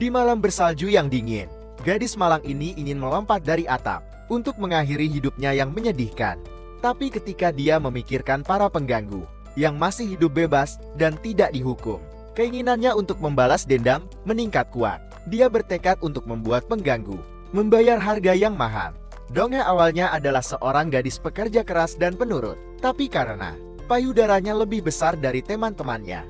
Di malam bersalju yang dingin, gadis malang ini ingin melompat dari atap untuk mengakhiri hidupnya yang menyedihkan. Tapi ketika dia memikirkan para pengganggu yang masih hidup bebas dan tidak dihukum, keinginannya untuk membalas dendam meningkat kuat. Dia bertekad untuk membuat pengganggu membayar harga yang mahal. Donghae awalnya adalah seorang gadis pekerja keras dan penurut, tapi karena payudaranya lebih besar dari teman-temannya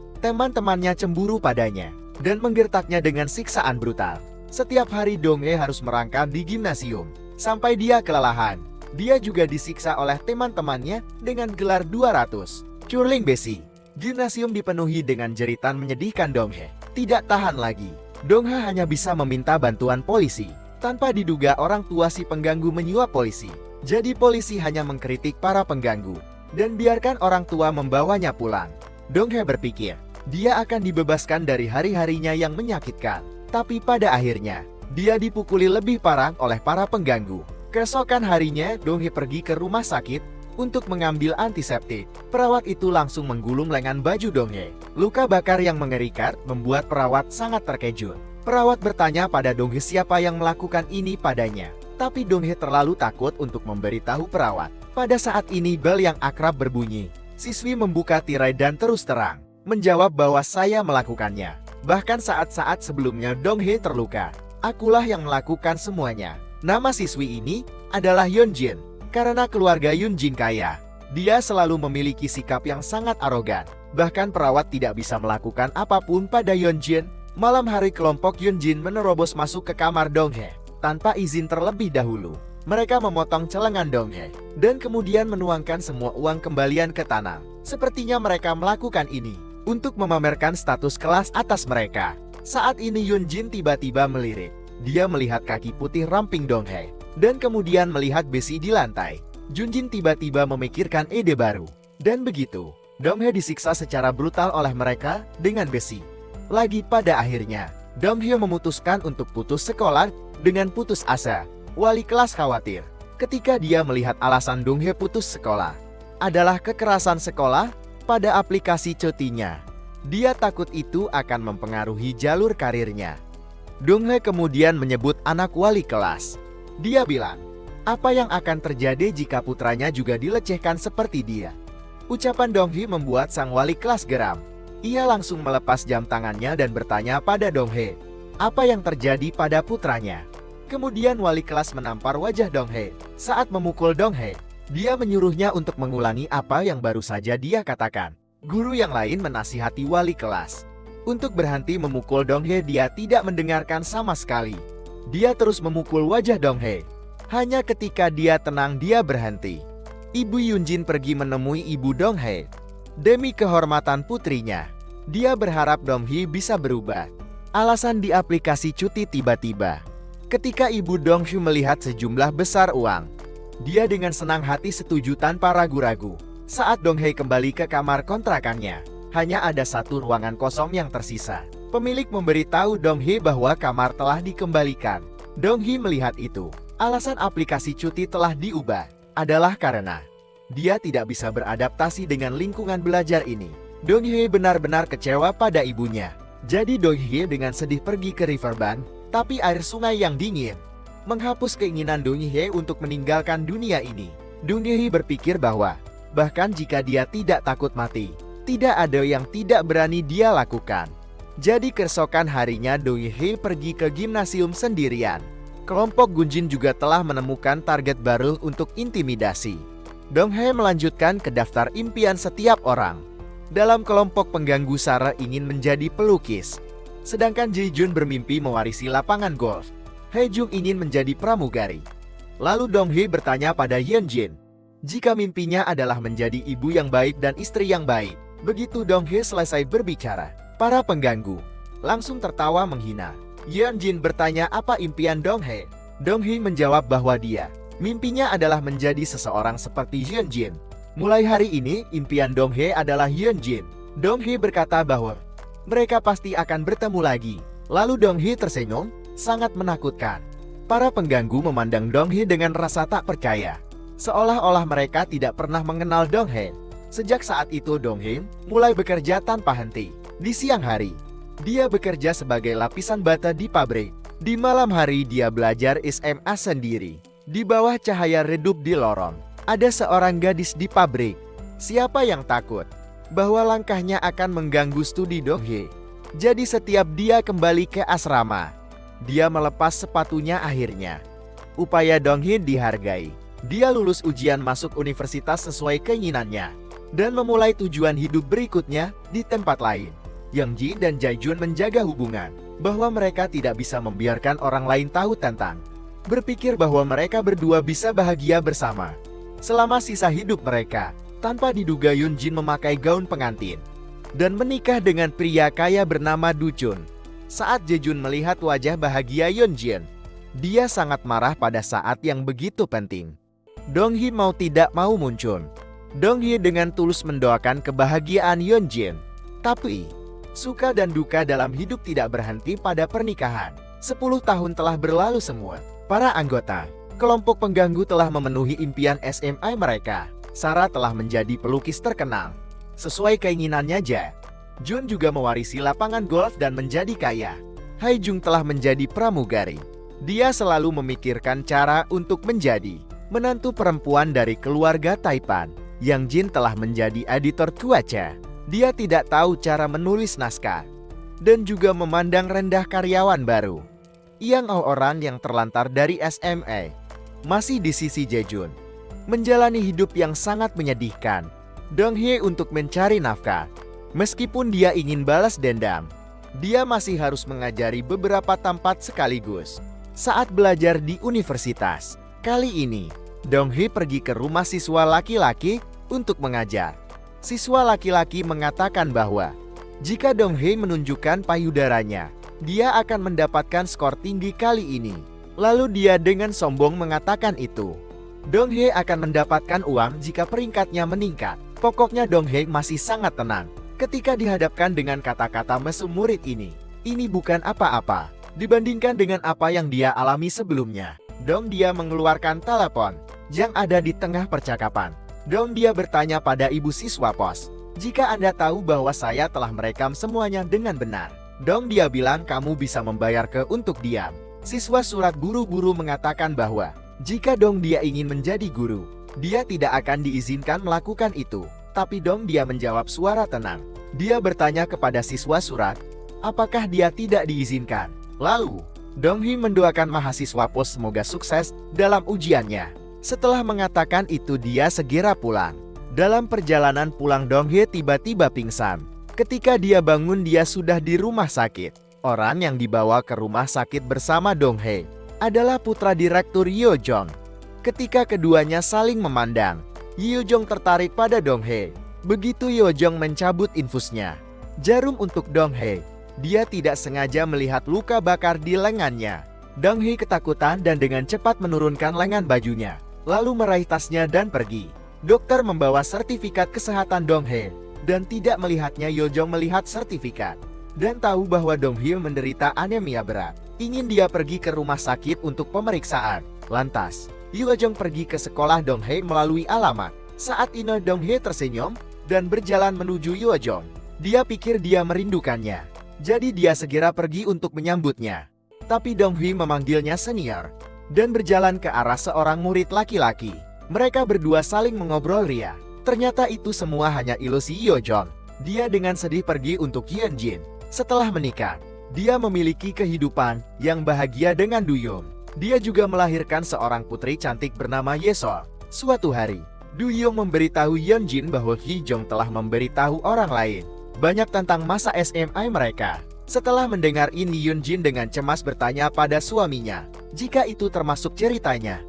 cemburu padanya dan menggertaknya dengan siksaan brutal. Setiap hari Donghae harus merangkap di gimnasium sampai dia kelelahan. Dia juga disiksa oleh teman-temannya dengan gelar 200 Curling Besi. Gimnasium dipenuhi dengan jeritan menyedihkan Donghae. Tidak tahan lagi, Donghae hanya bisa meminta bantuan polisi. Tanpa diduga orang tua si pengganggu menyuap polisi. Jadi polisi hanya mengkritik para pengganggu dan biarkan orang tua membawanya pulang. Donghae berpikir dia akan dibebaskan dari hari-harinya yang menyakitkan. Tapi pada akhirnya, dia dipukuli lebih parah oleh para pengganggu. Keesokan harinya, Donghae pergi ke rumah sakit untuk mengambil antiseptik. Perawat itu langsung menggulung lengan baju Donghae. Luka bakar yang mengerikan membuat perawat sangat terkejut. Perawat bertanya pada Donghae siapa yang melakukan ini padanya. Tapi Donghae terlalu takut untuk memberitahu perawat. Pada saat ini bel yang akrab berbunyi. Siswi membuka tirai dan terus terang menjawab bahwa saya melakukannya. Bahkan saat-saat sebelumnya Donghae terluka. Akulah yang melakukan semuanya. Nama siswi ini adalah Yeonjin. Karena keluarga Yeonjin kaya, dia selalu memiliki sikap yang sangat arogan. Bahkan perawat tidak bisa melakukan apapun pada Yeonjin. Malam hari kelompok Yeonjin menerobos masuk ke kamar Donghae tanpa izin terlebih dahulu. Mereka memotong celengan Donghae dan kemudian menuangkan semua uang kembalian ke tanah. Sepertinya mereka melakukan ini untuk memamerkan status kelas atas mereka. Saat ini Yeonjin tiba-tiba melirik. Dia melihat kaki putih ramping Donghae dan kemudian melihat besi di lantai. Yeonjin tiba-tiba memikirkan ide baru. Dan begitu, Donghae disiksa secara brutal oleh mereka dengan besi. Lagi pada akhirnya, Donghae memutuskan untuk putus sekolah dengan putus asa. Wali kelas khawatir ketika dia melihat alasan Donghae putus sekolah adalah kekerasan sekolah pada aplikasi cutinya. Dia takut itu akan mempengaruhi jalur karirnya. Donghae kemudian menyebut anak wali kelas. Dia bilang, apa yang akan terjadi jika putranya juga dilecehkan seperti dia? Ucapan Donghae membuat sang wali kelas geram. Ia langsung melepas jam tangannya dan bertanya pada Donghae, apa yang terjadi pada putranya? Kemudian wali kelas menampar wajah Donghae. Saat memukul Donghae, dia menyuruhnya untuk mengulangi apa yang baru saja dia katakan. Guru yang lain menasihati wali kelas untuk berhenti memukul Donghae. Dia tidak mendengarkan sama sekali. Dia terus memukul wajah Donghae. Hanya ketika dia tenang dia berhenti. Ibu Yeonjin pergi menemui ibu Donghae. Demi kehormatan putrinya, dia berharap Donghae bisa berubah. Alasan di aplikasi cuti tiba-tiba. Ketika ibu Donghae melihat sejumlah besar uang, dia dengan senang hati setuju tanpa ragu-ragu. Saat Donghae kembali ke kamar kontrakannya, hanya ada satu ruangan kosong yang tersisa. Pemilik memberitahu Donghae bahwa kamar telah dikembalikan. Donghae melihat itu. Alasan aplikasi cuti telah diubah adalah karena dia tidak bisa beradaptasi dengan lingkungan belajar ini. Donghae benar-benar kecewa pada ibunya. Jadi Donghae dengan sedih pergi ke riverbank, tapi air sungai yang dingin menghapus keinginan Donghae untuk meninggalkan dunia ini. Donghae berpikir bahwa bahkan jika dia tidak takut mati, tidak ada yang tidak berani dia lakukan. Jadi keesokan harinya Donghae pergi ke gimnasium sendirian. Kelompok Gunjin juga telah menemukan target baru untuk intimidasi. Donghae melanjutkan ke daftar impian setiap orang. Dalam kelompok pengganggu, Sarah ingin menjadi pelukis, sedangkan Jae-jun bermimpi mewarisi lapangan golf. Hae-jung ingin menjadi pramugari. Lalu Donghae bertanya pada Yeonjin jika mimpinya adalah menjadi ibu yang baik dan istri yang baik. Begitu Donghae selesai berbicara, para pengganggu langsung tertawa menghina. Yeonjin bertanya apa impian Donghae. Donghae menjawab bahwa dia mimpinya adalah menjadi seseorang seperti Yeonjin. Mulai hari ini impian Donghae adalah Yeonjin. Donghae berkata bahwa mereka pasti akan bertemu lagi. Lalu Donghae tersenyum, sangat menakutkan. Para pengganggu memandang Donghae dengan rasa tak percaya, seolah-olah mereka tidak pernah mengenal Donghae. Sejak saat itu Donghae mulai bekerja tanpa henti. Di siang hari, Dia bekerja sebagai lapisan bata di pabrik. Di malam hari dia belajar SMA sendiri. Di bawah cahaya redup di lorong, ada seorang gadis di pabrik. Siapa yang takut bahwa langkahnya akan mengganggu studi Dong-hye? Jadi setiap dia kembali ke asrama, dia melepas sepatunya akhirnya. Upaya Dong-hye dihargai. Dia lulus ujian masuk universitas sesuai keinginannya dan memulai tujuan hidup berikutnya di tempat lain. Yang Ji dan Jae-jun menjaga hubungan bahwa mereka tidak bisa membiarkan orang lain tahu tentang berpikir bahwa mereka berdua bisa bahagia bersama selama sisa hidup mereka. Tanpa diduga Yun-jin memakai gaun pengantin dan menikah dengan pria kaya bernama Du-jun. Saat Jae-jun melihat wajah bahagia Yun-jin, dia sangat marah pada saat yang begitu penting. Dong-hye mau tidak mau muncul. Dong-hye dengan tulus mendoakan kebahagiaan Yun-jin. Tapi suka dan duka dalam hidup tidak berhenti pada pernikahan. 10 tahun telah berlalu semua. Para anggota kelompok pengganggu telah memenuhi impian SMA mereka. Sarah telah menjadi pelukis terkenal. Sesuai keinginannya Jae-jun juga mewarisi lapangan golf dan menjadi kaya. Hae-jung telah menjadi pramugari. Dia selalu memikirkan cara untuk menjadi menantu perempuan dari keluarga Taipan. Yang Jin telah menjadi editor cuaca. Dia tidak tahu cara menulis naskah dan juga memandang rendah karyawan baru. Yang orang yang terlantar dari SMA masih di sisi Jae-jun, menjalani hidup yang sangat menyedihkan. Dong-hye untuk mencari nafkah. Meskipun dia ingin balas dendam, dia masih harus mengajari beberapa tempat sekaligus. Saat belajar di universitas, kali ini Dong-hye pergi ke rumah siswa laki-laki untuk mengajar. Siswa laki-laki mengatakan bahwa jika Dong-hye menunjukkan payudaranya, dia akan mendapatkan skor tinggi kali ini. Lalu dia dengan sombong mengatakan itu. Dong-hye akan mendapatkan uang jika peringkatnya meningkat. Pokoknya Dong-hye masih sangat tenang ketika dihadapkan dengan kata-kata mesum murid ini. Ini bukan apa-apa dibandingkan dengan apa yang dia alami sebelumnya. Dia mengeluarkan telepon yang ada di tengah percakapan. Dia bertanya pada ibu siswa pos, "Jika Anda tahu bahwa saya telah merekam semuanya dengan benar." Dia bilang kamu bisa membayar untuk diam. Siswa surat buru-buru mengatakan bahwa jika dia ingin menjadi guru, dia tidak akan diizinkan melakukan itu. Tapi dia menjawab suara tenang. Dia bertanya kepada siswa surat, apakah dia tidak diizinkan. Lalu, Dong-hye mendoakan mahasiswa pos semoga sukses dalam ujiannya. Setelah mengatakan itu dia segera pulang. Dalam perjalanan pulang Dong-hye tiba-tiba pingsan. Ketika dia bangun dia sudah di rumah sakit. Orang yang dibawa ke rumah sakit bersama Dong-hye adalah putra direktur Yo-jong. Ketika keduanya saling memandang, Yo-jong tertarik pada Dong-hye. Begitu Yo-jong mencabut infusnya jarum untuk Dong-hye, dia tidak sengaja melihat luka bakar di lengannya. Dong-hye ketakutan dan dengan cepat menurunkan lengan bajunya, lalu meraih tasnya dan pergi. Dokter membawa sertifikat kesehatan Dong-hye dan tidak melihatnya. Yo-jong melihat sertifikat dan tahu bahwa Dong-hye menderita anemia berat. Ingin dia pergi ke rumah sakit untuk pemeriksaan. Lantas, Yo-jong pergi ke sekolah Dong-hye melalui alamat. Saat ini Dong-hye tersenyum dan berjalan menuju Yo-jong. Dia pikir dia merindukannya, jadi dia segera pergi untuk menyambutnya. Tapi Dong-hye memanggilnya senior dan berjalan ke arah seorang murid laki-laki. Mereka berdua saling mengobrol ria. Ternyata itu semua hanya ilusi Yo-jong. Dia dengan sedih pergi untuk Hyun-jin. Setelah menikah, dia memiliki kehidupan yang bahagia dengan Du-young. Dia juga melahirkan seorang putri cantik bernama Yesol. Suatu hari, Du-young memberitahu Hyun-jin bahwa Hee-jong telah memberitahu orang lain banyak tentang masa SMA mereka. Setelah mendengar ini Hyun-jin dengan cemas bertanya pada suaminya jika itu termasuk ceritanya.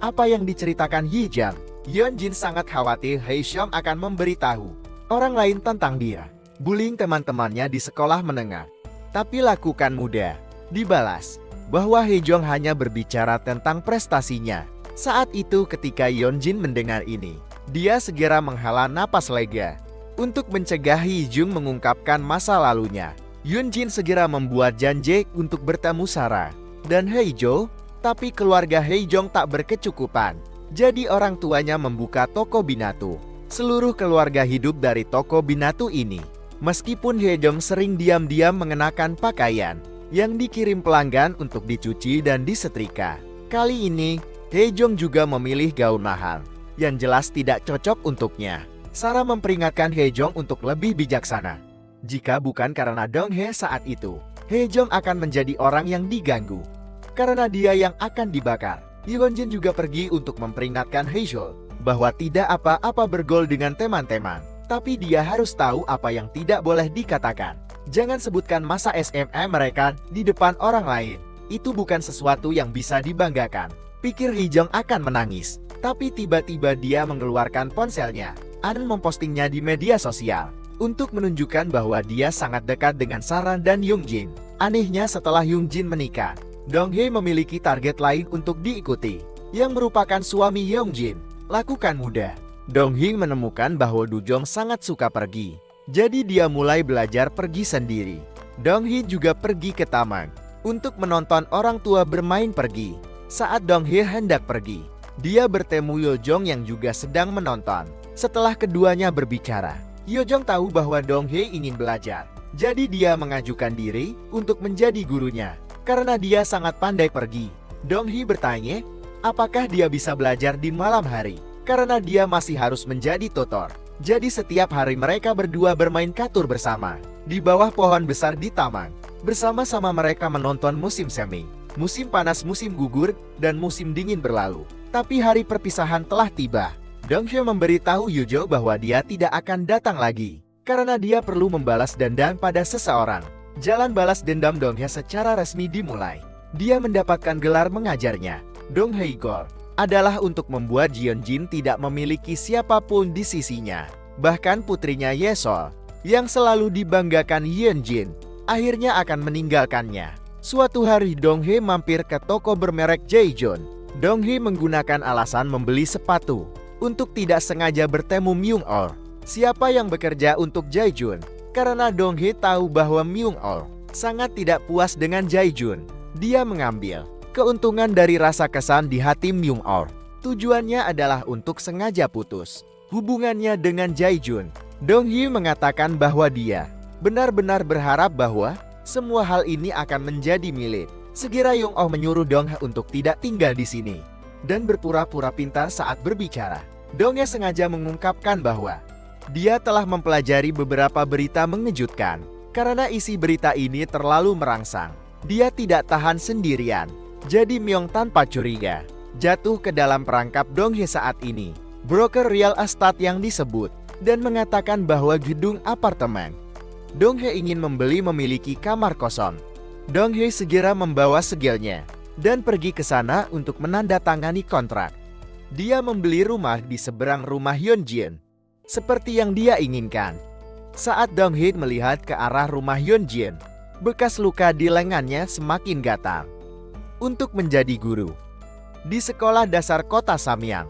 Apa yang diceritakan Hee-jong? Hyun-jin sangat khawatir Hae-jong akan memberitahu orang lain tentang dia. Bullying teman-temannya di sekolah menengah. Tapi lakukan mudah. Dibalas bahwa Hae-jong hanya berbicara tentang prestasinya. Saat itu ketika Hyun-jin mendengar ini, dia segera menghela napas lega. Untuk mencegah Hee-jong mengungkapkan masa lalunya, Hyun-jin segera membuat janji untuk bertemu Sarah dan Hae-jo. Tapi keluarga Hae-jong tak berkecukupan. Jadi orang tuanya membuka toko binatu. Seluruh keluarga hidup dari toko binatu ini. Meskipun Hye-jong sering diam-diam mengenakan pakaian yang dikirim pelanggan untuk dicuci dan disetrika, kali ini Hye-jong juga memilih gaun mahal yang jelas tidak cocok untuknya. Sarah memperingatkan Hye-jong untuk lebih bijaksana. Jika bukan karena Dong-hae saat itu, Hye-jong akan menjadi orang yang diganggu. Karena dia yang akan dibakar. Yeonjin juga pergi untuk memperingatkan Haejol bahwa tidak apa-apa bergaul dengan teman-teman. Tapi dia harus tahu apa yang tidak boleh dikatakan. Jangan sebutkan masa SMA mereka di depan orang lain. Itu bukan sesuatu yang bisa dibanggakan. Pikir Hye-jong akan menangis. Tapi tiba-tiba dia mengeluarkan ponselnya dan mempostingnya di media sosial untuk menunjukkan bahwa dia sangat dekat dengan Sarah dan Yoongjin. Anehnya setelah Yoongjin menikah, Dong-hae memiliki target lain untuk diikuti, yang merupakan suami Yoongjin. Lakukan mudah. Dong-hae menemukan bahwa Do-jong sangat suka pergi. Jadi dia mulai belajar pergi sendiri. Dong-hae juga pergi ke taman untuk menonton orang tua bermain pergi. Saat Dong-hae hendak pergi, dia bertemu Yo-jong yang juga sedang menonton. Setelah keduanya berbicara, Yo-jong tahu bahwa Dong-hae ingin belajar. Jadi dia mengajukan diri untuk menjadi gurunya. Karena dia sangat pandai pergi, Dong-hae bertanya, apakah dia bisa belajar di malam hari? Karena dia masih harus menjadi tutor. Jadi setiap hari mereka berdua bermain catur bersama di bawah pohon besar di taman. Bersama-sama mereka menonton musim semi, musim panas, musim gugur, dan musim dingin berlalu. Tapi hari perpisahan telah tiba. Dong-hae memberitahu Yo-jo bahwa dia tidak akan datang lagi karena dia perlu membalas dendam pada seseorang. Jalan balas dendam Dong-hae secara resmi dimulai. Dia mendapatkan gelar mengajarnya, Dong-hae Gol, adalah untuk membuat Yeonjin tidak memiliki siapapun di sisinya. Bahkan putrinya Yesol, yang selalu dibanggakan Yeonjin, akhirnya akan meninggalkannya. Suatu hari Dong-hae mampir ke toko bermerek Jaejoon. Dong-hae menggunakan alasan membeli sepatu untuk tidak sengaja bertemu Myung-ol, siapa yang bekerja untuk Jaejoon. Karena Dong-hae tahu bahwa Myung-ol sangat tidak puas dengan Jaejoon, dia mengambil keuntungan dari rasa kesan di hati Myung-ol. Tujuannya adalah untuk sengaja putus hubungannya dengan Jaejoon. Dong-hae mengatakan bahwa dia benar-benar berharap bahwa semua hal ini akan menjadi milik. Segera Young-oh menyuruh Dong-hae untuk tidak tinggal di sini dan berpura-pura pintar saat berbicara. Dong-hae sengaja mengungkapkan bahwa dia telah mempelajari beberapa berita mengejutkan. Karena isi berita ini terlalu merangsang, dia tidak tahan sendirian. Jadi Myung tanpa curiga jatuh ke dalam perangkap Dong-hae saat ini, broker real estate yang disebut, dan mengatakan bahwa gedung apartemen Dong-hae ingin membeli memiliki kamar kosong. Dong-hae segera membawa segelnya dan pergi ke sana untuk menandatangani kontrak. Dia membeli rumah di seberang rumah Yeonjin, seperti yang dia inginkan. Saat Dong-hae melihat ke arah rumah Yeonjin, bekas luka di lengannya semakin gatal. Untuk menjadi guru di sekolah dasar kota Samyang,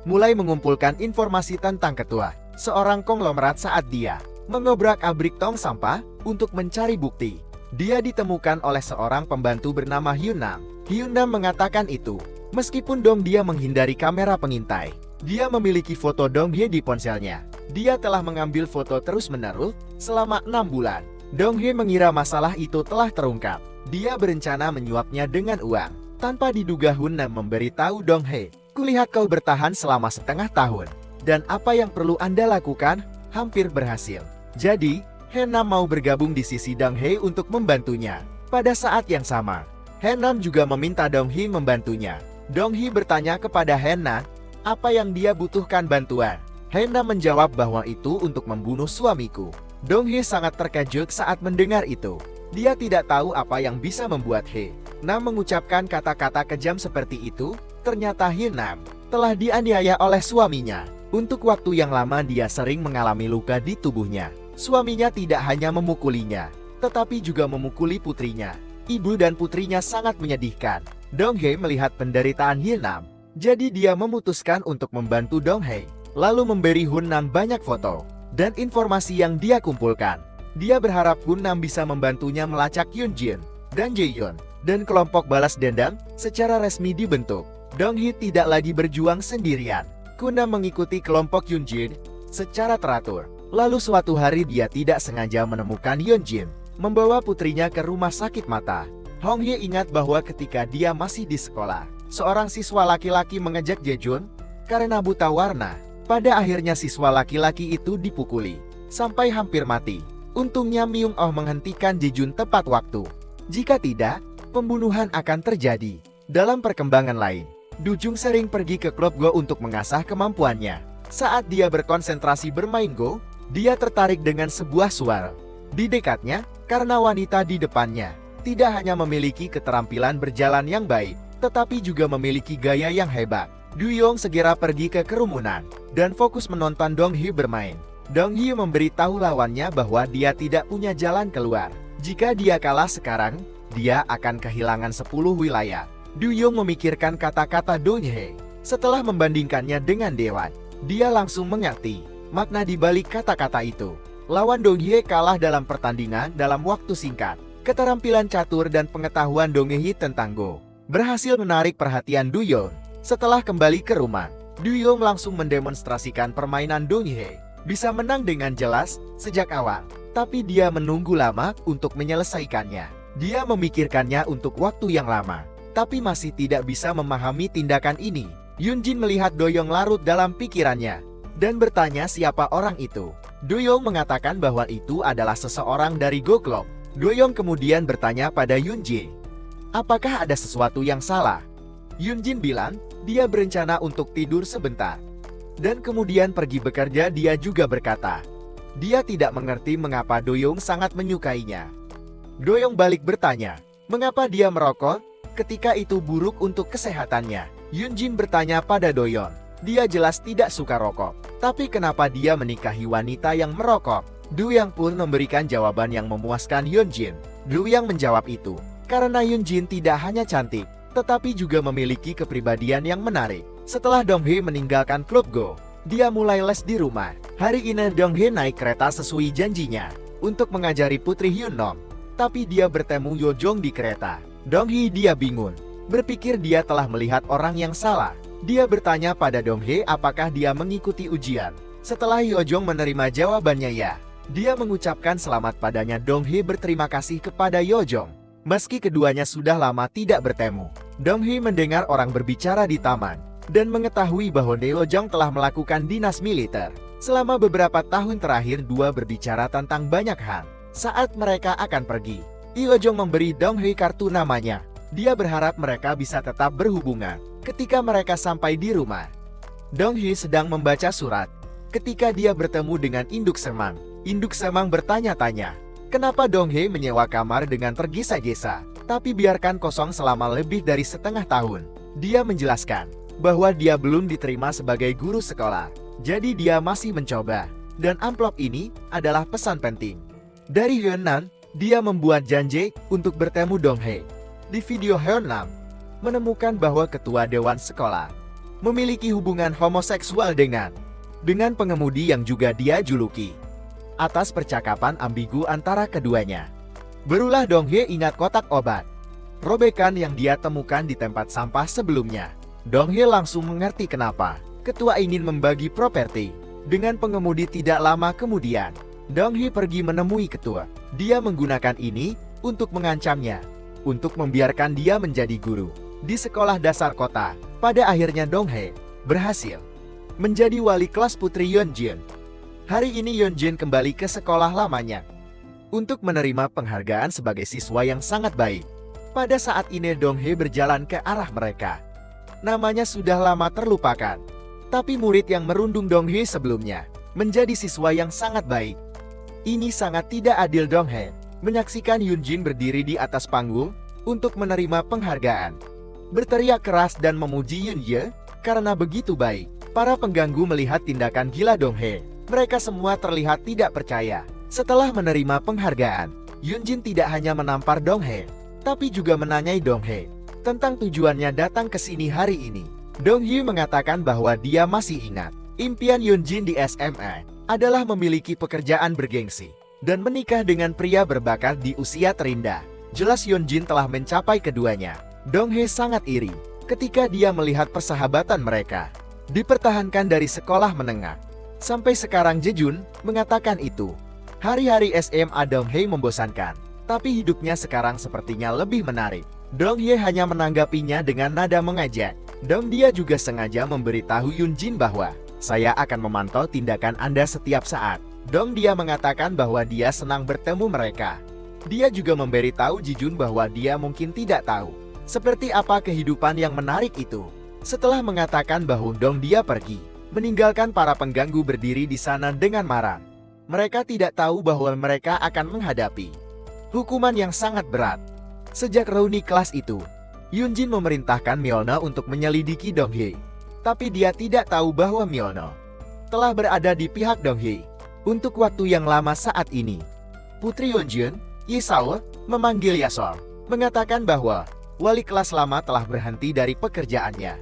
mulai mengumpulkan informasi tentang ketua seorang konglomerat saat dia mengobrak-abrik tong sampah untuk mencari bukti. Dia ditemukan oleh seorang pembantu bernama Hyun-nam. Hyun-nam mengatakan itu, meskipun dia menghindari kamera pengintai. Dia memiliki foto Dong-hae di ponselnya. Dia telah mengambil foto terus-menerus selama 6 bulan. Dong-hae mengira masalah itu telah terungkap. Dia berencana menyuapnya dengan uang. Tanpa diduga Hyun-nam memberitahu Dong-hae, kulihat kau bertahan selama setengah tahun. Dan apa yang perlu Anda lakukan, hampir berhasil. Jadi, Hyun-nam mau bergabung di sisi Dong-hae untuk membantunya. Pada saat yang sama, Hyun-nam juga meminta Dong-hae membantunya. Dong-hae bertanya kepada Hyun-nam, apa yang dia butuhkan bantuan. Hyun-nam menjawab bahwa itu untuk membunuh suamiku. Dong-hae sangat terkejut saat mendengar itu. Dia tidak tahu apa yang bisa membuat Hyun-nam mengucapkan kata-kata kejam seperti itu. Ternyata Hyun-nam telah dianiaya oleh suaminya. Untuk waktu yang lama dia sering mengalami luka di tubuhnya. Suaminya tidak hanya memukulinya, tetapi juga memukuli putrinya. Ibu dan putrinya sangat menyedihkan. Dong-hae melihat penderitaan Hyun-nam, jadi dia memutuskan untuk membantu Dong-hae, lalu memberi Hyun-nam banyak foto dan informasi yang dia kumpulkan. Dia berharap Hyun-nam bisa membantunya melacak Yeonjin dan Jaehyun, dan kelompok balas dendam secara resmi dibentuk. Dong-hae tidak lagi berjuang sendirian. Hyun-nam mengikuti kelompok Yeonjin secara teratur. Lalu suatu hari dia tidak sengaja menemukan Hyunjin membawa putrinya ke rumah sakit mata. Hong Hye ingat bahwa ketika dia masih di sekolah, seorang siswa laki-laki mengejek Jejun karena buta warna. Pada akhirnya siswa laki-laki itu dipukuli sampai hampir mati. Untungnya Myung Oh menghentikan Jejun tepat waktu. Jika tidak, pembunuhan akan terjadi. Dalam perkembangan lain, Du Jung sering pergi ke klub Go untuk mengasah kemampuannya. Saat dia berkonsentrasi bermain Go, dia tertarik dengan sebuah suara di dekatnya karena wanita di depannya tidak hanya memiliki keterampilan berjalan yang baik, tetapi juga memiliki gaya yang hebat. Du Yong segera pergi ke kerumunan dan fokus menonton Dong Hee bermain. Dong Hee memberitahu lawannya bahwa dia tidak punya jalan keluar. Jika dia kalah sekarang, dia akan kehilangan 10 wilayah. Du Yong memikirkan kata-kata Dong Hee. Setelah membandingkannya dengan Dewan, dia langsung mengerti makna di balik kata-kata itu. Lawan Dong Hee kalah dalam pertandingan dalam waktu singkat. Keterampilan catur dan pengetahuan Dong Hee tentang Go berhasil menarik perhatian Du Yong. Setelah kembali ke rumah, Du Yong langsung mendemonstrasikan permainan Dong Hee bisa menang dengan jelas sejak awal. Tapi dia menunggu lama untuk menyelesaikannya. Dia memikirkannya untuk waktu yang lama, tapi masih tidak bisa memahami tindakan ini. Hyunjin melihat Do Yong larut dalam pikirannya dan bertanya siapa orang itu. Do Yong mengatakan bahwa itu adalah seseorang dari Go Club. Do Yong kemudian bertanya pada Hyunjin, apakah ada sesuatu yang salah? Hyunjin bilang, dia berencana untuk tidur sebentar. Dan kemudian pergi bekerja. Dia juga berkata, dia tidak mengerti mengapa Do Yong sangat menyukainya. Do Yong balik bertanya, mengapa dia merokok ketika itu buruk untuk kesehatannya? Hyunjin bertanya pada Do Yong, dia jelas tidak suka rokok, tapi kenapa dia menikahi wanita yang merokok? Du Yang pun memberikan jawaban yang memuaskan Hyunjin. Du Yang menjawab itu karena Hyunjin tidak hanya cantik, tetapi juga memiliki kepribadian yang menarik. Setelah Dong Hee meninggalkan klub Go, dia mulai les di rumah. Hari ini Dong Hee naik kereta sesuai janjinya untuk mengajari putri Hyun Nom. Tapi dia bertemu Yo Jong di kereta. Dong Hee dia bingung, berpikir dia telah melihat orang yang salah. Dia bertanya pada Dong Hee apakah dia mengikuti ujian. Setelah Yo Jong menerima jawabannya ya, dia mengucapkan selamat padanya. Dong Hee berterima kasih kepada Yo Jong. Meski keduanya sudah lama tidak bertemu, Dong Hee mendengar orang berbicara di taman dan mengetahui bahwa Yo Jong telah melakukan dinas militer. Selama beberapa tahun terakhir dua berbicara tentang banyak hal. Saat mereka akan pergi, Yo Jong memberi Dong Hee kartu namanya. Dia berharap mereka bisa tetap berhubungan. Ketika mereka sampai di rumah, Dong Hee sedang membaca surat. Ketika dia bertemu dengan Induk Semang, Induk Semang bertanya-tanya, kenapa Dong Hee menyewa kamar dengan tergesa-gesa, tapi biarkan kosong selama lebih dari setengah tahun. Dia menjelaskan bahwa dia belum diterima sebagai guru sekolah, jadi dia masih mencoba. Dan amplop ini adalah pesan penting. Dari Hyunan, dia membuat janji untuk bertemu Dong Hee. Di video Hyunam menemukan bahwa ketua dewan sekolah memiliki hubungan homoseksual dengan pengemudi yang juga dia juluki. Atas percakapan ambigu antara keduanya, berulah Dong Hee ingat kotak obat robekan yang dia temukan di tempat sampah sebelumnya. Dong Hee langsung mengerti kenapa ketua ingin membagi properti dengan pengemudi. Tidak lama kemudian, Dong Hee pergi menemui ketua. Dia menggunakan ini untuk mengancamnya, untuk membiarkan dia menjadi guru di sekolah dasar kota. Pada akhirnya Dong Hee berhasil menjadi wali kelas putri Hyunjin. Hari ini Hyunjin kembali ke sekolah lamanya untuk menerima penghargaan sebagai siswa yang sangat baik. Pada saat ini Dong Hee berjalan ke arah mereka. Namanya sudah lama terlupakan, tapi murid yang merundung Dong Hee sebelumnya menjadi siswa yang sangat baik. Ini sangat tidak adil. Dong Hee menyaksikan Hyunjin berdiri di atas panggung untuk menerima penghargaan, berteriak keras dan memuji Hyunjin karena begitu baik. Para pengganggu melihat tindakan gila Dong Hee. Mereka semua terlihat tidak percaya. Setelah menerima penghargaan, Hyunjin tidak hanya menampar Dong Hee, tapi juga menanyai Dong Hee tentang tujuannya datang ke sini hari ini. Dong Hee mengatakan bahwa dia masih ingat impian Hyunjin di SMA adalah memiliki pekerjaan bergengsi dan menikah dengan pria berbakat di usia terindah. Jelas Hyunjin telah mencapai keduanya. Dong Hee sangat iri ketika dia melihat persahabatan mereka dipertahankan dari sekolah menengah. Sampai sekarang Jejun mengatakan itu. Hari-hari SMA Donghye membosankan, tapi hidupnya sekarang sepertinya lebih menarik. Donghye hanya menanggapinya dengan nada mengajak. Dia juga sengaja memberitahu Yunjin bahwa saya akan memantau tindakan Anda setiap saat. Dia mengatakan bahwa dia senang bertemu mereka. Dia juga memberitahu Jijun bahwa dia mungkin tidak tahu seperti apa kehidupan yang menarik itu. Setelah mengatakan bahwa dia pergi, meninggalkan para pengganggu berdiri di sana dengan marah. Mereka tidak tahu bahwa mereka akan menghadapi hukuman yang sangat berat. Sejak reuni kelas itu, Yunjin memerintahkan Myeolno untuk menyelidiki Donghye. Tapi dia tidak tahu bahwa Myeolno telah berada di pihak Donghye untuk waktu yang lama saat ini. Putri Yunjin, Yisao, memanggil Yasol, mengatakan bahwa wali kelas lama telah berhenti dari pekerjaannya.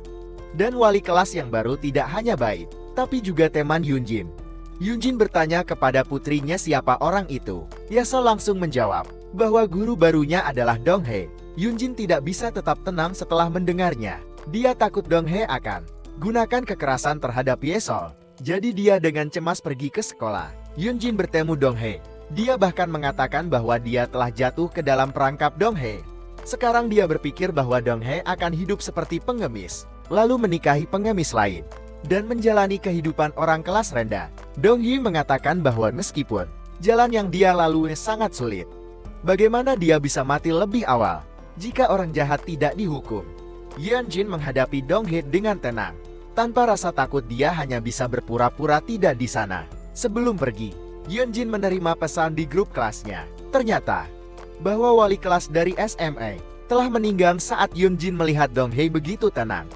Dan wali kelas yang baru tidak hanya baik, tapi juga teman Yunjin. Yunjin bertanya kepada putrinya siapa orang itu. Yasol langsung menjawab bahwa guru barunya adalah Donghye. Yunjin tidak bisa tetap tenang setelah mendengarnya. Dia takut Donghye akan gunakan kekerasan terhadap Yesol. Jadi dia dengan cemas pergi ke sekolah. Yunjin bertemu Donghye. Dia bahkan mengatakan bahwa dia telah jatuh ke dalam perangkap Donghye. Sekarang dia berpikir bahwa Donghye akan hidup seperti pengemis, lalu menikahi pengemis lain, dan menjalani kehidupan orang kelas rendah. Donghye mengatakan bahwa meskipun jalan yang dia lalui sangat sulit, bagaimana dia bisa mati lebih awal jika orang jahat tidak dihukum? Yunjin menghadapi Donghye dengan tenang. Tanpa rasa takut dia hanya bisa berpura-pura tidak di sana. Sebelum pergi, Yunjin menerima pesan di grup kelasnya. Ternyata bahwa wali kelas dari SMA telah meninggal saat Yunjin melihat Donghye begitu tenang.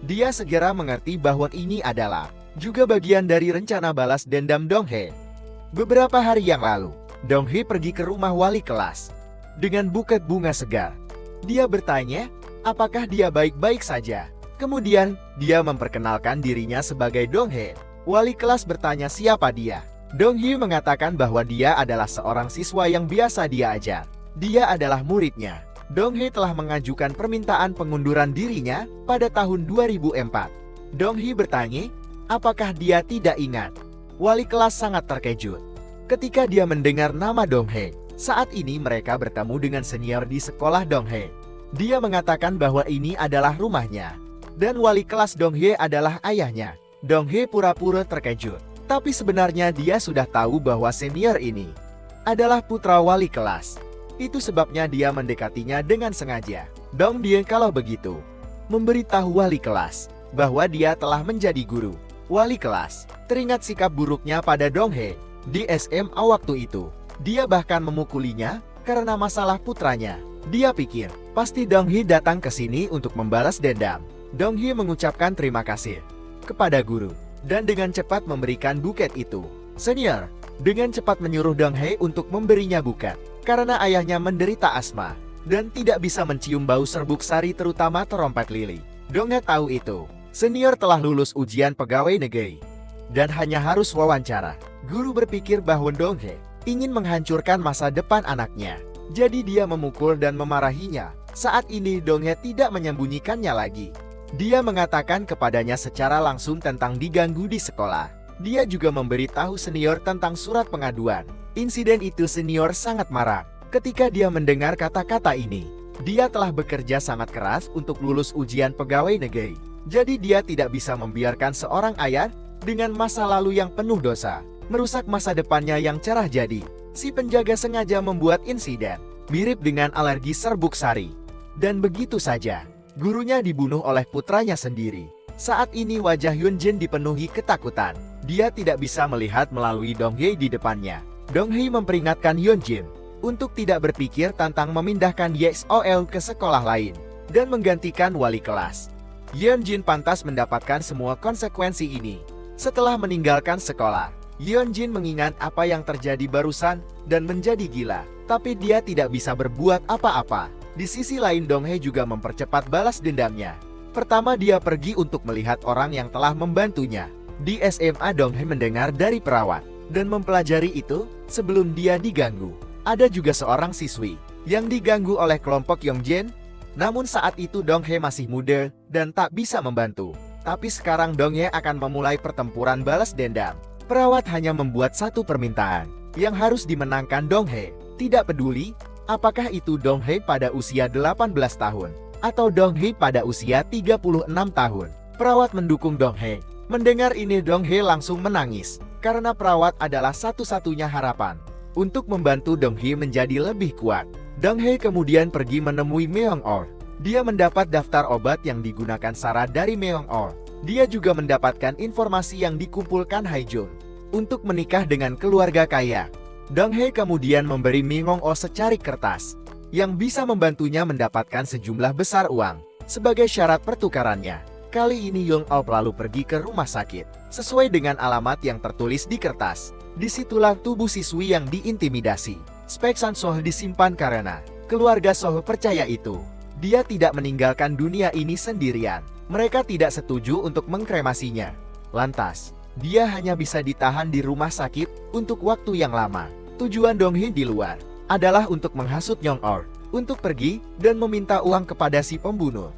Dia segera mengerti bahwa ini adalah juga bagian dari rencana balas dendam Donghye. Beberapa hari yang lalu, Donghye pergi ke rumah wali kelas dengan buket bunga segar. Dia bertanya, apakah dia baik-baik saja? Kemudian, dia memperkenalkan dirinya sebagai Donghye. Wali kelas bertanya siapa dia. Donghye mengatakan bahwa dia adalah seorang siswa yang biasa dia ajar. Dia adalah muridnya. Donghye telah mengajukan permintaan pengunduran dirinya pada tahun 2004. Donghye bertanya, apakah dia tidak ingat? Wali kelas sangat terkejut ketika dia mendengar nama Donghye. Saat ini mereka bertemu dengan senior di sekolah Donghye. Dia mengatakan bahwa ini adalah rumahnya, dan wali kelas Donghye adalah ayahnya. Donghye pura-pura terkejut, tapi sebenarnya dia sudah tahu bahwa senior ini adalah putra wali kelas. Itu sebabnya dia mendekatinya dengan sengaja. Dia kalau begitu memberitahu wali kelas bahwa dia telah menjadi guru. Wali kelas teringat sikap buruknya pada Donghye di SMA waktu itu. Dia bahkan memukulinya karena masalah putranya. Dia pikir pasti Donghye datang ke sini untuk membalas dendam. Donghye mengucapkan terima kasih kepada guru dan dengan cepat memberikan buket itu. Senior dengan cepat menyuruh Donghye untuk memberinya buket karena ayahnya menderita asma dan tidak bisa mencium bau serbuk sari terutama terompet lili. Donghye tahu itu. Senior telah lulus ujian pegawai negeri dan hanya harus wawancara. Guru berpikir bahwa Donghye ingin menghancurkan masa depan anaknya. Jadi dia memukul dan memarahinya. Saat ini Donghye tidak menyembunyikannya lagi. Dia mengatakan kepadanya secara langsung tentang diganggu di sekolah. Dia juga memberitahu senior tentang surat pengaduan. Insiden itu senior sangat marah ketika dia mendengar kata-kata ini. Dia telah bekerja sangat keras untuk lulus ujian pegawai negeri. Jadi dia tidak bisa membiarkan seorang ayah dengan masa lalu yang penuh dosa merusak masa depannya yang cerah. Jadi si penjaga sengaja membuat insiden mirip dengan alergi serbuk sari. Dan begitu saja, gurunya dibunuh oleh putranya sendiri. Saat ini wajah Yunjin dipenuhi ketakutan. Dia tidak bisa melihat melalui Donghye di depannya. Donghye memperingatkan Yunjin untuk tidak berpikir tentang memindahkan Yesol ke sekolah lain dan menggantikan wali kelas. Yunjin pantas mendapatkan semua konsekuensi ini. Setelah meninggalkan sekolah, Yunjin mengingat apa yang terjadi barusan dan menjadi gila. Tapi dia tidak bisa berbuat apa-apa. Di sisi lain Donghye juga mempercepat balas dendamnya. Pertama dia pergi untuk melihat orang yang telah membantunya. Di SMA Donghye mendengar dari perawat dan mempelajari itu sebelum dia diganggu. Ada juga seorang siswi yang diganggu oleh kelompok Yongjin. Namun saat itu Donghye masih muda dan tak bisa membantu. Tapi sekarang Donghye akan memulai pertempuran balas dendam. Perawat hanya membuat satu permintaan, yang harus dimenangkan Dong Hae. Tidak peduli, apakah itu Dong Hae pada usia 18 tahun, atau Dong Hae pada usia 36 tahun. Perawat mendukung Dong Hae. Mendengar ini Dong Hae langsung menangis, karena perawat adalah satu-satunya harapan untuk membantu Dong Hae menjadi lebih kuat. Dong Hae kemudian pergi menemui Myung-oh. Dia mendapat daftar obat yang digunakan Sarah dari Myung-oh. Dia juga mendapatkan informasi yang dikumpulkan Hae-jun untuk menikah dengan keluarga kaya. Dong Hae kemudian memberi Myung-oh secarik kertas yang bisa membantunya mendapatkan sejumlah besar uang sebagai syarat pertukarannya. Kali ini Myung-oh lalu pergi ke rumah sakit sesuai dengan alamat yang tertulis di kertas. Disitulah tubuh siswi yang diintimidasi. Spek San Soh disimpan karena keluarga Soh percaya itu dia tidak meninggalkan dunia ini sendirian. Mereka tidak setuju untuk mengkremasinya. Lantas, dia hanya bisa ditahan di rumah sakit untuk waktu yang lama. Tujuan Dong Hae di luar adalah untuk menghasut Myung-oh untuk pergi dan meminta uang kepada si pembunuh.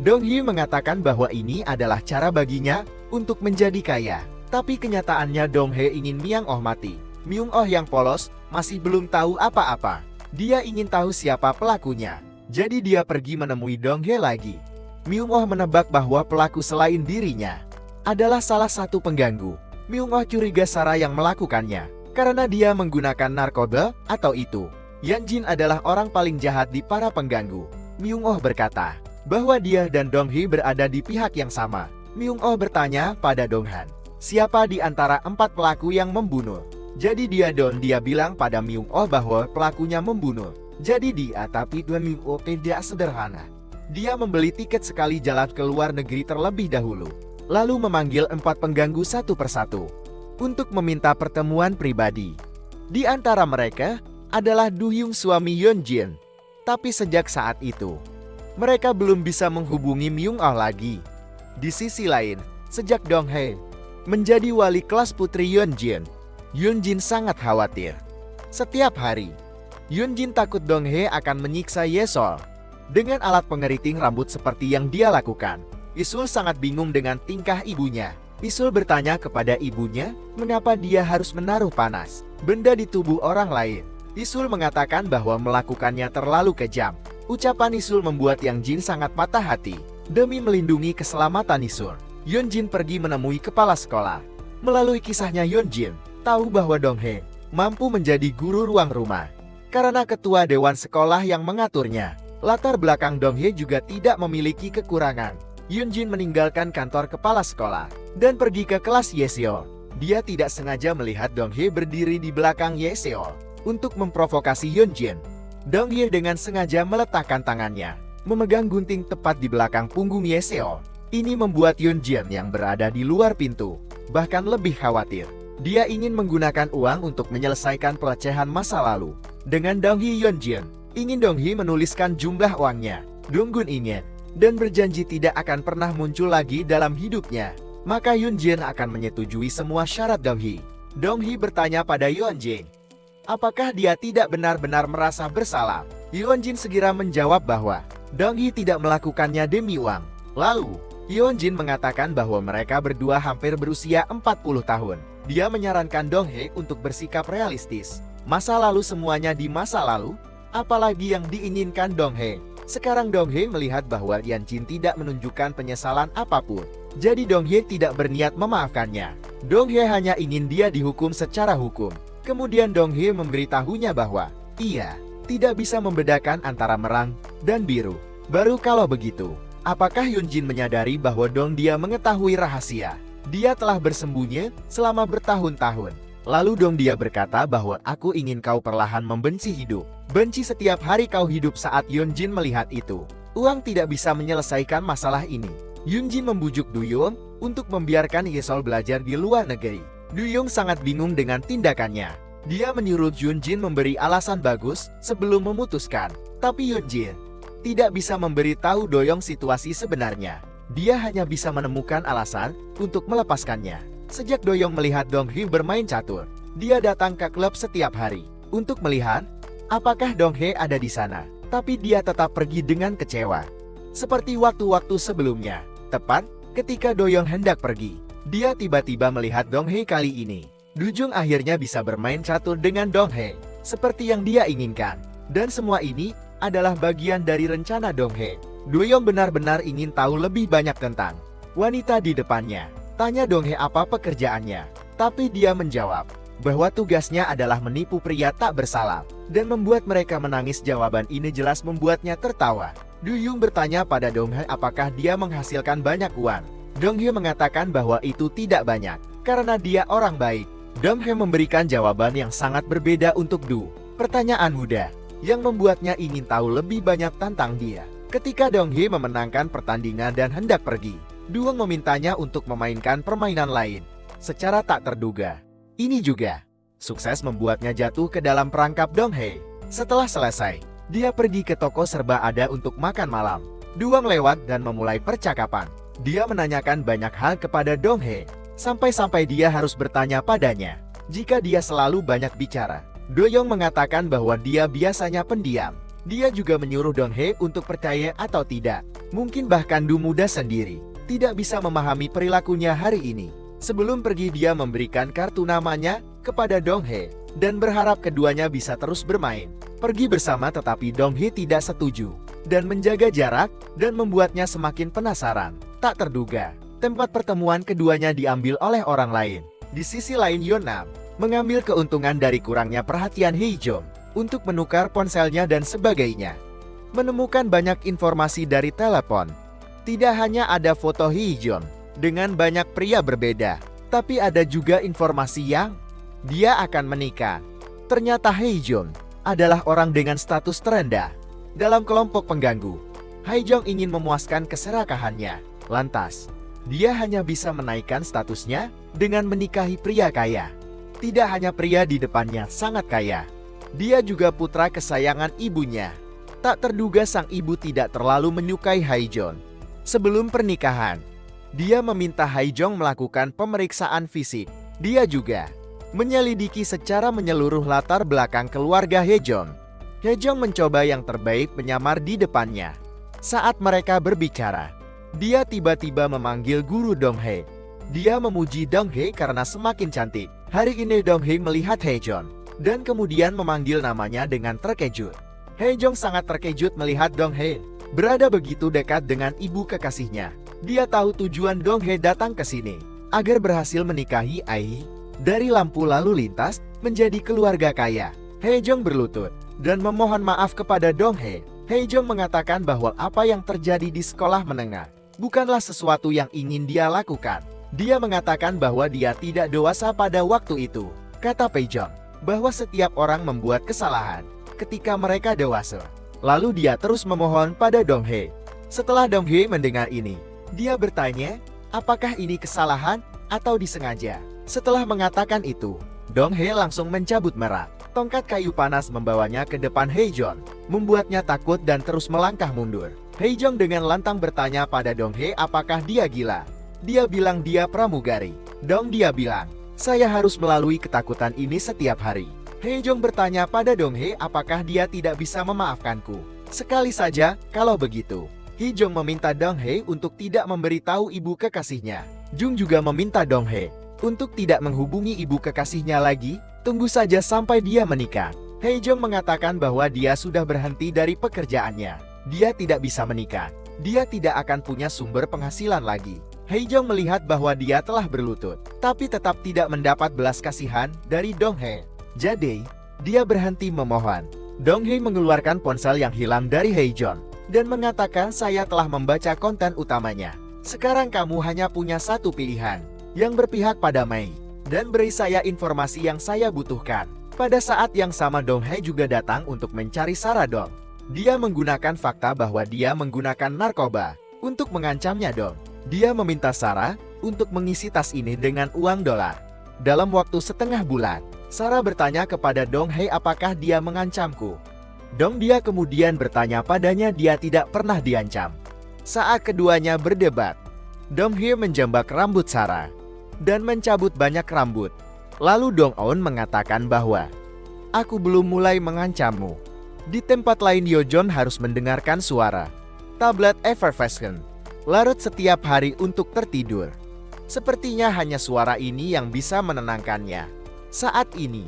Dong Hae mengatakan bahwa ini adalah cara baginya untuk menjadi kaya. Tapi kenyataannya Dong Hae ingin Myung-oh mati. Myung-oh yang polos masih belum tahu apa-apa. Dia ingin tahu siapa pelakunya. Jadi dia pergi menemui Dong Hae lagi. Myung-oh menebak bahwa pelaku selain dirinya adalah salah satu pengganggu. Myung-oh curiga Sarah yang melakukannya karena dia menggunakan narkoba atau itu. Yan Jin adalah orang paling jahat di para pengganggu. Myung-oh berkata bahwa dia dan Dong Hae berada di pihak yang sama. Myung-oh bertanya pada Dong Han, siapa di antara 4 pelaku yang membunuh? Jadi dia bilang pada Myung-oh bahwa pelakunya membunuh. Jadi dia, tapi Myung-oh tidak sederhana. Dia membeli tiket sekali jalan ke luar negeri terlebih dahulu, lalu memanggil 4 pengganggu satu persatu untuk meminta pertemuan pribadi. Di antara mereka adalah Du Hyung suami Yeon Jin. Tapi sejak saat itu mereka belum bisa menghubungi Myung-oh lagi. Di sisi lain, sejak Dong Hae menjadi wali kelas putri Yeon Jin sangat khawatir. Setiap hari, Yeon Jin takut Dong Hae akan menyiksa Yesol dengan alat pengeriting rambut seperti yang dia lakukan. Isul sangat bingung dengan tingkah ibunya. Isul bertanya kepada ibunya, mengapa dia harus menaruh panas benda di tubuh orang lain. Isul mengatakan bahwa melakukannya terlalu kejam. Ucapan Isul membuat Yang Jin sangat patah hati. Demi melindungi keselamatan Isul, Yeon Jin pergi menemui kepala sekolah. Melalui kisahnya Yeon Jin tahu bahwa Dong Hae mampu menjadi guru ruang rumah karena ketua dewan sekolah yang mengaturnya. Latar belakang Dong Hae juga tidak memiliki kekurangan. Yeon Jin meninggalkan kantor kepala sekolah dan pergi ke kelas Yeseol. Dia tidak sengaja melihat Dong Hae berdiri di belakang Yeseol untuk memprovokasi Yeon Jin. Dong Hae dengan sengaja meletakkan tangannya memegang gunting tepat di belakang punggung Yeseol. Ini membuat Yeon Jin yang berada di luar pintu bahkan lebih khawatir. Dia ingin menggunakan uang untuk menyelesaikan pelecehan masa lalu. Dengan Dong Hae, Yeon Jin ingin Dong Hae menuliskan jumlah uangnya. Donggun ingin dan berjanji tidak akan pernah muncul lagi dalam hidupnya. Maka Yeon Jin akan menyetujui semua syarat Dong Hae. Dong Hae bertanya pada Yeon Jin, apakah dia tidak benar-benar merasa bersalah? Yeon Jin segera menjawab bahwa Dong Hae tidak melakukannya demi uang. Lalu, Yeon Jin mengatakan bahwa mereka berdua hampir berusia 40 tahun. Dia menyarankan Dong Hae untuk bersikap realistis. Masa lalu semuanya di masa lalu, apalagi yang diinginkan Dong Hae. Sekarang Dong Hae melihat bahwa Yan Jin tidak menunjukkan penyesalan apapun. Jadi Dong Hae tidak berniat memaafkannya. Dong Hae hanya ingin dia dihukum secara hukum. Kemudian Dong Hae memberitahunya bahwa ia tidak bisa membedakan antara merang dan biru. Baru kalau begitu, apakah Yeon Jin menyadari bahwa Dong dia mengetahui rahasia? Dia telah bersembunyi selama bertahun-tahun. Lalu Dong dia berkata bahwa aku ingin kau perlahan membenci hidup. Benci setiap hari kau hidup. Saat Yeon Jin melihat itu, uang tidak bisa menyelesaikan masalah ini. Yeon Jin membujuk Du Young untuk membiarkan Yesol belajar di luar negeri. Du Young sangat bingung dengan tindakannya. Dia menyuruh Yeon Jin memberi alasan bagus sebelum memutuskan. Tapi Yeon Jin tidak bisa memberitahu Do Young situasi sebenarnya. Dia hanya bisa menemukan alasan untuk melepaskannya. Sejak Do Young melihat Dong Hae bermain catur, dia datang ke klub setiap hari untuk melihat apakah Dong Hae ada di sana. Tapi dia tetap pergi dengan kecewa. Seperti waktu-waktu sebelumnya, tepat ketika Do Young hendak pergi, dia tiba-tiba melihat Dong Hae kali ini Dujung akhirnya bisa bermain catur dengan Dong Hae, seperti yang dia inginkan. Dan semua ini adalah bagian dari rencana Dong Hae. Do-young benar-benar ingin tahu lebih banyak tentang wanita di depannya. Tanya Dong Hae apa pekerjaannya, tapi dia menjawab bahwa tugasnya adalah menipu pria tak bersalah dan membuat mereka menangis. Jawaban ini jelas membuatnya tertawa. Do-young bertanya pada Dong Hae apakah dia menghasilkan banyak uang. Dong Hae mengatakan bahwa itu tidak banyak, karena dia orang baik. Dong Hae memberikan jawaban yang sangat berbeda untuk Du. Pertanyaan mudah, yang membuatnya ingin tahu lebih banyak tentang dia. Ketika Dong Hae memenangkan pertandingan dan hendak pergi, Du memintanya untuk memainkan permainan lain. Secara tak terduga, ini juga sukses membuatnya jatuh ke dalam perangkap Dong Hae. Setelah selesai, dia pergi ke toko serba ada untuk makan malam. Duong lewat dan memulai percakapan. Dia menanyakan banyak hal kepada Dong Hae, sampai-sampai dia harus bertanya padanya jika dia selalu banyak bicara. Do-young mengatakan bahwa dia biasanya pendiam. Dia juga menyuruh Dong Hae untuk percaya atau tidak. Mungkin bahkan Du muda sendiri tidak bisa memahami perilakunya hari ini. Sebelum pergi dia memberikan kartu namanya kepada Dong Hae dan berharap keduanya bisa terus bermain. Pergi bersama, tetapi Dong Hae tidak setuju dan menjaga jarak dan membuatnya semakin penasaran. Tak terduga, tempat pertemuan keduanya diambil oleh orang lain. Di sisi lain, Yeonnam mengambil keuntungan dari kurangnya perhatian Haejong untuk menukar ponselnya dan sebagainya. Menemukan banyak informasi dari telepon. Tidak hanya ada foto Haejong dengan banyak pria berbeda, tapi ada juga informasi yang dia akan menikah. Ternyata Haejong adalah orang dengan status terendah dalam kelompok pengganggu. Haejong ingin memuaskan keserakahannya. Lantas, dia hanya bisa menaikkan statusnya dengan menikahi pria kaya. Tidak hanya pria di depannya sangat kaya, dia juga putra kesayangan ibunya. Tak terduga sang ibu tidak terlalu menyukai Haejong. Sebelum pernikahan, dia meminta Haejong melakukan pemeriksaan fisik. Dia juga menyelidiki secara menyeluruh latar belakang keluarga Haejong. Haejong mencoba yang terbaik menyamar di depannya. Saat mereka berbicara, dia tiba-tiba memanggil guru Dong Hae. Dia memuji Dong Hae karena semakin cantik. Hari ini Dong Hae melihat Haejong dan kemudian memanggil namanya dengan terkejut. Haejong sangat terkejut melihat Dong Hae berada begitu dekat dengan ibu kekasihnya. Dia tahu tujuan Dong Hae datang ke sini agar berhasil menikahi Ai dari lampu lalu lintas menjadi keluarga kaya. Haejong berlutut dan memohon maaf kepada Dong Hae. Haejong mengatakan bahwa apa yang terjadi di sekolah menengah bukanlah sesuatu yang ingin dia lakukan. Dia mengatakan bahwa dia tidak dewasa pada waktu itu. Kata Haejong bahwa setiap orang membuat kesalahan ketika mereka dewasa. Lalu dia terus memohon pada Dong Hae. Setelah Dong Hae mendengar ini, dia bertanya, apakah ini kesalahan atau disengaja? Setelah mengatakan itu, Dong Hae langsung mencabut merak. Tongkat kayu panas membawanya ke depan Haejong, membuatnya takut dan terus melangkah mundur. Haejong dengan lantang bertanya pada Dong Hae apakah dia gila. Dia bilang dia pramugari. Dia bilang, saya harus melalui ketakutan ini setiap hari. Haejong bertanya pada Dong Hae apakah dia tidak bisa memaafkanku. Sekali saja, kalau begitu. Haejong meminta Dong Hae untuk tidak memberitahu ibu kekasihnya. Jung juga meminta Dong Hae untuk tidak menghubungi ibu kekasihnya lagi. Tunggu saja sampai dia menikah. Haejong mengatakan bahwa dia sudah berhenti dari pekerjaannya. Dia tidak bisa menikah. Dia tidak akan punya sumber penghasilan lagi. Haejong melihat bahwa dia telah berlutut, tapi tetap tidak mendapat belas kasihan dari Dong Hae. Jadi, dia berhenti memohon. Dong Hae mengeluarkan ponsel yang hilang dari Haejong dan mengatakan, saya telah membaca konten utamanya. Sekarang kamu hanya punya satu pilihan, yang berpihak pada Mei, dan beri saya informasi yang saya butuhkan. Pada saat yang sama Dong Hae juga datang untuk mencari Sarah Dong. Dia menggunakan fakta bahwa dia menggunakan narkoba untuk mengancamnya Dong. Dia meminta Sarah untuk mengisi tas ini dengan uang dolar. Dalam waktu setengah bulan, Sarah bertanya kepada Dong Hae apakah dia mengancamku. Dia kemudian bertanya padanya dia tidak pernah diancam. Saat keduanya berdebat, Dong Hae menjambak rambut Sarah dan mencabut banyak rambut. Lalu Dong Eun mengatakan bahwa, aku belum mulai mengancammu. Di tempat lain Yeojon harus mendengarkan suara tablet effervescent larut setiap hari untuk tertidur. Sepertinya hanya suara ini yang bisa menenangkannya. Saat ini,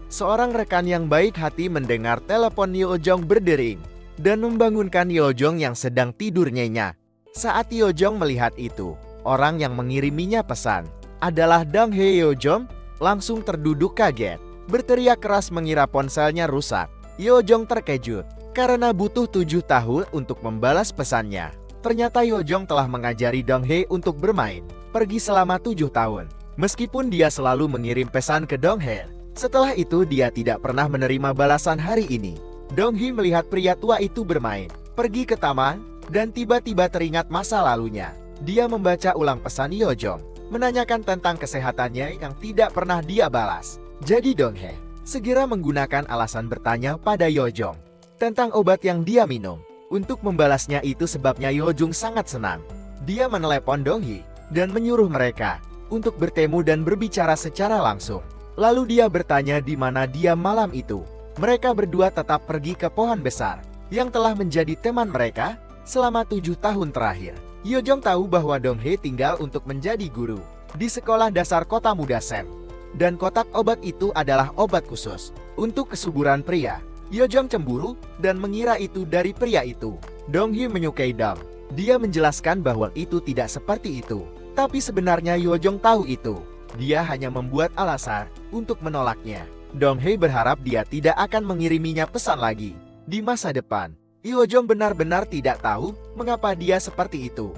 seorang rekan yang baik hati mendengar telepon Yeojong berdering dan membangunkan Yeojong yang sedang tidur nyenyak. Saat Yeojong melihat itu, orang yang mengiriminya pesan adalah Dong Hae. Yeojong langsung terduduk kaget, berteriak keras mengira ponselnya rusak. Yeojong terkejut karena butuh 7 tahun untuk membalas pesannya. Ternyata Yeojong telah mengajari Dong Hae untuk bermain pergi selama 7 tahun. Meskipun dia selalu mengirim pesan ke Dong Hae, setelah itu dia tidak pernah menerima balasan hari ini. Dong Hae melihat pria tua itu bermain, pergi ke taman, dan tiba-tiba teringat masa lalunya. Dia membaca ulang pesan Yeojong, menanyakan tentang kesehatannya yang tidak pernah dia balas. Jadi Dong Hae segera menggunakan alasan bertanya pada Yeojong tentang obat yang dia minum. Untuk membalasnya itu sebabnya Yeojong sangat senang. Dia menelepon Dong Hae dan menyuruh mereka untuk bertemu dan berbicara secara langsung. Lalu dia bertanya di mana dia malam itu. Mereka berdua tetap pergi ke pohon besar yang telah menjadi teman mereka selama 7 tahun terakhir. Yeojong tahu bahwa Dong Hae tinggal untuk menjadi guru di sekolah dasar kota muda Sem. Dan kotak obat itu adalah obat khusus untuk kesuburan pria. Yeojong cemburu dan mengira itu dari pria itu. Dong Hae menyukai Dong. Dia menjelaskan bahwa itu tidak seperti itu. Tapi sebenarnya Yeojong tahu itu. Dia hanya membuat alasan untuk menolaknya. Dong Hae berharap dia tidak akan mengiriminya pesan lagi di masa depan. Yeojong benar-benar tidak tahu mengapa dia seperti itu.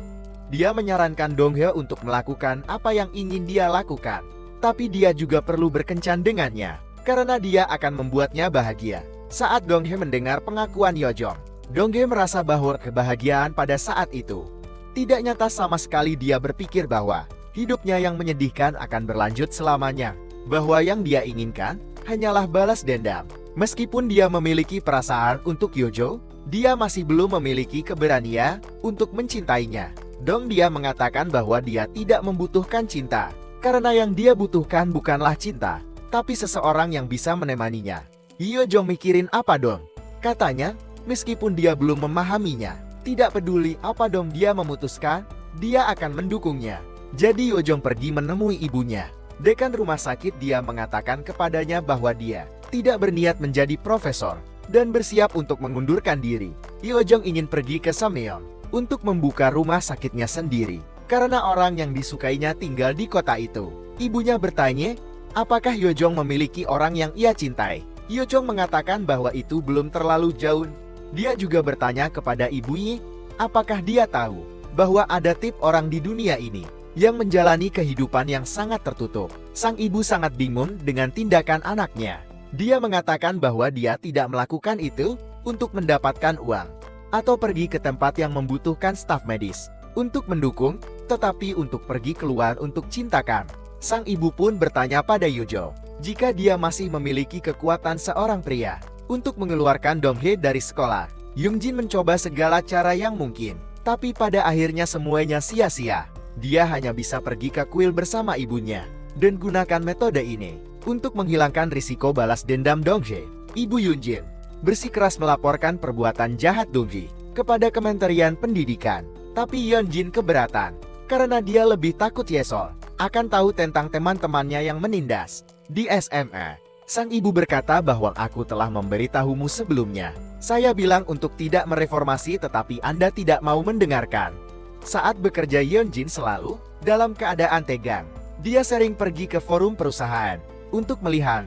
Dia menyarankan Dong Hae untuk melakukan apa yang ingin dia lakukan. Tapi dia juga perlu berkencan dengannya, karena dia akan membuatnya bahagia. Saat Dong Hae mendengar pengakuan Yeojong, Dong Hae merasa bahwa kebahagiaan pada saat itu tidak nyata sama sekali. Dia berpikir bahwa hidupnya yang menyedihkan akan berlanjut selamanya, bahwa yang dia inginkan hanyalah balas dendam. Meskipun dia memiliki perasaan untuk Yeojong, dia masih belum memiliki keberanian untuk mencintainya. Dong dia mengatakan bahwa dia tidak membutuhkan cinta, karena yang dia butuhkan bukanlah cinta, tapi seseorang yang bisa menemaninya. Yeojong mikirin apa dong? Katanya, meskipun dia belum memahaminya, tidak peduli apa dong dia memutuskan, dia akan mendukungnya. Jadi Yeojong pergi menemui ibunya. Dekan rumah sakit dia mengatakan kepadanya bahwa dia tidak berniat menjadi profesor dan bersiap untuk mengundurkan diri. Yeojong ingin pergi ke Samyeon untuk membuka rumah sakitnya sendiri, karena orang yang disukainya tinggal di kota itu. Ibunya bertanya, apakah Yeojong memiliki orang yang ia cintai? Yeojong mengatakan bahwa itu belum terlalu jauh. Dia juga bertanya kepada ibunya, apakah dia tahu bahwa ada tip orang di dunia ini yang menjalani kehidupan yang sangat tertutup. Sang ibu sangat bingung dengan tindakan anaknya. Dia mengatakan bahwa dia tidak melakukan itu untuk mendapatkan uang atau pergi ke tempat yang membutuhkan staf medis untuk mendukung, tetapi untuk pergi keluar untuk cintakan. Sang ibu pun bertanya pada Yeojong jika dia masih memiliki kekuatan seorang pria untuk mengeluarkan Dong Hae dari sekolah. Yoongjin mencoba segala cara yang mungkin, tapi pada akhirnya semuanya sia-sia. Dia hanya bisa pergi ke kuil bersama ibunya dan gunakan metode ini untuk menghilangkan risiko balas dendam Dong Hae. Ibu Yoongjin bersikeras melaporkan perbuatan jahat Dong Hae kepada Kementerian Pendidikan, tapi Yoongjin keberatan karena dia lebih takut Yesol akan tahu tentang teman-temannya yang menindas di SMA. Sang ibu berkata bahwa aku telah memberitahumu sebelumnya. Saya bilang untuk tidak mereformasi tetapi Anda tidak mau mendengarkan. Saat bekerja Yeongjin selalu dalam keadaan tegang. Dia sering pergi ke forum perusahaan untuk melihat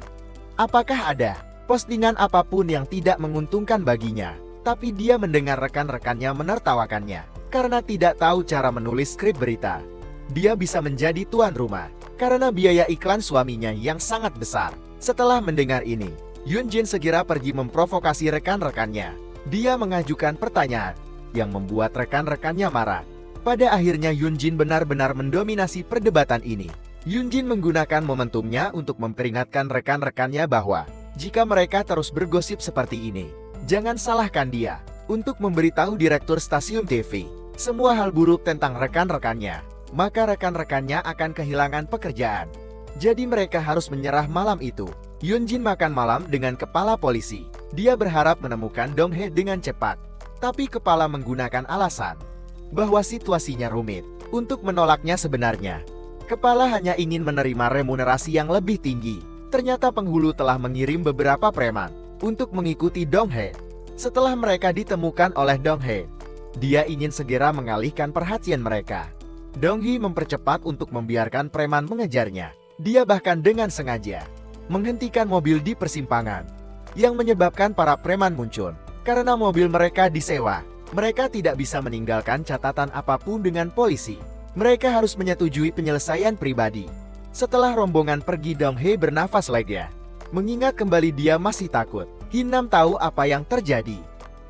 apakah ada postingan apapun yang tidak menguntungkan baginya. Tapi dia mendengar rekan-rekannya menertawakannya karena tidak tahu cara menulis skrip berita. Dia bisa menjadi tuan rumah karena biaya iklan suaminya yang sangat besar. Setelah mendengar ini, Yoongjin segera pergi memprovokasi rekan-rekannya. Dia mengajukan pertanyaan yang membuat rekan-rekannya marah. Pada akhirnya Yoongjin benar-benar mendominasi perdebatan ini. Yoongjin menggunakan momentumnya untuk memperingatkan rekan-rekannya bahwa jika mereka terus bergosip seperti ini, jangan salahkan dia untuk memberitahu direktur stasiun TV semua hal buruk tentang rekan-rekannya. Maka rekan-rekannya akan kehilangan pekerjaan. Jadi mereka harus menyerah malam itu. Yoongjin makan malam dengan kepala polisi. Dia berharap menemukan Dong Hae dengan cepat. Tapi kepala menggunakan alasan bahwa situasinya rumit untuk menolaknya sebenarnya. Kepala hanya ingin menerima remunerasi yang lebih tinggi. Ternyata penghulu telah mengirim beberapa preman untuk mengikuti Dong Hae. Setelah mereka ditemukan oleh Dong Hae, dia ingin segera mengalihkan perhatian mereka. Dong Hee mempercepat untuk membiarkan preman mengejarnya. Dia bahkan dengan sengaja menghentikan mobil di persimpangan, yang menyebabkan para preman muncul. Karena mobil mereka disewa, mereka tidak bisa meninggalkan catatan apapun dengan polisi. Mereka harus menyetujui penyelesaian pribadi. Setelah rombongan pergi, Dong Hae bernafas lega. Mengingat kembali dia masih takut. Hin Nam tahu apa yang terjadi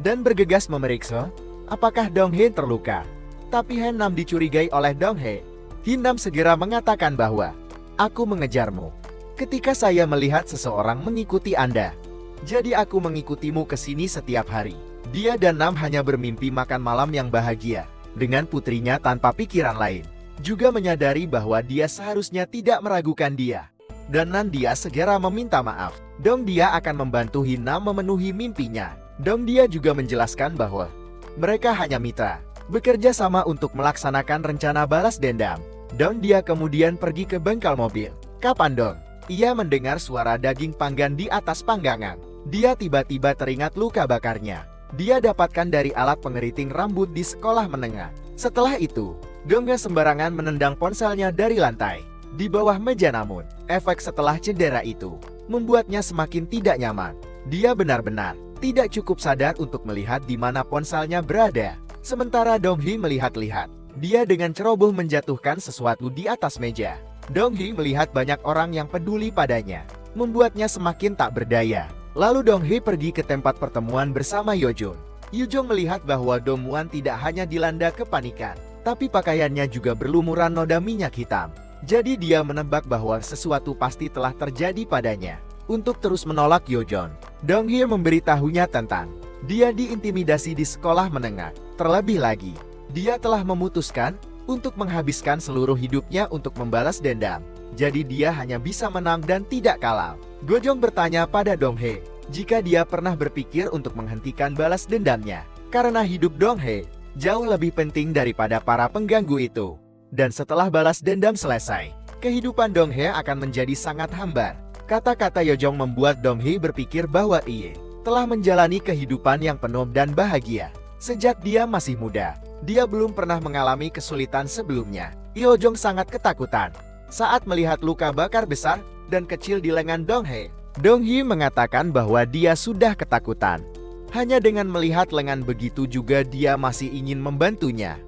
dan bergegas memeriksa apakah Dong Hae terluka. Tapi Hin Nam dicurigai oleh Dong Hae. Hin Nam segera mengatakan bahwa, "Aku mengejarmu ketika saya melihat seseorang mengikuti Anda. Jadi aku mengikutimu ke sini setiap hari." Dia dan Nam hanya bermimpi makan malam yang bahagia dengan putrinya tanpa pikiran lain. Juga menyadari bahwa dia seharusnya tidak meragukan dia. Dan Nan dia segera meminta maaf. Dong dia akan membantu Hin Nam memenuhi mimpinya. Dong dia juga menjelaskan bahwa mereka hanya mitra, bekerja sama untuk melaksanakan rencana balas dendam. Dong dia kemudian pergi ke bengkel mobil. "Kapan, Dong?" Ia mendengar suara daging panggang di atas panggangan. Dia tiba-tiba teringat luka bakarnya. Dia dapatkan dari alat pengeriting rambut di sekolah menengah. Setelah itu, Dong Hae sembarangan menendang ponselnya dari lantai di bawah meja, namun efek setelah cedera itu membuatnya semakin tidak nyaman. Dia benar-benar tidak cukup sadar untuk melihat di mana ponselnya berada. Sementara Dong Hee melihat-lihat, dia dengan ceroboh menjatuhkan sesuatu di atas meja. Dong Hee melihat banyak orang yang peduli padanya, membuatnya semakin tak berdaya. Lalu Dong Hee pergi ke tempat pertemuan bersama Yo Jong. Yo Jong melihat bahwa Dong Muan tidak hanya dilanda kepanikan, tapi pakaiannya juga berlumuran noda minyak hitam. Jadi dia menebak bahwa sesuatu pasti telah terjadi padanya. Untuk terus menolak Yo Jong, Dong Hee memberitahunya tentang dia diintimidasi di sekolah menengah. Terlebih lagi, dia telah memutuskan untuk menghabiskan seluruh hidupnya untuk membalas dendam. Jadi dia hanya bisa menang dan tidak kalah. Go Jong bertanya pada Dong Hae jika dia pernah berpikir untuk menghentikan balas dendamnya. Karena hidup Dong Hae jauh lebih penting daripada para pengganggu itu. Dan setelah balas dendam selesai, kehidupan Dong Hae akan menjadi sangat hambar. Kata-kata Yo Jong membuat Dong Hae berpikir bahwa ia telah menjalani kehidupan yang penuh dan bahagia. Sejak dia masih muda, dia belum pernah mengalami kesulitan sebelumnya. Yo Jong sangat ketakutan saat melihat luka bakar besar dan kecil di lengan Dong Hae. Dong Hee mengatakan bahwa dia sudah ketakutan. Hanya dengan melihat lengan begitu juga dia masih ingin membantunya.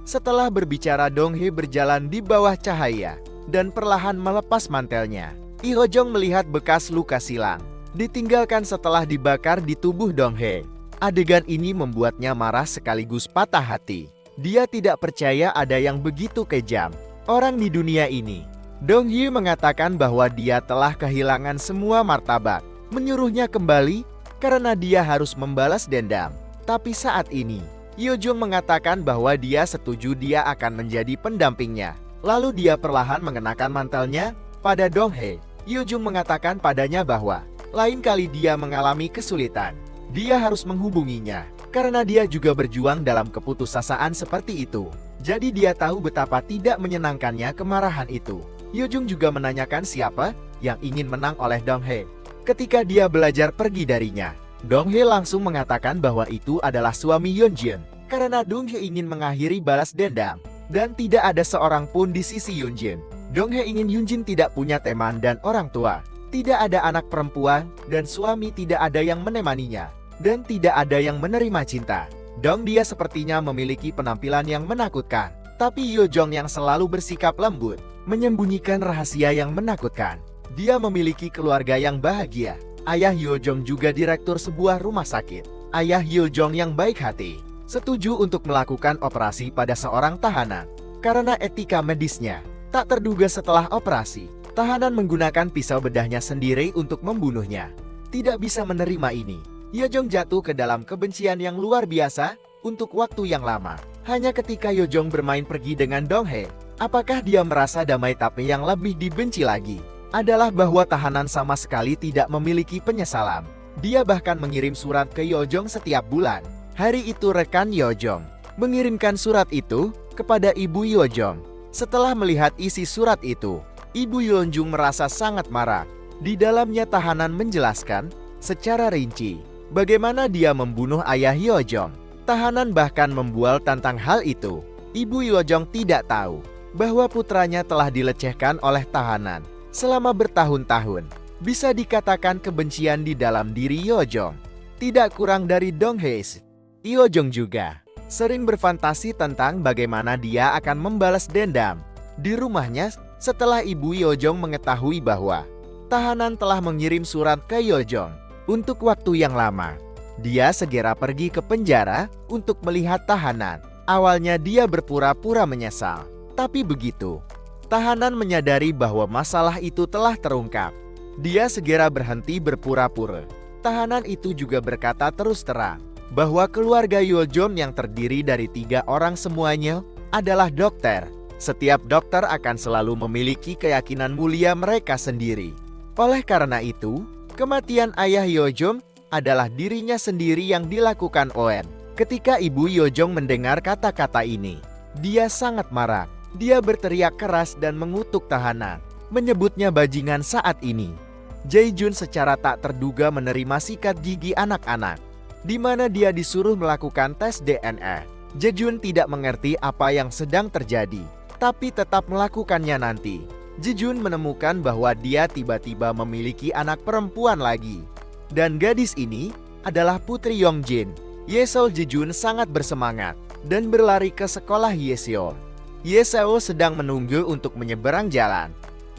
Setelah berbicara, Dong Hae berjalan di bawah cahaya dan perlahan melepas mantelnya. Yo Jong melihat bekas luka silang ditinggalkan setelah dibakar di tubuh Dong Hae. Adegan ini membuatnya marah sekaligus patah hati. Dia tidak percaya ada yang begitu kejam orang di dunia ini. Dong Hee mengatakan bahwa dia telah kehilangan semua martabat, menyuruhnya kembali karena dia harus membalas dendam. Tapi saat ini, Yo Jong mengatakan bahwa dia setuju dia akan menjadi pendampingnya. Lalu dia perlahan mengenakan mantelnya pada Dong Hae. Yo Jong mengatakan padanya bahwa lain kali dia mengalami kesulitan, dia harus menghubunginya, karena dia juga berjuang dalam keputusasaan seperti itu. Jadi dia tahu betapa tidak menyenangkannya kemarahan itu. Yo Jong juga menanyakan siapa yang ingin menang oleh Dong Hae. Ketika dia belajar pergi darinya, Dong Hae langsung mengatakan bahwa itu adalah suami Yeon Jin. Karena Dong Hae ingin mengakhiri balas dendam, dan tidak ada seorang pun di sisi Yeon Jin. Dong Hae ingin Yeon Jin tidak punya teman dan orang tua, tidak ada anak perempuan, dan suami tidak ada yang menemaninya, dan tidak ada yang menerima cinta. Dong dia sepertinya memiliki penampilan yang menakutkan, tapi Yo Jong yang selalu bersikap lembut, menyembunyikan rahasia yang menakutkan. Dia memiliki keluarga yang bahagia. Ayah Yo Jong juga direktur sebuah rumah sakit. Ayah Yo Jong yang baik hati setuju untuk melakukan operasi pada seorang tahanan. Karena etika medisnya tak terduga setelah operasi, tahanan menggunakan pisau bedahnya sendiri untuk membunuhnya. Tidak bisa menerima ini, Yo Jong jatuh ke dalam kebencian yang luar biasa untuk waktu yang lama. Hanya ketika Yo Jong bermain pergi dengan Dong Hae, apakah dia merasa damai? Tapi yang lebih dibenci lagi adalah bahwa tahanan sama sekali tidak memiliki penyesalan. Dia bahkan mengirim surat ke Yo Jong setiap bulan. Hari itu rekan Yo Jong mengirimkan surat itu kepada ibu Yo Jong. Setelah melihat isi surat itu, ibu Yeon Jung merasa sangat marah. Di dalamnya tahanan menjelaskan secara rinci bagaimana dia membunuh ayah Yeojong. Tahanan bahkan membual tentang hal itu. Ibu Yeojong tidak tahu bahwa putranya telah dilecehkan oleh tahanan selama bertahun-tahun. Bisa dikatakan kebencian di dalam diri Yeojong tidak kurang dari Dong Hae. Yeojong juga sering berfantasi tentang bagaimana dia akan membalas dendam di rumahnya setelah ibu Yeojong mengetahui bahwa tahanan telah mengirim surat ke Yeojong untuk waktu yang lama. Dia segera pergi ke penjara untuk melihat tahanan. Awalnya dia berpura-pura menyesal, tapi begitu tahanan menyadari bahwa masalah itu telah terungkap, dia segera berhenti berpura-pura. Tahanan itu juga berkata terus terang bahwa keluarga Yeojong yang terdiri dari 3 orang semuanya adalah dokter. Setiap dokter akan selalu memiliki keyakinan mulia mereka sendiri. Oleh karena itu, kematian ayah Yeojong adalah dirinya sendiri yang dilakukan Oen. Ketika ibu Yeojong mendengar kata-kata ini, dia sangat marah. Dia berteriak keras dan mengutuk tahanan, menyebutnya bajingan saat ini. Jae-jun secara tak terduga menerima sikat gigi anak-anak, di mana dia disuruh melakukan tes DNA. Jae-jun tidak mengerti apa yang sedang terjadi, tapi tetap melakukannya nanti. Jae-jun menemukan bahwa dia tiba-tiba memiliki anak perempuan lagi. Dan gadis ini adalah putri Yongjin. Yeseol. Jae-jun sangat bersemangat dan berlari ke sekolah Yeseol. Yeseol sedang menunggu untuk menyeberang jalan,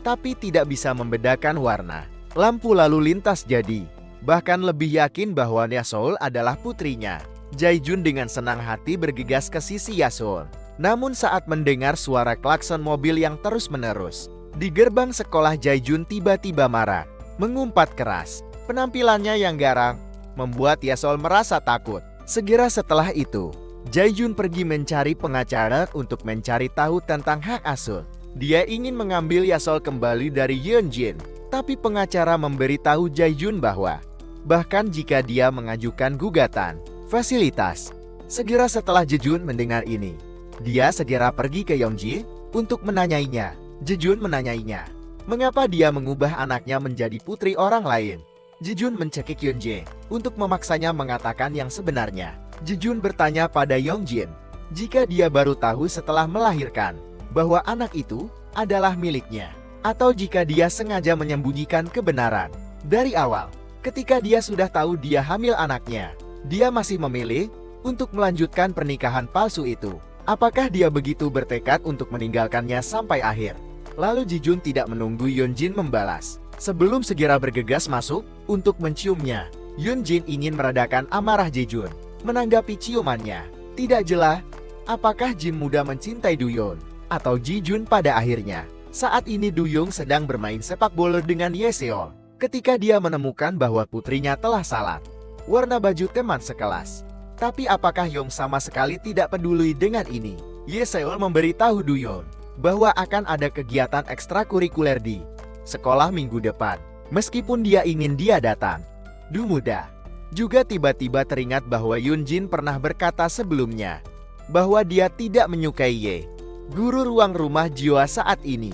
tapi tidak bisa membedakan warna lampu lalu lintas jadi. Bahkan lebih yakin bahwa Yeseol adalah putrinya. Jae-jun dengan senang hati bergegas ke sisi Yeseol. Namun saat mendengar suara klakson mobil yang terus-menerus di gerbang sekolah, Jae-jun tiba-tiba marah, mengumpat keras. Penampilannya yang garang membuat Yeseol merasa takut. Segera setelah itu, Jae-jun pergi mencari pengacara untuk mencari tahu tentang hak asuh. Dia ingin mengambil Yeseol kembali dari Yeonjin, tapi pengacara memberitahu Jae-jun bahwa bahkan jika dia mengajukan gugatan fasilitas. Segera setelah Jae-jun mendengar ini, dia segera pergi ke Yongji untuk menanyainya. Jae-jun menanyainya mengapa dia mengubah anaknya menjadi putri orang lain. Jae-jun mencekik Yonjin untuk memaksanya mengatakan yang sebenarnya. Jae-jun bertanya pada Yongjin jika dia baru tahu setelah melahirkan bahwa anak itu adalah miliknya, atau jika dia sengaja menyembunyikan kebenaran dari awal. Ketika dia sudah tahu dia hamil anaknya, dia masih memilih untuk melanjutkan pernikahan palsu itu. Apakah dia begitu bertekad untuk meninggalkannya sampai akhir? Lalu Jae-jun tidak menunggu Yonjin membalas. Sebelum segera bergegas masuk untuk menciumnya, Yonjin ingin meredakan amarah Jae-jun. Menanggapi ciumannya, tidak jelas apakah Jin muda mencintai Do-yeon atau Ji-jun pada akhirnya. Saat ini Do-young sedang bermain sepak bola dengan Yeseol. Ketika dia menemukan bahwa putrinya telah salah warna baju teman sekelas. Tapi apakah Yong sama sekali tidak peduli dengan ini? Yeseol memberitahu Do-yeon bahwa akan ada kegiatan ekstrakurikuler di sekolah minggu depan. Meskipun dia ingin dia datang, Do muda juga tiba-tiba teringat bahwa Yunjin pernah berkata sebelumnya bahwa dia tidak menyukai Ye, guru ruang rumah Jua saat ini.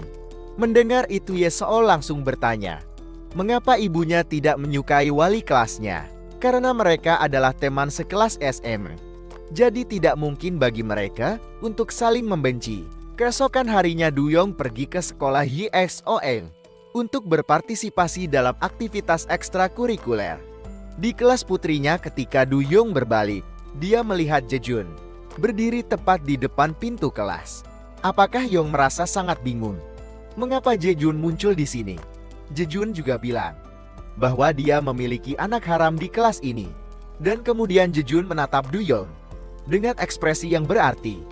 Mendengar itu Yeseol langsung bertanya, mengapa ibunya tidak menyukai wali kelasnya? Karena mereka adalah teman sekelas SM. Jadi tidak mungkin bagi mereka untuk saling membenci. Keesokan harinya Do-young pergi ke sekolah YXON untuk berpartisipasi dalam aktivitas ekstrakurikuler. Di kelas putrinya ketika Do-young berbalik, dia melihat Jae-jun berdiri tepat di depan pintu kelas. Apakah Yong merasa sangat bingung? Mengapa Jae-jun muncul di sini? Jae-jun juga bilang bahwa dia memiliki anak haram di kelas ini. Dan kemudian Jae-jun menatap Do-young dengan ekspresi yang berarti.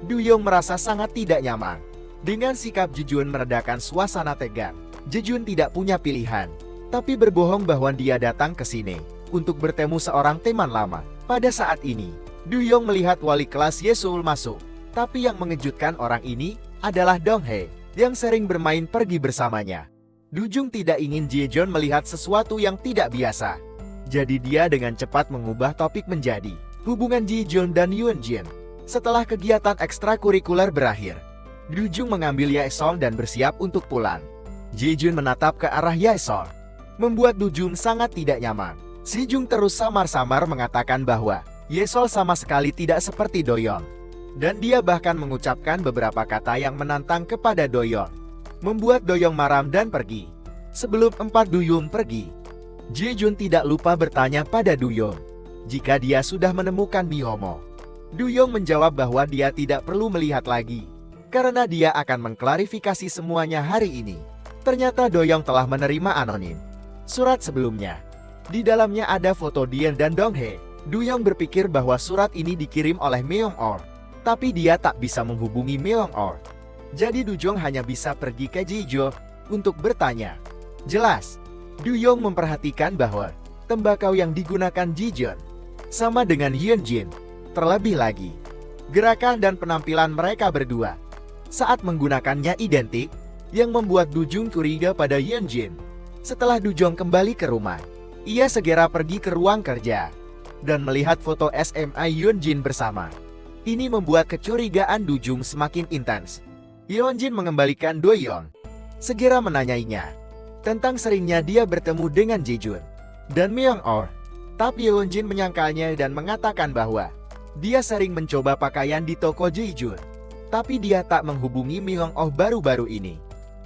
Do-young merasa sangat tidak nyaman dengan sikap Jae-jun meredakan suasana tegang. Jae-jun tidak punya pilihan, tapi berbohong bahwa dia datang ke sini untuk bertemu seorang teman lama. Pada saat ini, Do-young melihat wali kelas Yeseol masuk. Tapi yang mengejutkan orang ini adalah Dong Hae yang sering bermain pergi bersamanya. Do-jung tidak ingin Jae-jun melihat sesuatu yang tidak biasa. Jadi dia dengan cepat mengubah topik menjadi hubungan Jae-jun dan Yunjin. Setelah kegiatan ekstrakurikuler berakhir, Do-jung mengambil Yeseol dan bersiap untuk pulang. Jae-jun menatap ke arah Yeseol membuat Du Jun sangat tidak nyaman. Si Jung terus samar-samar mengatakan bahwa Yesol sama sekali tidak seperti Doyon. Dan dia bahkan mengucapkan beberapa kata yang menantang kepada Doyon, membuat Doyon marah dan pergi. Sebelum empat Duyung pergi, Ji Jun tidak lupa bertanya pada Duyong jika dia sudah menemukan Mihomo. Duyong menjawab bahwa dia tidak perlu melihat lagi, karena dia akan mengklarifikasi semuanya hari ini. Ternyata Doyong telah menerima anonim surat sebelumnya. Di dalamnya ada foto Dien dan Donghae. Duyong berpikir bahwa surat ini dikirim oleh Meong-or, tapi dia tak bisa menghubungi Meong-or. Jadi Dujong hanya bisa pergi ke Jijo untuk bertanya. Jelas, Duyong memperhatikan bahwa tembakau yang digunakan Jijon sama dengan Hyunjin. Terlebih lagi, gerakan dan penampilan mereka berdua saat menggunakannya identik, yang membuat Dujong curiga pada Hyunjin. Setelah Dujong kembali ke rumah, ia segera pergi ke ruang kerja dan melihat foto SMA Hyunjin bersama. Ini membuat kecurigaan Dujong semakin intens. Hyunjin mengembalikan Doyon, segera menanyainya tentang seringnya dia bertemu dengan Jejun dan Meong-or. Tapi Hyunjin menyangkalnya dan mengatakan bahwa dia sering mencoba pakaian di toko Jejun, tapi dia tak menghubungi Meong-or baru-baru ini.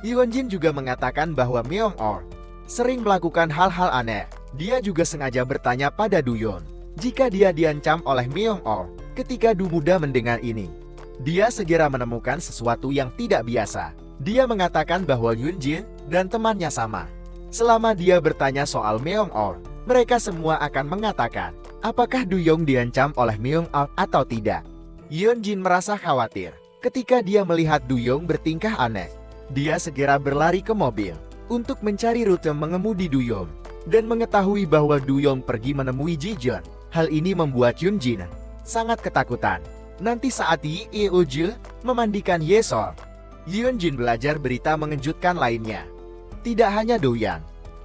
Hyunjin juga mengatakan bahwa Meong-or sering melakukan hal-hal aneh. Dia juga sengaja bertanya pada Duyon jika dia diancam oleh Meong-or. Ketika Du muda mendengar ini, dia segera menemukan sesuatu yang tidak biasa. Dia mengatakan bahwa Hyunjin dan temannya sama. Selama dia bertanya soal Meong-or, mereka semua akan mengatakan apakah Duyong diancam oleh Meong-or atau tidak. Hyunjin merasa khawatir ketika dia melihat Duyong bertingkah aneh. Dia segera berlari ke mobil untuk mencari rute mengemudi Duyong dan mengetahui bahwa Duyong pergi menemui Jijon. Hal ini membuat Hyunjin sangat ketakutan. Nanti saat Yi Eoju memandikan Yesol, Hyunjin belajar berita mengejutkan lainnya. Tidak hanya Doyang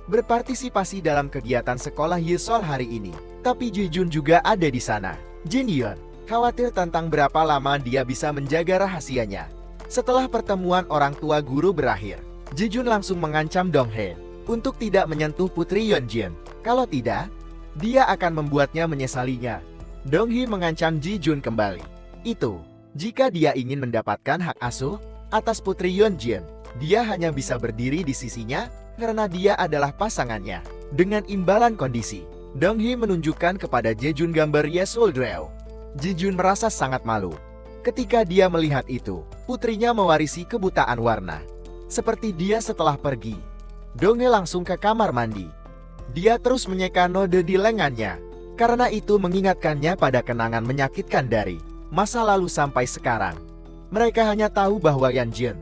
berpartisipasi dalam kegiatan sekolah Yesol hari ini, tapi Jijun juga ada di sana. Jin Hyun khawatir tentang berapa lama dia bisa menjaga rahasianya. Setelah pertemuan orang tua guru berakhir, Jijun langsung mengancam Donghae untuk tidak menyentuh Putri Hyunjin. Kalau tidak, dia akan membuatnya menyesalinya. Donghae mengancam Jijun kembali. Itu, jika dia ingin mendapatkan hak asuh atas Putri Hyunjin, dia hanya bisa berdiri di sisinya karena dia adalah pasangannya. Dengan imbalan kondisi, Donghae menunjukkan kepada Jejun gambar Yesol Dreo. Jijun merasa sangat malu ketika dia melihat itu. Putrinya mewarisi kebutaan warna seperti dia setelah pergi. Donghae langsung ke kamar mandi. Dia terus menyeka node di lengannya karena itu mengingatkannya pada kenangan menyakitkan dari masa lalu sampai sekarang. Mereka hanya tahu bahwa Hyunjin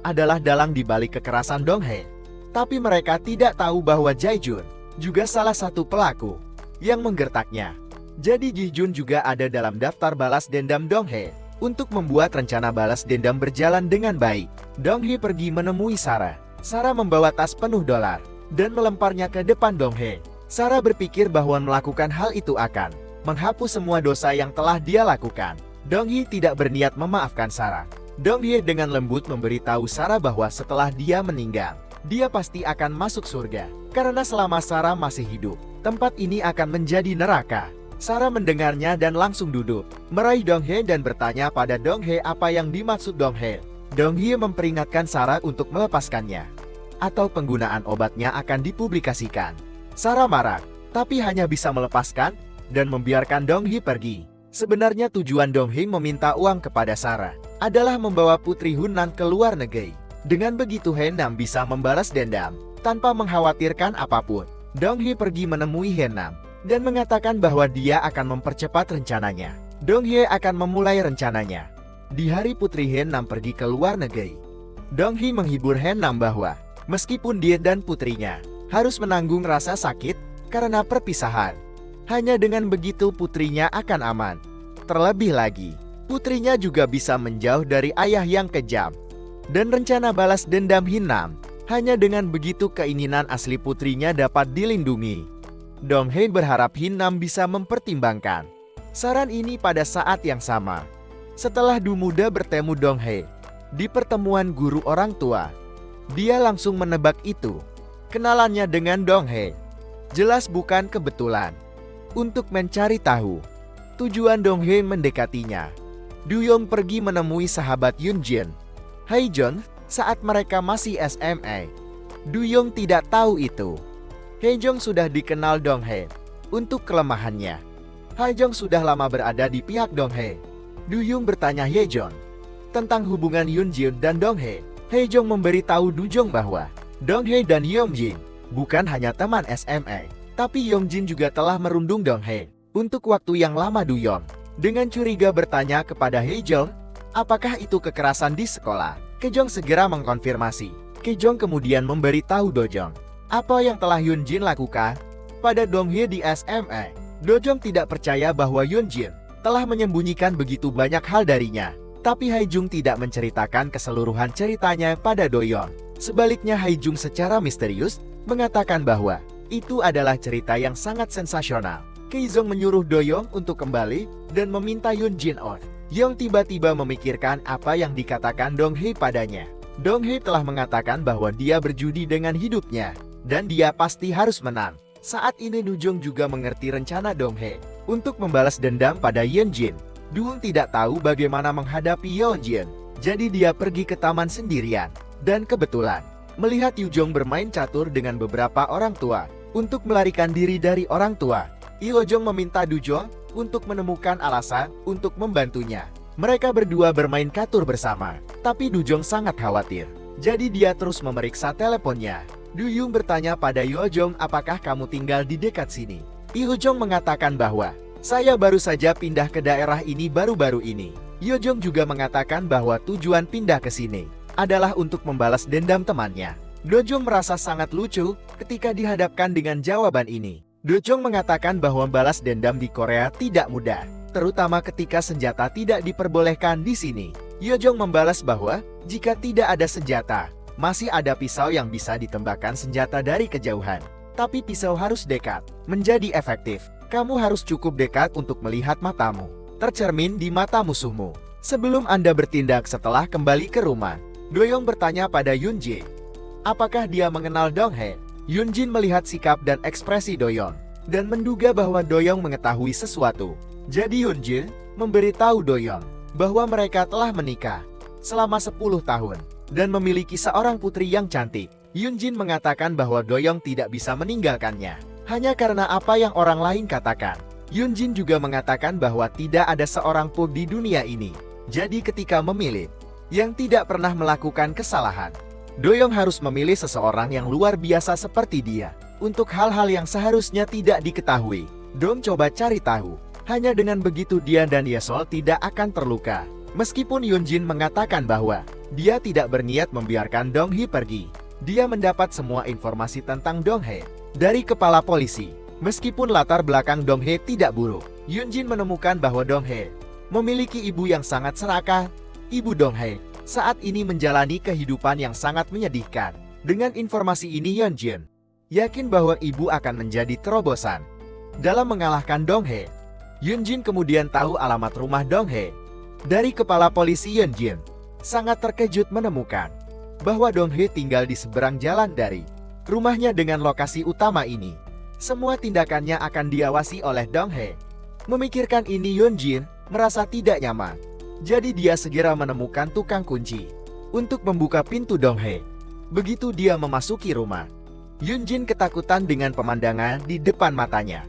adalah dalang di balik kekerasan Donghae, tapi mereka tidak tahu bahwa Jaejun juga salah satu pelaku yang menggertaknya. Jadi Jijun juga ada dalam daftar balas dendam Donghae. Untuk membuat rencana balas dendam berjalan dengan baik, Donghae pergi menemui Sarah. Sarah membawa tas penuh dolar dan melemparnya ke depan Donghae. Sarah berpikir bahwa melakukan hal itu akan menghapus semua dosa yang telah dia lakukan. Donghae tidak berniat memaafkan Sarah. Donghae dengan lembut memberitahu Sarah bahwa setelah dia meninggal, dia pasti akan masuk surga. Karena selama Sarah masih hidup, tempat ini akan menjadi neraka. Sarah mendengarnya dan langsung duduk, meraih Donghae dan bertanya pada Donghae apa yang dimaksud Donghae. Donghae memperingatkan Sarah untuk melepaskannya, atau penggunaan obatnya akan dipublikasikan. Sarah marah, tapi hanya bisa melepaskan dan membiarkan Donghae pergi. Sebenarnya tujuan Donghae meminta uang kepada Sarah adalah membawa Putri Hunan ke luar negeri. Dengan begitu Haenam bisa membalas dendam tanpa mengkhawatirkan apapun. Donghae pergi menemui Haenam dan mengatakan bahwa dia akan mempercepat rencananya. Donghae akan memulai rencananya di hari Putri Haenam pergi ke luar negeri. Donghae menghibur Haenam bahwa meskipun dia dan putrinya harus menanggung rasa sakit karena perpisahan, hanya dengan begitu putrinya akan aman. Terlebih lagi, putrinya juga bisa menjauh dari ayah yang kejam. Dan rencana balas dendam Hinam, hanya dengan begitu keinginan asli putrinya dapat dilindungi. Donghae berharap Hinam bisa mempertimbangkan saran ini pada saat yang sama. Setelah Du muda bertemu Donghae di pertemuan guru orang tua, dia langsung menebak itu kenalannya dengan Dong Hae jelas bukan kebetulan. Untuk mencari tahu tujuan Dong Hae mendekatinya, Du Young pergi menemui sahabat Yoon Jin, Hae Jung, saat mereka masih SMA. Du Young tidak tahu itu. Hae Jung sudah dikenal Dong Hae untuk kelemahannya. Hae Jung sudah lama berada di pihak Dong Hae. Du Young bertanya Hae Jung tentang hubungan Yoon Jin dan Dong Hae. Hae Jung memberitahu Du Young bahwa Dong Hae dan Yoon Jin bukan hanya teman SMA, tapi Yoon Jin juga telah merundung Dong Hae untuk waktu yang lama. Du Young dengan curiga bertanya kepada Hae Jung, apakah itu kekerasan di sekolah? Hae Jung segera mengkonfirmasi. Hae Jung kemudian memberitahu Do Jung apa yang telah Yoon Jin lakukan pada Dong Hae di SMA. Do Jung tidak percaya bahwa Yoon Jin telah menyembunyikan begitu banyak hal darinya. Tapi Hae Jung tidak menceritakan keseluruhan ceritanya pada Do Young. Sebaliknya Hae Jung secara misterius mengatakan bahwa itu adalah cerita yang sangat sensasional. Hae Jung menyuruh Do Young untuk kembali dan meminta Yoon Jin off. Young tiba-tiba memikirkan apa yang dikatakan Dong Hae padanya. Dong Hae telah mengatakan bahwa dia berjudi dengan hidupnya dan dia pasti harus menang. Saat ini Du Young juga mengerti rencana Dong Hae untuk membalas dendam pada Yoon Jin. Du Young tidak tahu bagaimana menghadapi Yoon Jin, jadi dia pergi ke taman sendirian. Dan kebetulan, melihat Yoo Jong bermain catur dengan beberapa orang tua untuk melarikan diri dari orang tua, Yoo Jong meminta Du Young untuk menemukan alasan untuk membantunya. Mereka berdua bermain catur bersama, tapi Du Young sangat khawatir. Jadi dia terus memeriksa teleponnya. Du Young bertanya pada Yoo Jong, apakah kamu tinggal di dekat sini? Yoo Jong mengatakan bahwa, saya baru saja pindah ke daerah ini baru-baru ini. Yoo Jong juga mengatakan bahwa tujuan pindah ke sini adalah untuk membalas dendam temannya. Do Jong merasa sangat lucu ketika dihadapkan dengan jawaban ini. Do Jong mengatakan bahwa balas dendam di Korea tidak mudah, terutama ketika senjata tidak diperbolehkan di sini. Yoo Jong membalas bahwa jika tidak ada senjata, masih ada pisau yang bisa ditembakkan senjata dari kejauhan. Tapi pisau harus dekat. Menjadi efektif, kamu harus cukup dekat untuk melihat matamu tercermin di mata musuhmu sebelum Anda bertindak. Setelah kembali ke rumah, Do Young bertanya pada Yoon Jin, apakah dia mengenal Dong Hae? Yoon Jin melihat sikap dan ekspresi Do Young dan menduga bahwa Do Young mengetahui sesuatu. Jadi Yoon Jin memberitahu Do Young bahwa mereka telah menikah selama 10 tahun dan memiliki seorang putri yang cantik. Yoon Jin mengatakan bahwa Do Young tidak bisa meninggalkannya hanya karena apa yang orang lain katakan. Yoon Jin juga mengatakan bahwa tidak ada seorang pun di dunia ini. Jadi ketika memilih yang tidak pernah melakukan kesalahan, Do Young harus memilih seseorang yang luar biasa seperti dia. Untuk hal-hal yang seharusnya tidak diketahui, Dong coba cari tahu. Hanya dengan begitu dia dan Yesol tidak akan terluka. Meskipun Yoon Jin mengatakan bahwa dia tidak berniat membiarkan Dong Hae pergi, dia mendapat semua informasi tentang Dong Hae dari kepala polisi. Meskipun latar belakang Dong Hae tidak buruk, Yoon Jin menemukan bahwa Dong Hae memiliki ibu yang sangat serakah. Ibu Dong Hae saat ini menjalani kehidupan yang sangat menyedihkan. Dengan informasi ini Yoon Jin yakin bahwa ibu akan menjadi terobosan dalam mengalahkan Dong Hae. Yoon Jin kemudian tahu alamat rumah Dong Hae dari kepala polisi. Yoon Jin sangat terkejut menemukan bahwa Dong Hae tinggal di seberang jalan dari rumahnya dengan lokasi utama ini. Semua tindakannya akan diawasi oleh Dong Hae. Memikirkan ini Yoon Jin merasa tidak nyaman. Jadi dia segera menemukan tukang kunci untuk membuka pintu Dong Hae. Begitu dia memasuki rumah, Yoon Jin ketakutan dengan pemandangan di depan matanya.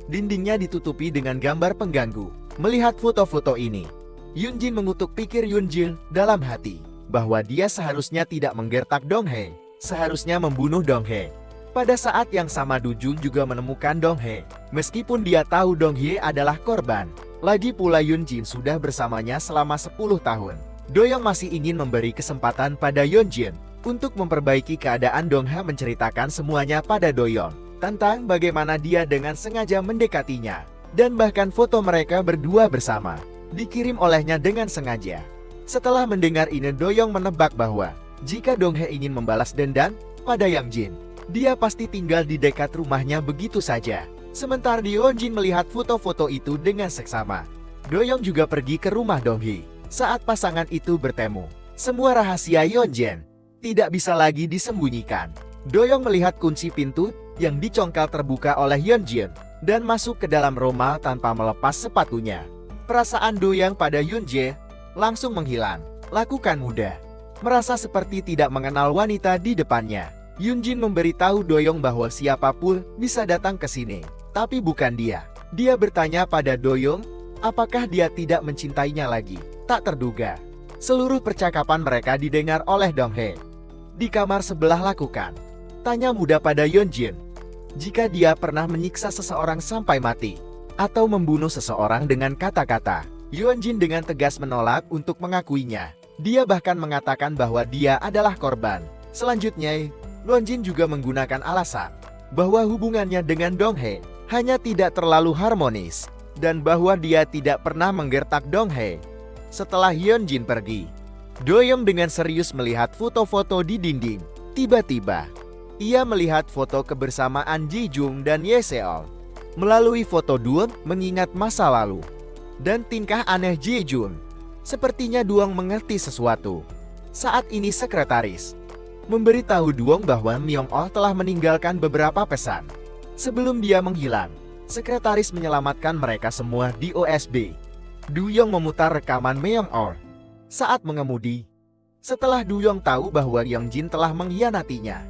Dindingnya ditutupi dengan gambar pengganggu. Melihat foto-foto ini, Yoon Jin mengutuk pikir Yoon Jin dalam hati bahwa dia seharusnya tidak menggertak Dong Hae, seharusnya membunuh Dong Hae. Pada saat yang sama Do Jun juga menemukan Dong Hae. Meskipun dia tahu Dong Hae adalah korban, lagi pula Yoon Jin sudah bersamanya selama 10 tahun. Do Young masih ingin memberi kesempatan pada Yoon Jin untuk memperbaiki keadaan. Dong Hae menceritakan semuanya pada Do Young tentang bagaimana dia dengan sengaja mendekatinya, dan bahkan foto mereka berdua bersama dikirim olehnya dengan sengaja. Setelah mendengar ini, Do Young menebak bahwa jika Dong Hae ingin membalas dendam pada Yang Jin, dia pasti tinggal di dekat rumahnya begitu saja. Sementara Yoon Jin melihat foto-foto itu dengan seksama. Do Young juga pergi ke rumah Dong Hae. Saat pasangan itu bertemu, semua rahasia Yoon Jin tidak bisa lagi disembunyikan. Doyoung melihat kunci pintu yang dicongkel terbuka oleh Hyunjin dan masuk ke dalam rumah tanpa melepas sepatunya. Perasaan Doyoung pada Hyunjae langsung menghilang. Lakukan mudah. Merasa seperti tidak mengenal wanita di depannya, Hyunjin memberitahu Doyoung bahwa siapapun bisa datang ke sini, tapi bukan dia. Dia bertanya pada Doyoung, apakah dia tidak mencintainya lagi. Tak terduga, seluruh percakapan mereka didengar oleh Donghae. Di kamar sebelah lakukan tanya mudah pada Hyunjin, jika dia pernah menyiksa seseorang sampai mati, atau membunuh seseorang dengan kata-kata. Hyunjin dengan tegas menolak untuk mengakuinya. Dia bahkan mengatakan bahwa dia adalah korban. Selanjutnya, Hyunjin juga menggunakan alasan bahwa hubungannya dengan Donghae hanya tidak terlalu harmonis, dan bahwa dia tidak pernah menggertak Donghae. Setelah Hyunjin pergi, Doyoung dengan serius melihat foto-foto di dinding. Tiba-tiba, ia melihat foto kebersamaan Ji-jung dan Ye-seol. Melalui foto Doyoung mengingat masa lalu dan tingkah aneh Ji-jung. Sepertinya Doyoung mengerti sesuatu. Saat ini sekretaris memberitahu Doyoung bahwa Myung-oh telah meninggalkan beberapa pesan. Sebelum dia menghilang, sekretaris menyelamatkan mereka semua di OSB. Doyoung memutar rekaman Myung-oh saat mengemudi. Setelah Doyoung tahu bahwa Hyunjin telah mengkhianatinya,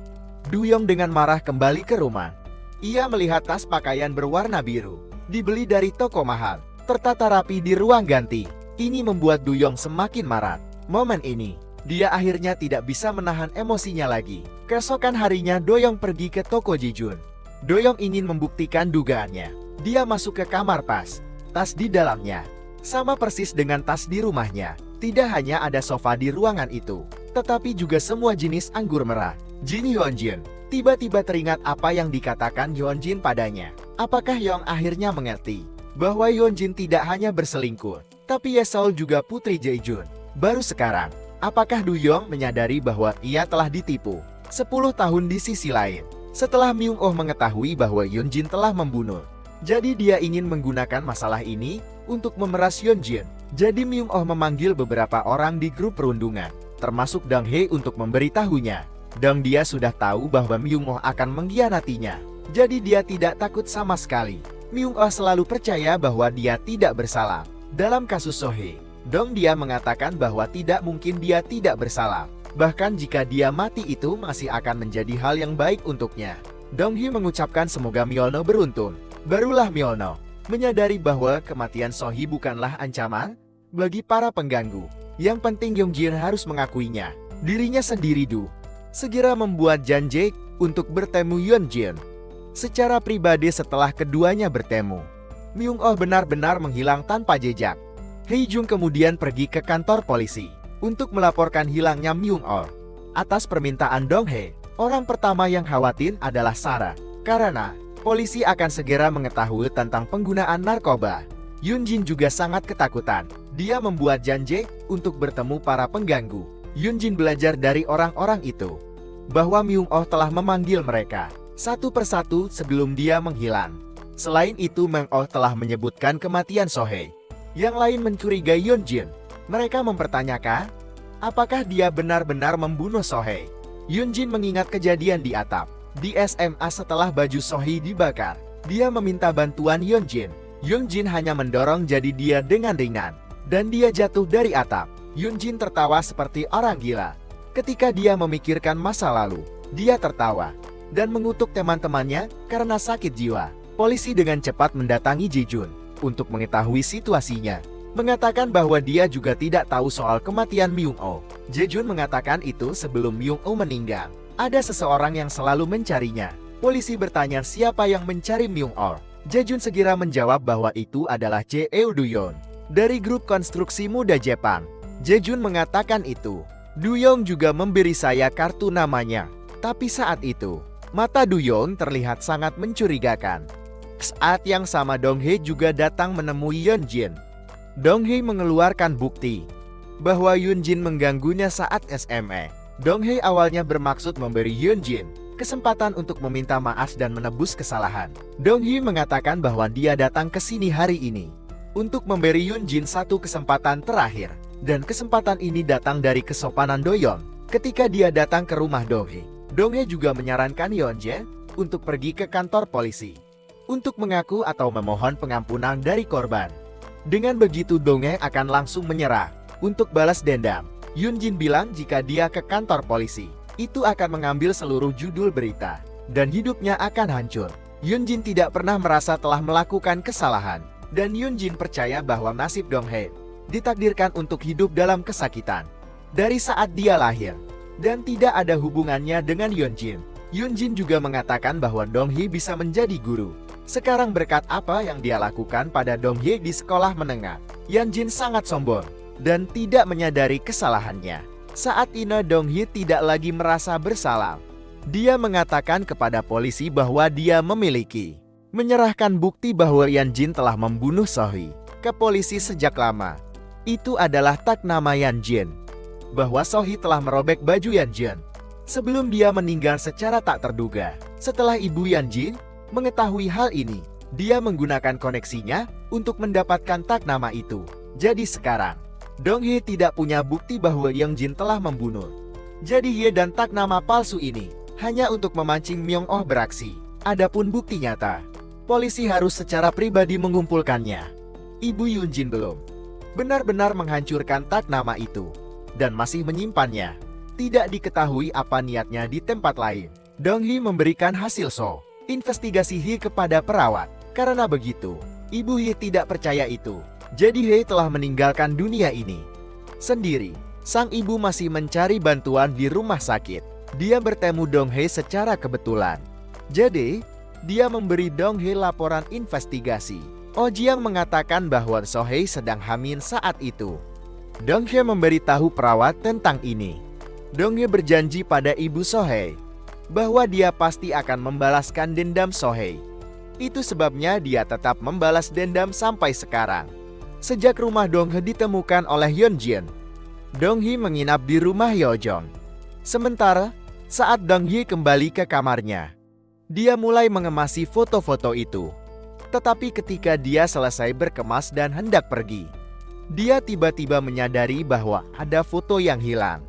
Doyoung dengan marah kembali ke rumah. Ia melihat tas pakaian berwarna biru, dibeli dari toko mahal, tertata rapi di ruang ganti. Ini membuat Doyoung semakin marah. Momen ini, dia akhirnya tidak bisa menahan emosinya lagi. Keesokan harinya Doyoung pergi ke toko Ji-jun. Doyoung ingin membuktikan dugaannya. Dia masuk ke kamar tas di dalamnya sama persis dengan tas di rumahnya. Tidak hanya ada sofa di ruangan itu, tetapi juga semua jenis anggur merah. Jin Hyunjin tiba-tiba teringat apa yang dikatakan Hyunjin padanya. Apakah Hyung akhirnya mengerti bahwa Hyunjin tidak hanya berselingkuh, tapi Ye-seol juga putri Jae-jun? Baru sekarang, apakah Doyoung menyadari bahwa ia telah ditipu 10 tahun di sisi lain? Setelah Myung-oh mengetahui bahwa Hyunjin telah membunuh, jadi dia ingin menggunakan masalah ini untuk memeras Hyunjin. Jadi Myung-oh memanggil beberapa orang di grup perundungan, termasuk Donghae untuk memberitahunya. Dan dia sudah tahu bahwa Myung-oh akan mengkhianatinya. Jadi dia tidak takut sama sekali. Myung-oh selalu percaya bahwa dia tidak bersalah. Dalam kasus Sohee, Dong dia mengatakan bahwa tidak mungkin dia tidak bersalah. Bahkan jika dia mati itu masih akan menjadi hal yang baik untuknya. Donghae mengucapkan semoga Myeolno beruntung. Barulah Myeolno menyadari bahwa kematian Sohee bukanlah ancaman bagi para pengganggu. Yang penting Hyunjin harus mengakuinya. Dirinya sendiri segera membuat janji untuk bertemu Hyunjin secara pribadi. Setelah keduanya bertemu, Myung-oh benar-benar menghilang tanpa jejak. Hee-jung kemudian pergi ke kantor polisi untuk melaporkan hilangnya Myung-oh. Atas permintaan Donghae, orang pertama yang khawatir adalah Sarah, karena polisi akan segera mengetahui tentang penggunaan narkoba. Hyunjin juga sangat ketakutan. Dia membuat janji untuk bertemu para pengganggu. Hyunjin belajar dari orang-orang itu bahwa Myung-oh telah memanggil mereka satu persatu sebelum dia menghilang. Selain itu, Myung-oh telah menyebutkan kematian Sohee. Yang lain mencurigai Hyunjin. Mereka mempertanyakan apakah dia benar-benar membunuh Sohee. Hyunjin mengingat kejadian di atap di SMA setelah baju Sohee dibakar. Dia meminta bantuan Hyunjin. Hyunjin hanya mendorong jadi dia dengan ringan, dan dia jatuh dari atap. Hyunjin tertawa seperti orang gila. Ketika dia memikirkan masa lalu, dia tertawa dan mengutuk teman-temannya karena sakit jiwa. Polisi dengan cepat mendatangi Ji-jun untuk mengetahui situasinya, mengatakan bahwa dia juga tidak tahu soal kematian Myung-oh. Ji-jun mengatakan itu sebelum Myung-oh meninggal. Ada seseorang yang selalu mencarinya. Polisi bertanya siapa yang mencari Myung-oh. Ji-jun segera menjawab bahwa itu adalah Jae Doyoung dari grup konstruksi muda Jepang. Ji-jun mengatakan itu. Doyoung juga memberi saya kartu namanya. Tapi saat itu, mata Doyoung terlihat sangat mencurigakan. Saat yang sama Donghae juga datang menemui Hyunjin. Donghae mengeluarkan bukti bahwa Hyunjin mengganggunya saat SMA. Donghae awalnya bermaksud memberi Hyunjin kesempatan untuk meminta maaf dan menebus kesalahan. Donghae mengatakan bahwa dia datang ke sini hari ini untuk memberi Hyunjin satu kesempatan terakhir. Dan kesempatan ini datang dari kesopanan Doyoung. Ketika dia datang ke rumah Donghae, Dong Hye juga menyarankan Yeonjin untuk pergi ke kantor polisi untuk mengaku atau memohon pengampunan dari korban. Dengan begitu Dong Hye akan langsung menyerah untuk balas dendam. Yoonjin bilang jika dia ke kantor polisi, itu akan mengambil seluruh judul berita dan hidupnya akan hancur. Yoonjin tidak pernah merasa telah melakukan kesalahan, dan Yoonjin percaya bahwa nasib Dong Hye ditakdirkan untuk hidup dalam kesakitan dari saat dia lahir, dan tidak ada hubungannya dengan Yeonjin. Yoonjin juga mengatakan bahwa Dong Hye bisa menjadi guru sekarang berkat apa yang dia lakukan pada Dong Hye di sekolah menengah. Yeonjin sangat sombong dan tidak menyadari kesalahannya. Saat ini Dong Hye tidak lagi merasa bersalah. Dia mengatakan kepada polisi bahwa dia menyerahkan bukti bahwa Yeonjin telah membunuh Sohee ke polisi sejak lama. Itu adalah tag nama Yeonjin, bahwa Sohee telah merobek baju Yeonjin sebelum dia meninggal secara tak terduga. Setelah ibu Yeonjin mengetahui hal ini, dia menggunakan koneksinya untuk mendapatkan tag nama itu. Jadi sekarang, Dong Hye tidak punya bukti bahwa Yeonjin telah membunuh. Jadi Hye dan tag nama palsu ini hanya untuk memancing Myung-oh beraksi. Adapun bukti nyata, polisi harus secara pribadi mengumpulkannya. Ibu Yoonjin belum benar-benar menghancurkan tag nama itu dan masih menyimpannya. Tidak diketahui apa niatnya di tempat lain. Dong Hye memberikan hasil investigasi Hye kepada perawat. Karena begitu, ibu Hye tidak percaya itu. Jadi Hye telah meninggalkan dunia ini sendiri. Sang ibu masih mencari bantuan di rumah sakit. Dia bertemu Dong Hye secara kebetulan. Jadi, dia memberi Dong Hye laporan investigasi. Oh Jiang mengatakan bahwa Sohee sedang hamil saat itu. Dong Hye memberitahu perawat tentang ini. Dong Hye berjanji pada ibu Sohee bahwa dia pasti akan membalaskan dendam Sohee. Itu sebabnya dia tetap membalas dendam sampai sekarang. Sejak rumah Dong Hye ditemukan oleh Yeonjin, Dong Hye menginap di rumah Yeojong. Sementara, saat Dong Hye kembali ke kamarnya, dia mulai mengemasi foto-foto itu. Tetapi ketika dia selesai berkemas dan hendak pergi, dia tiba-tiba menyadari bahwa ada foto yang hilang.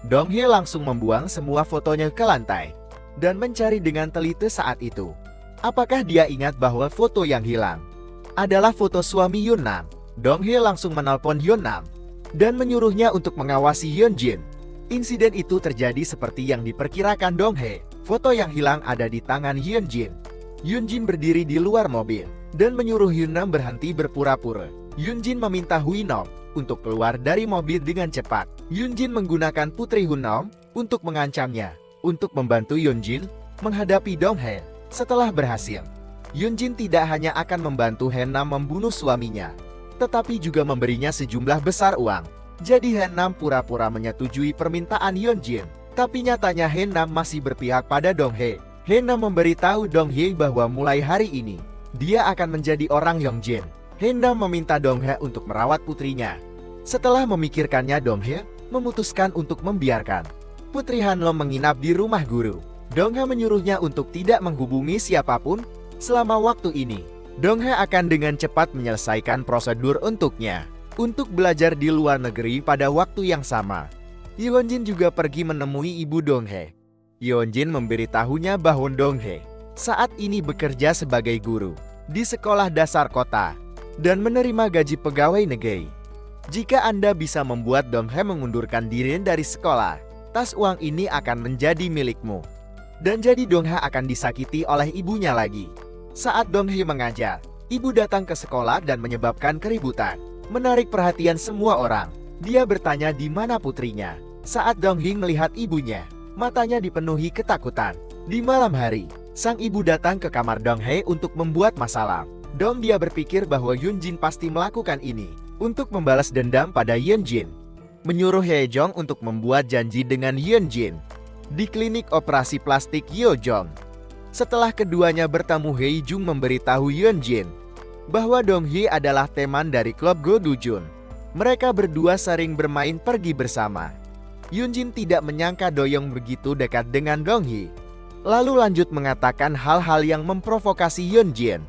Dong Hye langsung membuang semua fotonya ke lantai dan mencari dengan teliti saat itu. Apakah dia ingat bahwa foto yang hilang adalah foto suami Yeonnam? Dong Hye langsung menelpon Yeonnam dan menyuruhnya untuk mengawasi Yeonjin. Insiden itu terjadi seperti yang diperkirakan Dong Hye. Foto yang hilang ada di tangan Yeonjin. Yeonjin berdiri di luar mobil dan menyuruh Yeonnam berhenti berpura-pura. Yeonjin meminta Huinom untuk keluar dari mobil dengan cepat. Yeonjin menggunakan Putri Huinom untuk mengancamnya untuk membantu Yeonjin menghadapi Dong Hye. Setelah berhasil, Yeonjin tidak hanya akan membantu Haenam membunuh suaminya, tetapi juga memberinya sejumlah besar uang. Jadi Haenam pura-pura menyetujui permintaan Yeonjin, tapi nyatanya Haenam masih berpihak pada Dong Hye. Haenam memberitahu Dong Hye bahwa mulai hari ini, dia akan menjadi orang Yeonjin. Haenam meminta Dong Hye untuk merawat putrinya. Setelah memikirkannya, Dong Hye memutuskan untuk membiarkan Putri Hanlom menginap di rumah guru. Dong Hye menyuruhnya untuk tidak menghubungi siapapun selama waktu ini. Dong Hye akan dengan cepat menyelesaikan prosedur untuknya untuk belajar di luar negeri pada waktu yang sama. Yeonjin juga pergi menemui ibu Dong Hye. Yeonjin memberitahunya bahwa Dong Hye saat ini bekerja sebagai guru di sekolah dasar kota dan menerima gaji pegawai negeri. Jika Anda bisa membuat Dong Hye mengundurkan diri dari sekolah, tas uang ini akan menjadi milikmu. Dan jadi Dong Hye akan disakiti oleh ibunya lagi. Saat Dong Hye mengajar, ibu datang ke sekolah dan menyebabkan keributan, menarik perhatian semua orang. Dia bertanya di mana putrinya. Saat Dong Hye melihat ibunya, matanya dipenuhi ketakutan. Di malam hari, sang ibu datang ke kamar Dong Hye untuk membuat masalah. Dia berpikir bahwa Yeonjin pasti melakukan ini untuk membalas dendam pada Yeonjin. Menyuruh Haejong untuk membuat janji dengan Yeonjin di klinik operasi plastik Yeojong. Setelah keduanya bertemu, Haejong memberitahu Yeonjin bahwa Dong Hye adalah teman dari klub Go Dujun. Mereka berdua sering bermain pergi bersama. Yeonjin tidak menyangka Doyoung begitu dekat dengan Dong Hye, lalu lanjut mengatakan hal-hal yang memprovokasi Yeonjin.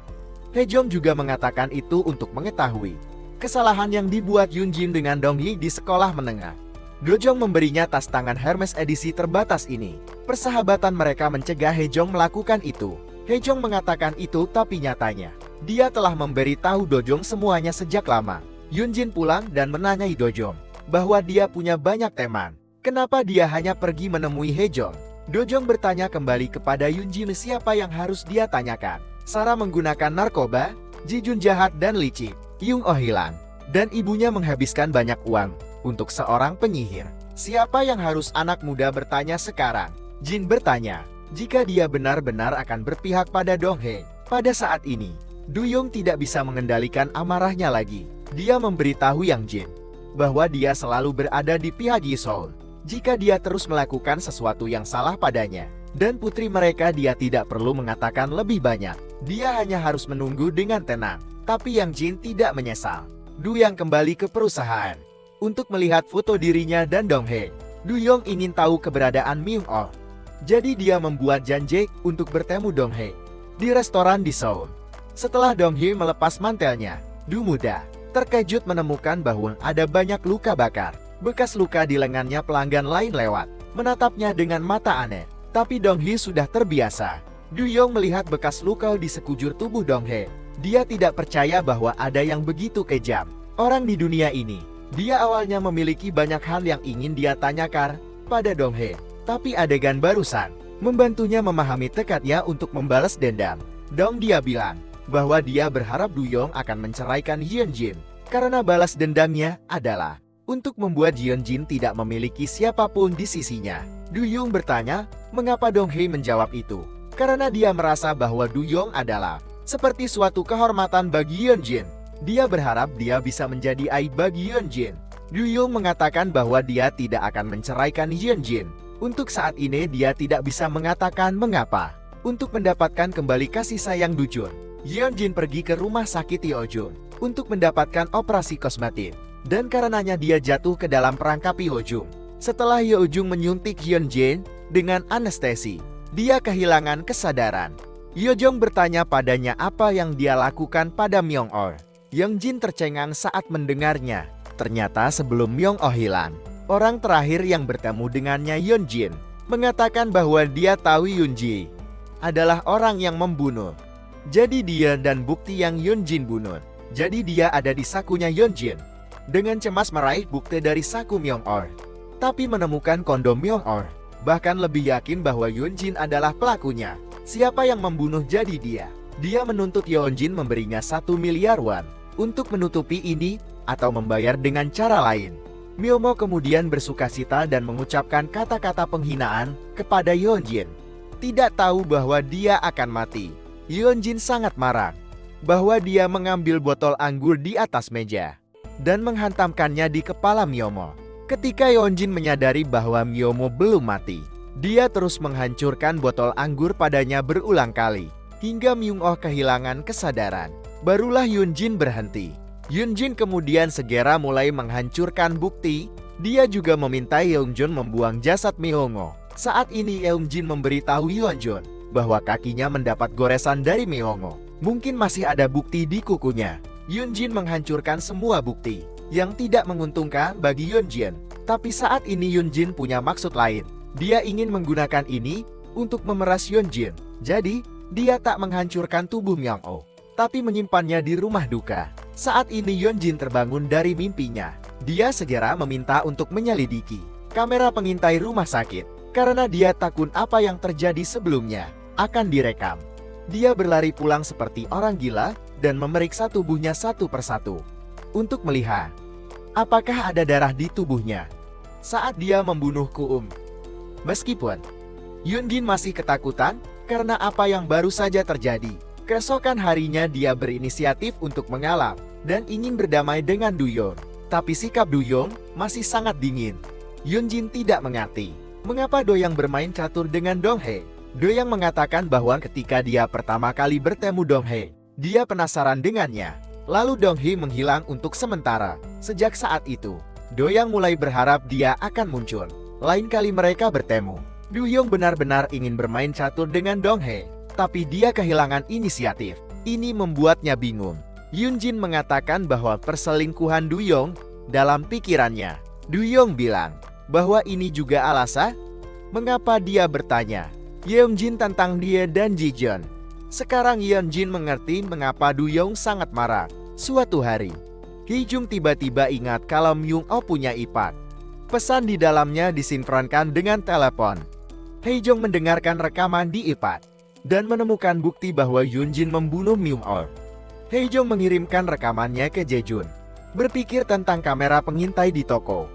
Haejong juga mengatakan itu untuk mengetahui kesalahan yang dibuat Yeonjin dengan Dong Hye di sekolah menengah. Dojong memberinya tas tangan Hermes edisi terbatas ini. Persahabatan mereka mencegah Hejong melakukan itu. Hejong mengatakan itu, tapi nyatanya dia telah memberi tahu Dojong semuanya sejak lama. Yunjin pulang dan menanyai Dojong bahwa dia punya banyak teman. Kenapa dia hanya pergi menemui Hejong? Dojong bertanya kembali kepada Yunjin siapa yang harus dia tanyakan. Sarah menggunakan narkoba, Jijun jahat dan licik, Myung-oh hilang, dan ibunya menghabiskan banyak uang untuk seorang penyihir. Siapa yang harus anak muda bertanya sekarang? Jin bertanya, jika dia benar-benar akan berpihak pada Donghae. Pada saat ini, Duyong tidak bisa mengendalikan amarahnya lagi. Dia memberitahu Yang Jin bahwa dia selalu berada di pihak Yiseol. Jika dia terus melakukan sesuatu yang salah padanya dan putri mereka, dia tidak perlu mengatakan lebih banyak. Dia hanya harus menunggu dengan tenang. Tapi Yang Jin tidak menyesal. Duyong kembali ke perusahaan untuk melihat foto dirinya dan Donghae. Duyong ingin tahu keberadaan Myung-oh. Jadi dia membuat janji untuk bertemu Donghae di restoran di Seoul. Setelah Donghae melepas mantelnya, Du muda terkejut menemukan bahwa ada banyak luka bakar. Bekas luka di lengannya. Pelanggan lain lewat, menatapnya dengan mata aneh. Tapi Donghae sudah terbiasa. Duyong melihat bekas luka di sekujur tubuh Donghae. Dia tidak percaya bahwa ada yang begitu kejam orang di dunia ini. Dia awalnya memiliki banyak hal yang ingin dia tanyakan pada Donghae. Tapi adegan barusan membantunya memahami tekadnya untuk membalas dendam. Dia bilang bahwa dia berharap Duyong akan menceraikan Hyunjin karena balas dendamnya adalah untuk membuat Hyunjin tidak memiliki siapapun di sisinya. Duyong bertanya, mengapa Donghae menjawab itu? Karena dia merasa bahwa Duyong adalah seperti suatu kehormatan bagi Hyunjin. Dia berharap dia bisa menjadi aib bagi Hyunjin. Duyong mengatakan bahwa dia tidak akan menceraikan Hyunjin. Untuk saat ini dia tidak bisa mengatakan mengapa. Untuk mendapatkan kembali kasih sayang Dujun, Hyunjin pergi ke rumah sakit Yeojun untuk mendapatkan operasi kosmetik. Dan karenanya dia jatuh ke dalam perangkap Yeojun. Setelah Yeojun menyuntik Hyunjin dengan anestesi, dia kehilangan kesadaran. Yeojun bertanya padanya apa yang dia lakukan pada Myung-oh. Yang Jin tercengang saat mendengarnya. Ternyata sebelum Myung-oh hilang, orang terakhir yang bertemu dengannya Hyunjin mengatakan bahwa dia tahu Hyunji adalah orang yang membunuh. Jadi dia dan bukti yang Hyunjin bunuh. Jadi dia ada di sakunya Hyunjin. Dengan cemas meraih bukti dari saku Myung-oh, tapi menemukan kondom Myung-oh. Bahkan lebih yakin bahwa Hyunjin adalah pelakunya. Siapa yang membunuh jadi dia. Dia menuntut Hyunjin memberinya 1 miliar won untuk menutupi ini atau membayar dengan cara lain. Myomo kemudian bersukacita dan mengucapkan kata-kata penghinaan kepada Hyunjin. Tidak tahu bahwa dia akan mati. Hyunjin sangat marah bahwa dia mengambil botol anggur di atas meja dan menghantamkannya di kepala Myomo. Ketika Hyunjin menyadari bahwa Myomo belum mati, dia terus menghancurkan botol anggur padanya berulang kali hingga Myung-oh kehilangan kesadaran. Barulah Hyunjin berhenti. Hyunjin kemudian segera mulai menghancurkan bukti. Dia juga meminta Yeongjun membuang jasad Myung-oh. Saat ini Yeongjin memberitahu Hyunjun bahwa kakinya mendapat goresan dari Myung-oh. Mungkin masih ada bukti di kukunya. Hyunjin menghancurkan semua bukti yang tidak menguntungkan bagi Hyunjin. Tapi saat ini Hyunjin punya maksud lain. Dia ingin menggunakan ini untuk memeras Hyunjin. Jadi, dia tak menghancurkan tubuh Myung-oh, tapi menyimpannya di rumah duka. Saat ini Hyunjin terbangun dari mimpinya. Dia segera meminta untuk menyelidiki kamera pengintai rumah sakit, karena dia takut apa yang terjadi sebelumnya akan direkam. Dia berlari pulang seperti orang gila dan memeriksa tubuhnya satu persatu untuk melihat apakah ada darah di tubuhnya saat dia membunuh Kuum. Meskipun Hyunjin masih ketakutan karena apa yang baru saja terjadi, keesokan harinya dia berinisiatif untuk mengalah dan ingin berdamai dengan Duyong. Tapi sikap Duyong masih sangat dingin. Hyunjin tidak mengerti mengapa Doyang bermain catur dengan Donghae. Doyang mengatakan bahwa ketika dia pertama kali bertemu Donghae, dia penasaran dengannya. Lalu Donghae menghilang untuk sementara. Sejak saat itu, Doyang mulai berharap dia akan muncul. Lain kali mereka bertemu, Duyong benar-benar ingin bermain catur dengan Donghae, tapi dia kehilangan inisiatif. Ini membuatnya bingung. Hyunjin mengatakan bahwa perselingkuhan Duyong dalam pikirannya Du Yong bilang bahwa ini juga alasan mengapa dia bertanya. Yeonjin tantang dia dan Ji Jun. Sekarang Yeonjin mengerti mengapa Du Yong sangat marah. Suatu hari, Hee Jung tiba-tiba ingat kalau Myung-oh punya ipar. Pesan di dalamnya disinkronkan dengan telepon. Hee Jung mendengarkan rekaman di iPad dan menemukan bukti bahwa Yoonjin membunuh Myung-oh. Hee Jung mengirimkan rekamannya ke Jae-jun, berpikir tentang kamera pengintai di toko.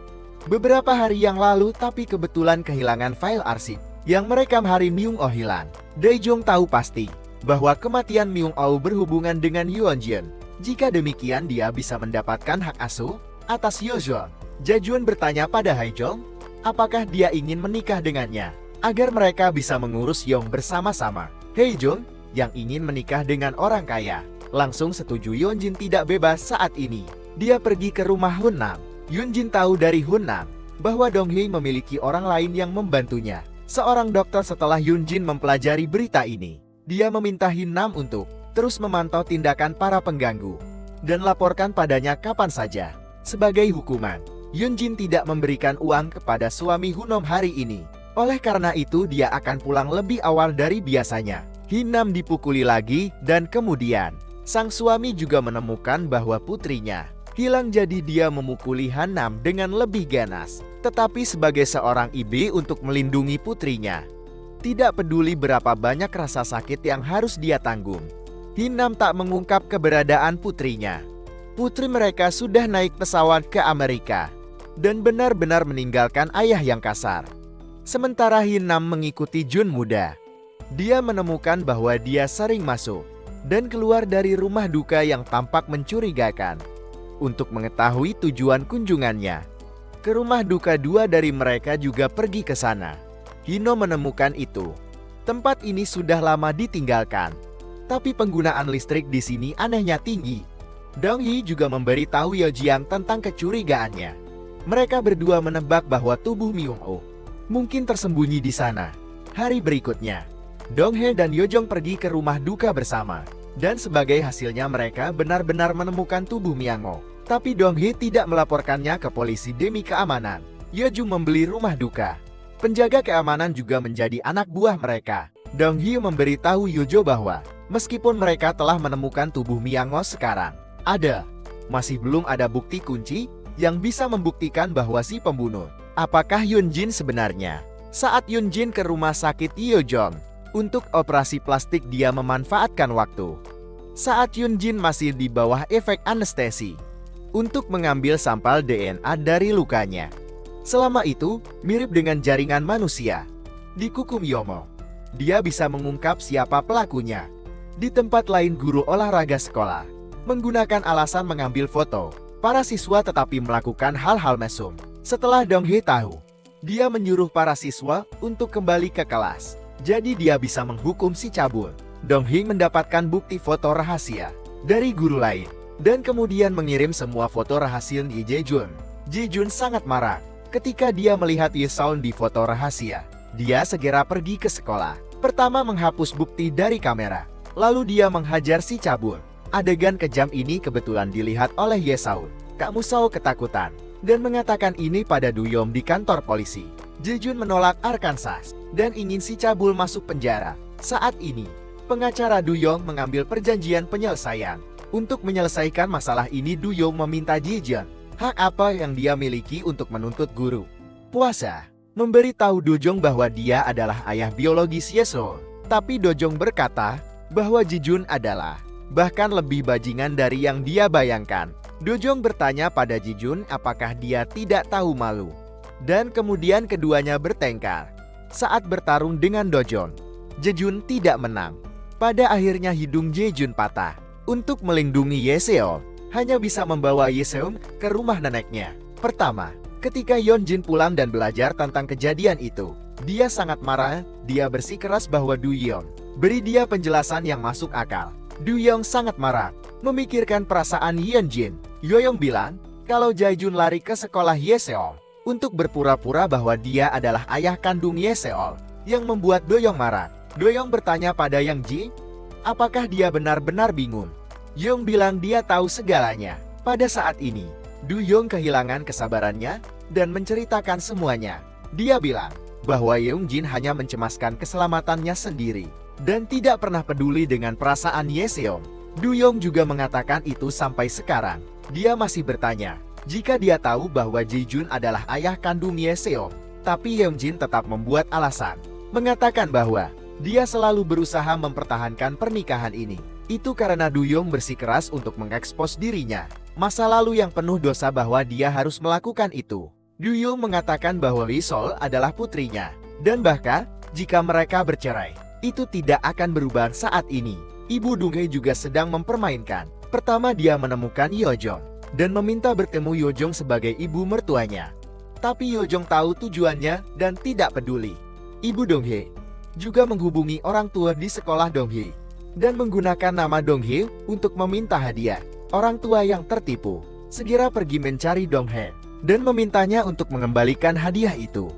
Beberapa hari yang lalu, tapi kebetulan kehilangan file arsip yang merekam hari Myung-oh hilang. Dae-jung tahu pasti bahwa kematian Myung-oh berhubungan dengan Yeonjin. Jika demikian, dia bisa mendapatkan hak asuh atas Yeonjin. Jae-jun bertanya pada Hee Jung, apakah dia ingin menikah dengannya agar mereka bisa mengurus Yong bersama-sama. Hee Jung, yang ingin menikah dengan orang kaya, langsung setuju Yeonjin tidak bebas saat ini. Dia pergi ke rumah Hun Nam. Yeonjin tahu dari Hun Nam bahwa Dong Hee memiliki orang lain yang membantunya, seorang dokter. Setelah Yeonjin mempelajari berita ini, dia meminta Hin Nam untuk terus memantau tindakan para pengganggu dan laporkan padanya kapan saja. Sebagai hukuman, Yeonjin tidak memberikan uang kepada suami Hun Nam hari ini. Oleh karena itu, dia akan pulang lebih awal dari biasanya. Hin Nam dipukuli lagi dan kemudian sang suami juga menemukan bahwa putrinya hilang, jadi dia memukuli Han Nam dengan lebih ganas. Tetapi sebagai seorang ibu untuk melindungi putrinya, tidak peduli berapa banyak rasa sakit yang harus dia tanggung, Hin Nam tak mengungkap keberadaan putrinya. Putri mereka sudah naik pesawat ke Amerika dan benar-benar meninggalkan ayah yang kasar. Sementara Hin Nam mengikuti Jun muda. Dia menemukan bahwa dia sering masuk dan keluar dari rumah duka yang tampak mencurigakan. Untuk mengetahui tujuan kunjungannya ke rumah duka, dua dari mereka juga pergi ke sana. Hino menemukan itu. Tempat ini sudah lama ditinggalkan, tapi penggunaan listrik di sini anehnya tinggi. Dong Hee juga memberi tahu Yo Jiang tentang kecurigaannya. Mereka berdua menebak bahwa tubuh Myung-oh mungkin tersembunyi di sana. Hari berikutnya, Dong Hee dan Yo Jong pergi ke rumah duka bersama. Dan sebagai hasilnya mereka benar-benar menemukan tubuh Myung-oh. Tapi Dong Hee tidak melaporkannya ke polisi demi keamanan. Yo Jong membeli rumah duka. Penjaga keamanan juga menjadi anak buah mereka. Dong Hee memberitahu Yo Jo bahwa meskipun mereka telah menemukan tubuh Myung-oh sekarang, masih belum ada bukti kunci yang bisa membuktikan bahwa si pembunuh apakah Yeonjin sebenarnya. Saat Yeonjin ke rumah sakit Yeojong untuk operasi plastik, dia memanfaatkan waktu saat Yeonjin masih di bawah efek anestesi untuk mengambil sampel DNA dari lukanya. Selama itu, mirip dengan jaringan manusia di kuku Yomo, dia bisa mengungkap siapa pelakunya. Di tempat lain, guru olahraga sekolah menggunakan alasan mengambil foto para siswa tetapi melakukan hal-hal mesum. Setelah Dong Hee tahu, dia menyuruh para siswa untuk kembali ke kelas. Jadi dia bisa menghukum si cabul. Dong Hee mendapatkan bukti foto rahasia dari guru lain dan kemudian mengirim semua foto rahasia di Jae-jun. Jae-jun sangat marah ketika dia melihat Yeseon di foto rahasia. Dia segera pergi ke sekolah. Pertama menghapus bukti dari kamera, lalu dia menghajar si cabul. Adegan kejam ini kebetulan dilihat oleh Yeseon. Kak Musao ketakutan dan mengatakan ini pada Du Yong di kantor polisi. Jae-jun menolak Arkansas dan ingin si cabul masuk penjara. Saat ini, pengacara Du Yong mengambil perjanjian penyelesaian. Untuk menyelesaikan masalah ini, Du Yong meminta Jae-jun hak apa yang dia miliki untuk menuntut guru puasa. Memberitahu Do Jong bahwa dia adalah ayah biologis Yeseon. Tapi Do Jong berkata bahwa Ji-jun adalah bahkan lebih bajingan dari yang dia bayangkan. Do Jong bertanya pada Ji-jun apakah dia tidak tahu malu. Dan kemudian keduanya bertengkar. Saat bertarung dengan Do Jong, Jae-jun tidak menang. Pada akhirnya hidung Jae-jun patah. Untuk melindungi Yeseon, hanya bisa membawa Yeseon ke rumah neneknya. Pertama, ketika Yeonjin pulang dan belajar tentang kejadian itu, dia sangat marah. Dia bersikeras bahwa Du Yong beri dia penjelasan yang masuk akal. Du Yong sangat marah memikirkan perasaan Yeonjin. Yoyong bilang kalau Jae-jun lari ke sekolah Yeseon untuk berpura-pura bahwa dia adalah ayah kandung Yeseon yang membuat Do Yong marah. Do Yong bertanya pada Yang Ji, apakah dia benar-benar bingung. Yong bilang dia tahu segalanya. Pada saat ini, Du Yong kehilangan kesabarannya dan menceritakan semuanya. Dia bilang bahwa Yeongjin hanya mencemaskan keselamatannya sendiri dan tidak pernah peduli dengan perasaan Yeseong. Du-yong juga mengatakan itu sampai sekarang. Dia masih bertanya jika dia tahu bahwa Ji-jun adalah ayah kandung Yeseong. Tapi Yeongjin tetap membuat alasan, mengatakan bahwa dia selalu berusaha mempertahankan pernikahan ini. Itu karena Du-yong bersikeras untuk mengekspos dirinya, masa lalu yang penuh dosa bahwa dia harus melakukan itu. Du-yong mengatakan bahwa Lee Sol adalah putrinya, dan bahkan jika mereka bercerai, itu tidak akan berubah saat ini. Ibu Dong-hye juga sedang mempermainkan. Pertama dia menemukan Yeojong dan meminta bertemu Yeojong sebagai ibu mertuanya. Tapi Yeojong tahu tujuannya dan tidak peduli. Ibu Dong-hye juga menghubungi orang tua di sekolah Dong-hye dan menggunakan nama Dong-hye untuk meminta hadiah. Orang tua yang tertipu segera pergi mencari Dong-hye dan memintanya untuk mengembalikan hadiah itu.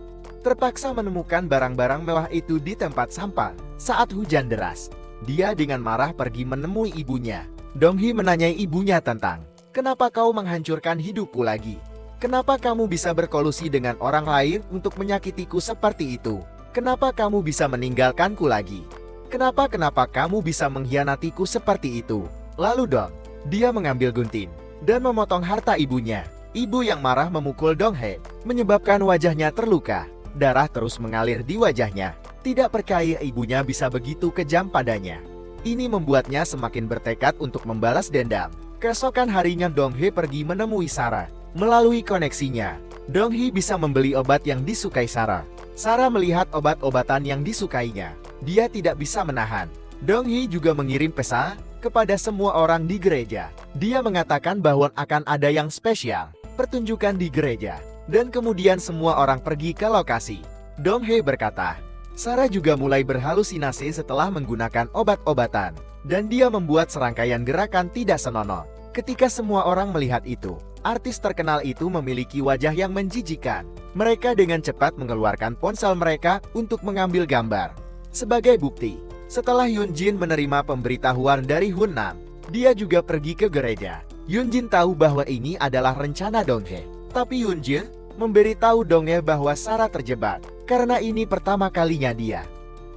Terpaksa menemukan barang-barang mewah itu di tempat sampah saat hujan deras. Dia dengan marah pergi menemui ibunya. Dong-hye menanyai ibunya tentang, "Kenapa kau menghancurkan hidupku lagi? Kenapa kamu bisa berkolusi dengan orang lain untuk menyakitiku seperti itu? Kenapa kamu bisa meninggalkanku lagi? Kenapa kamu bisa mengkhianatiku seperti itu?" Lalu dia mengambil gunting dan memotong harta ibunya. Ibu yang marah memukul Dong-hye, menyebabkan wajahnya terluka. Darah terus mengalir di wajahnya. Tidak percaya ibunya bisa begitu kejam padanya. Ini membuatnya semakin bertekad untuk membalas dendam. Keesokan harinya Dong-hye pergi menemui Sarah. Melalui koneksinya, Dong-hye bisa membeli obat yang disukai Sarah. Sarah melihat obat-obatan yang disukainya. Dia tidak bisa menahan. Dong-hye juga mengirim pesan kepada semua orang di gereja. Dia mengatakan bahwa akan ada yang spesial, pertunjukan di gereja. Dan kemudian semua orang pergi ke lokasi. Dong-hye berkata, Sarah juga mulai berhalusinasi setelah menggunakan obat-obatan. Dan dia membuat serangkaian gerakan tidak senonoh. Ketika semua orang melihat itu, artis terkenal itu memiliki wajah yang menjijikan. Mereka dengan cepat mengeluarkan ponsel mereka untuk mengambil gambar. Sebagai bukti, setelah Yeongjin menerima pemberitahuan dari Hunnam, dia juga pergi ke gereja. Yeongjin tahu bahwa ini adalah rencana Dong-hye. Tapi Yeongjin memberitahu Dong-hye bahwa Sarah terjebak. Karena ini pertama kalinya dia.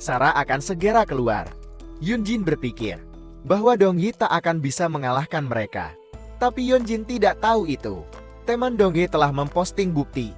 Sarah akan segera keluar. Yeongjin berpikir bahwa Dong-hye tak akan bisa mengalahkan mereka. Tapi Yeongjin tidak tahu itu. Teman Dong-hye telah memposting bukti.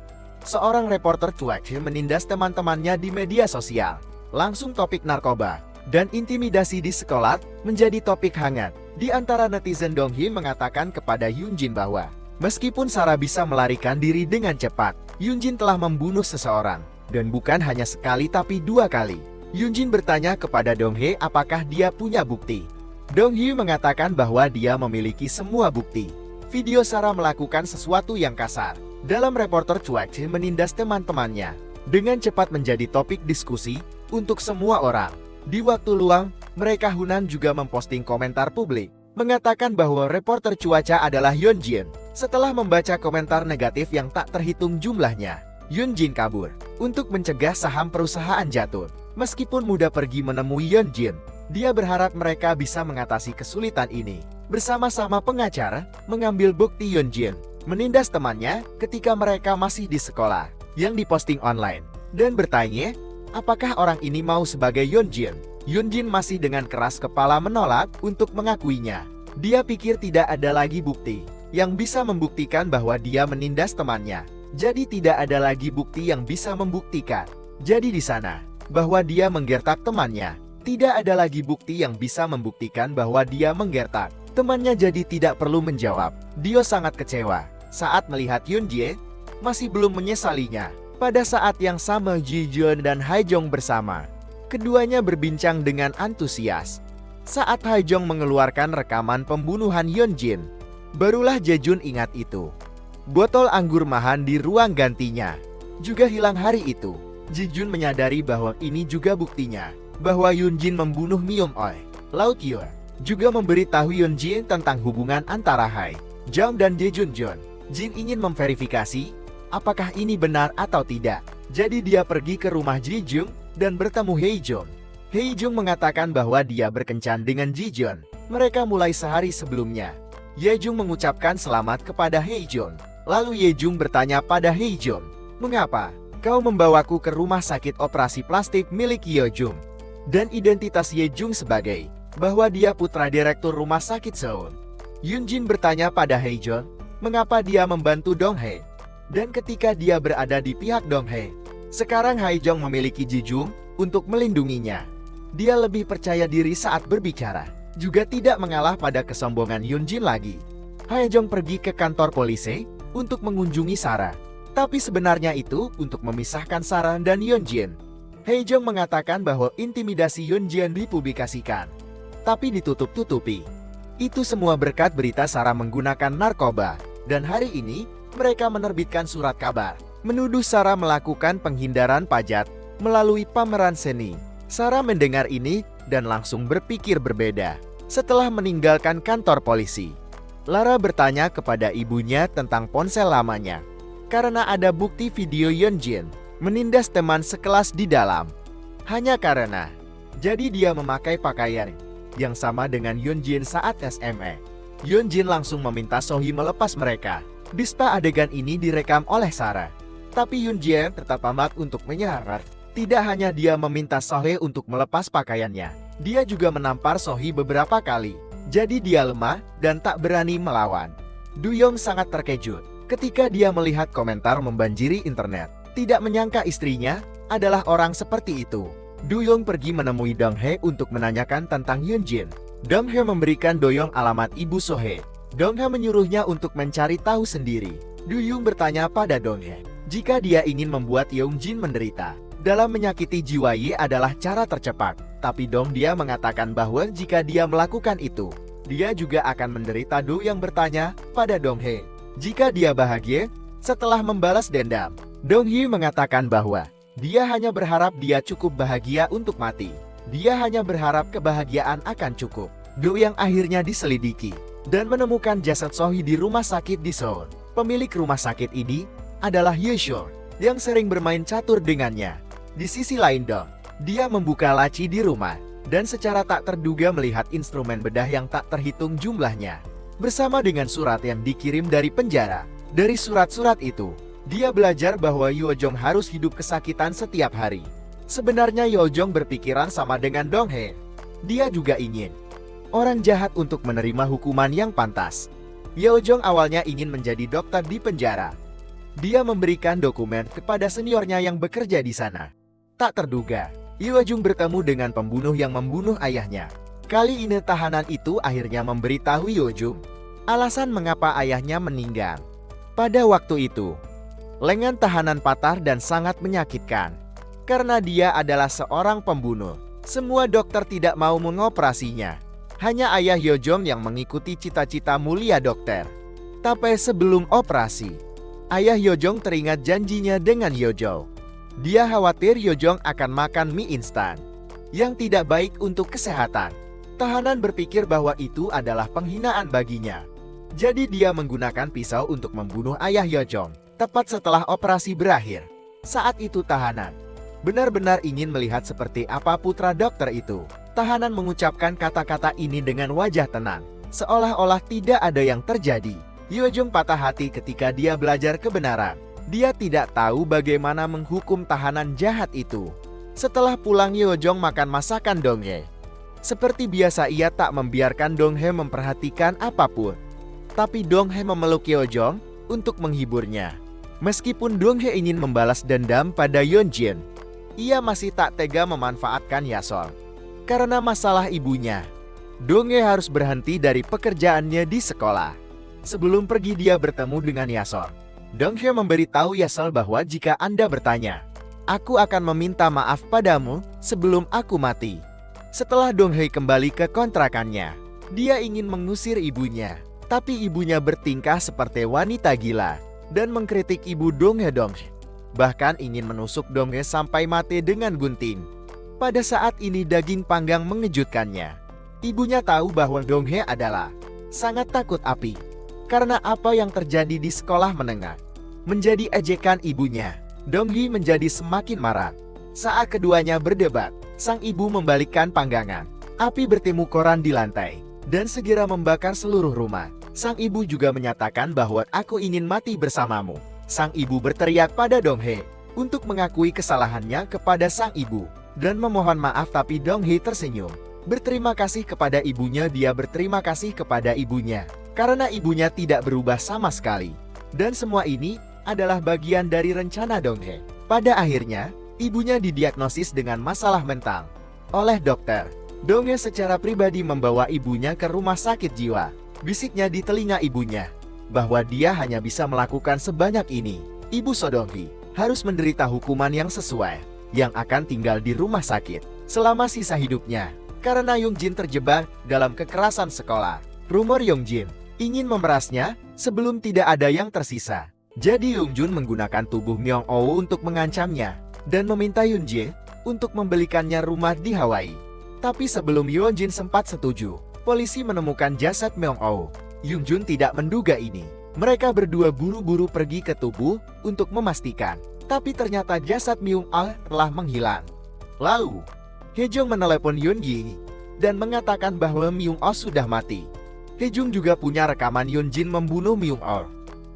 Seorang reporter cuek menindas teman-temannya di media sosial. Langsung topik narkoba dan intimidasi di sekolah menjadi topik hangat. Di antara netizen, Dong-hye mengatakan kepada Yeongjin bahwa meskipun Sarah bisa melarikan diri dengan cepat, Yeongjin telah membunuh seseorang. Dan bukan hanya sekali tapi 2 kali. Yeongjin bertanya kepada Dong-hye apakah dia punya bukti. Dong-hye mengatakan bahwa dia memiliki semua bukti. Video Sarah melakukan sesuatu yang kasar. Dalam reporter cuek menindas teman-temannya. Dengan cepat menjadi topik diskusi untuk semua orang. Di waktu luang, mereka Hunan juga memposting komentar publik. Mengatakan bahwa reporter cuaca adalah Yeongjin. Setelah membaca komentar negatif yang tak terhitung jumlahnya, Yeongjin kabur untuk mencegah saham perusahaan jatuh. Meskipun mudah pergi menemui Yeongjin, dia berharap mereka bisa mengatasi kesulitan ini. Bersama-sama pengacara, mengambil bukti Yeongjin menindas temannya ketika mereka masih di sekolah, yang diposting online, dan bertanya, apakah orang ini mau sebagai Yeongjin? Yeongjin masih dengan keras kepala menolak untuk mengakuinya. Dia pikir tidak ada lagi bukti yang bisa membuktikan bahwa dia menindas temannya. Jadi tidak ada lagi bukti yang bisa membuktikan. Jadi di sana, bahwa dia menggertak temannya. Tidak ada lagi bukti yang bisa membuktikan bahwa dia menggertak temannya, jadi tidak perlu menjawab. Dia sangat kecewa saat melihat Yeongjin masih belum menyesalinya. Pada saat yang sama Ji-jun dan Haejong bersama. Keduanya berbincang dengan antusias. Saat Haejong mengeluarkan rekaman pembunuhan Yeongjin, barulah Jae-jun ingat itu. Botol anggur Mahan di ruang gantinya juga hilang hari itu. Ji-jun menyadari bahwa ini juga buktinya bahwa Yeongjin membunuh Myung-oi. Lau Kyo juga memberitahu Yeongjin tentang hubungan antara Hae-jong dan Jae-jun. Jin ingin memverifikasi apakah ini benar atau tidak. Jadi dia pergi ke rumah Ji-jun dan bertemu Haejong. Haejong mengatakan bahwa dia berkencan dengan Ji-jun. Mereka mulai sehari sebelumnya. Ye-jung mengucapkan selamat kepada Haejong. Lalu Ye Jung bertanya pada Hye Jung, "Mengapa kau membawaku ke rumah sakit operasi plastik milik Ye Jung?" Dan identitas Ye Jung sebagai bahwa dia putra direktur rumah sakit Seoul. Yoon Jin bertanya pada Hye Jung, mengapa dia membantu Dong Hae. Dan ketika dia berada di pihak Dong Hae, sekarang Hye Jung memiliki Ji Jung untuk melindunginya. Dia lebih percaya diri saat berbicara, juga tidak mengalah pada kesombongan Yoon Jin lagi. Hye Jung pergi ke kantor polisi untuk mengunjungi Sarah. Tapi sebenarnya itu untuk memisahkan Sarah dan Yoon Jin. Hye Jung mengatakan bahwa intimidasi Yoon Jin dipublikasikan, tapi ditutup-tutupi. Itu semua berkat berita Sarah menggunakan narkoba. Dan hari ini, mereka menerbitkan surat kabar menuduh Sarah melakukan penghindaran pajak melalui pameran seni. Sarah mendengar ini dan langsung berpikir berbeda. Setelah meninggalkan kantor polisi, Lara bertanya kepada ibunya tentang ponsel lamanya. Karena ada bukti video Yoon Jin menindas teman sekelas di dalam. Hanya karena, jadi dia memakai pakaian yang sama dengan Yoon Jin saat SMA. Yoon Jin langsung meminta Sohee melepas mereka. Dista adegan ini direkam oleh Sarah. Tapi Yoon Jin tetap amat untuk menyerah. Tidak hanya dia meminta Sohee untuk melepas pakaiannya, dia juga menampar Sohee beberapa kali. Jadi dia lemah dan tak berani melawan. Do Young sangat terkejut ketika dia melihat komentar membanjiri internet. Tidak menyangka istrinya adalah orang seperti itu. Do Young pergi menemui Dong Hae untuk menanyakan tentang Yoon Jin. Dong Hae memberikan Do Young alamat ibu Sohee. Dong Hae menyuruhnya untuk mencari tahu sendiri. Do Young bertanya pada Dong Hae, jika dia ingin membuat Yoon Jin menderita dalam menyakiti jiwa Ye adalah cara tercepat. Tapi Dong dia mengatakan bahwa jika dia melakukan itu, dia juga akan menderita. Do yang bertanya pada Dong Hae, jika dia bahagia setelah membalas dendam. Dong Hae mengatakan bahwa dia hanya berharap dia cukup bahagia untuk mati. Dia hanya berharap kebahagiaan akan cukup. Do yang akhirnya diselidiki dan menemukan jasad Sohee di rumah sakit di Seoul. Pemilik rumah sakit ini adalah Ye Shul yang sering bermain catur dengannya. Di sisi lain Dong, dia membuka laci di rumah dan secara tak terduga melihat instrumen bedah yang tak terhitung jumlahnya, bersama dengan surat yang dikirim dari penjara. Dari surat-surat itu, dia belajar bahwa Yo Jong harus hidup kesakitan setiap hari. Sebenarnya Yo Jong berpikiran sama dengan Dong Hae. Dia juga ingin orang jahat untuk menerima hukuman yang pantas. Yo Jong awalnya ingin menjadi dokter di penjara. Dia memberikan dokumen kepada seniornya yang bekerja di sana. Tak terduga, Yo Jong bertemu dengan pembunuh yang membunuh ayahnya. Kali ini tahanan itu akhirnya memberitahu Yo Jong alasan mengapa ayahnya meninggal. Pada waktu itu, lengan tahanan patah dan sangat menyakitkan. Karena dia adalah seorang pembunuh, semua dokter tidak mau mengoperasinya. Hanya ayah Yo Jong yang mengikuti cita-cita mulia dokter. Tapi sebelum operasi, ayah Yo Jong teringat janjinya dengan Yo Jong. Dia khawatir Yo Jong akan makan mie instan yang tidak baik untuk kesehatan. Tahanan berpikir bahwa itu adalah penghinaan baginya. Jadi dia menggunakan pisau untuk membunuh ayah Yo Jong tepat setelah operasi berakhir. Saat itu tahanan benar-benar ingin melihat seperti apa putra dokter itu. Tahanan mengucapkan kata-kata ini dengan wajah tenang, seolah-olah tidak ada yang terjadi. Yo Jong patah hati ketika dia belajar kebenaran. Dia tidak tahu bagaimana menghukum tahanan jahat itu. Setelah pulang Yo Jong makan masakan Dong Hae. Seperti biasa ia tak membiarkan Dong Hae memperhatikan apapun. Tapi Dong Hae memeluk Yo Jong untuk menghiburnya. Meskipun Dong Hae ingin membalas dendam pada Yoon Jin, ia masih tak tega memanfaatkan Yasol. Karena masalah ibunya, Dong Hae harus berhenti dari pekerjaannya di sekolah. Sebelum pergi dia bertemu dengan Yasol. Dong Hae memberitahu Yasol bahwa jika Anda bertanya, aku akan meminta maaf padamu sebelum aku mati. Setelah Dong Hae kembali ke kontrakannya, dia ingin mengusir ibunya. Tapi ibunya bertingkah seperti wanita gila dan mengkritik ibu Dong Hae. Bahkan ingin menusuk Dong Hae sampai mati dengan gunting. Pada saat ini daging panggang mengejutkannya. Ibunya tahu bahwa Dong Hae adalah sangat takut api. Karena apa yang terjadi di sekolah menengah menjadi ejekan ibunya. Dong Hae menjadi semakin marah. Saat keduanya berdebat, sang ibu membalikkan panggangan. Api bertemu koran di lantai dan segera membakar seluruh rumah. Sang ibu juga menyatakan bahwa aku ingin mati bersamamu. Sang ibu berteriak pada Dong-hae untuk mengakui kesalahannya kepada sang ibu dan memohon maaf, tapi Dong-hae tersenyum. Berterima kasih kepada ibunya, dia berterima kasih kepada ibunya karena ibunya tidak berubah sama sekali. Dan semua ini adalah bagian dari rencana Dong-hae. Pada akhirnya, ibunya didiagnosis dengan masalah mental oleh dokter. Dong-hae secara pribadi membawa ibunya ke rumah sakit jiwa. Bisiknya di telinga ibunya bahwa dia hanya bisa melakukan sebanyak ini. Ibu So-dong-hee harus menderita hukuman yang sesuai, yang akan tinggal di rumah sakit selama sisa hidupnya karena Young-jin terjebak dalam kekerasan sekolah. Rumor Young-jin ingin memerasnya sebelum tidak ada yang tersisa. Jadi Young-jun menggunakan tubuh Myung-oh untuk mengancamnya dan meminta Young-jin untuk membelikannya rumah di Hawaii. Tapi sebelum Young-jin sempat setuju, polisi menemukan jasad Myung-oh. Young-jun tidak menduga ini. Mereka berdua buru-buru pergi ke tubuh untuk memastikan, tapi ternyata jasad Myung-oh telah menghilang. Lalu, Hye-jung menelepon Yoon-gi dan mengatakan bahwa Myung-oh sudah mati. Hye-jung juga punya rekaman Yoon-jin membunuh Myung-oh.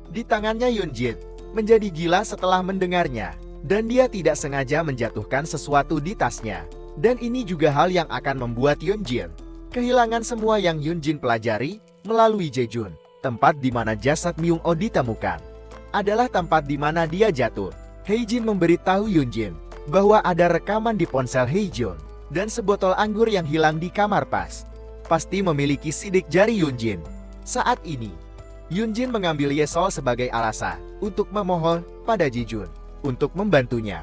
Di tangannya Yoon-jin menjadi gila setelah mendengarnya, dan dia tidak sengaja menjatuhkan sesuatu di tasnya. Dan ini juga hal yang akan membuat Yoon-jin kehilangan semua yang Yoon-jin pelajari melalui Jejun. Tempat di mana jasad Myung-oh ditemukan adalah tempat di mana dia jatuh. Hye-jin memberitahu Yoon-jin bahwa ada rekaman di ponsel Hye-jun dan sebotol anggur yang hilang di kamar pasti memiliki sidik jari Yoon-jin. Saat ini, Yoon-jin mengambil Yesol sebagai alasan untuk memohon pada Jejun untuk membantunya.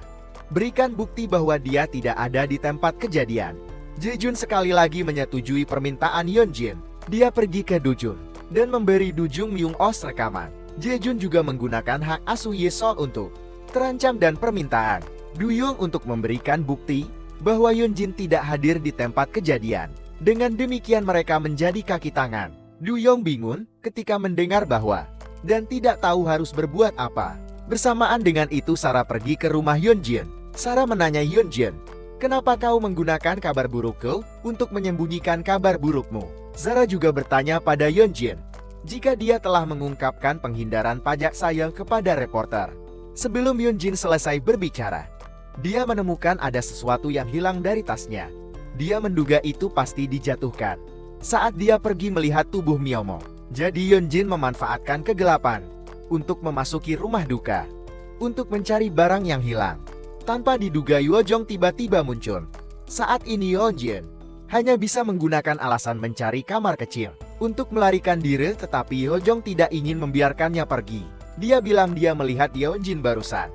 Berikan bukti bahwa dia tidak ada di tempat kejadian. Jejun sekali lagi menyetujui permintaan Yoon-jin. Dia pergi ke Dujun dan memberi Dujung Myung-oh rekaman. Jejun juga menggunakan hak asuh Yesol untuk terancam dan permintaan Duyong untuk memberikan bukti bahwa Yoon-jin tidak hadir di tempat kejadian. Dengan demikian mereka menjadi kaki tangan. Duyong bingung ketika mendengar bahwa dan tidak tahu harus berbuat apa. Bersamaan dengan itu Sarah pergi ke rumah Yoon-jin. Sarah menanya Yoon-jin, "Kenapa kau menggunakan kabar burukku untuk menyembunyikan kabar burukmu?" Sarah juga bertanya pada Yoon-jin jika dia telah mengungkapkan penghindaran pajak saya kepada reporter. Sebelum Yoon-jin selesai berbicara, dia menemukan ada sesuatu yang hilang dari tasnya. Dia menduga itu pasti dijatuhkan saat dia pergi melihat tubuh Myomo. Jadi Yoon-jin memanfaatkan kegelapan untuk memasuki rumah duka untuk mencari barang yang hilang. Tanpa diduga Yo-jong tiba-tiba muncul. Saat ini Yoon-jin hanya bisa menggunakan alasan mencari kamar kecil untuk melarikan diri, tetapi Yo-jong tidak ingin membiarkannya pergi. Dia bilang dia melihat Yoon-jin barusan,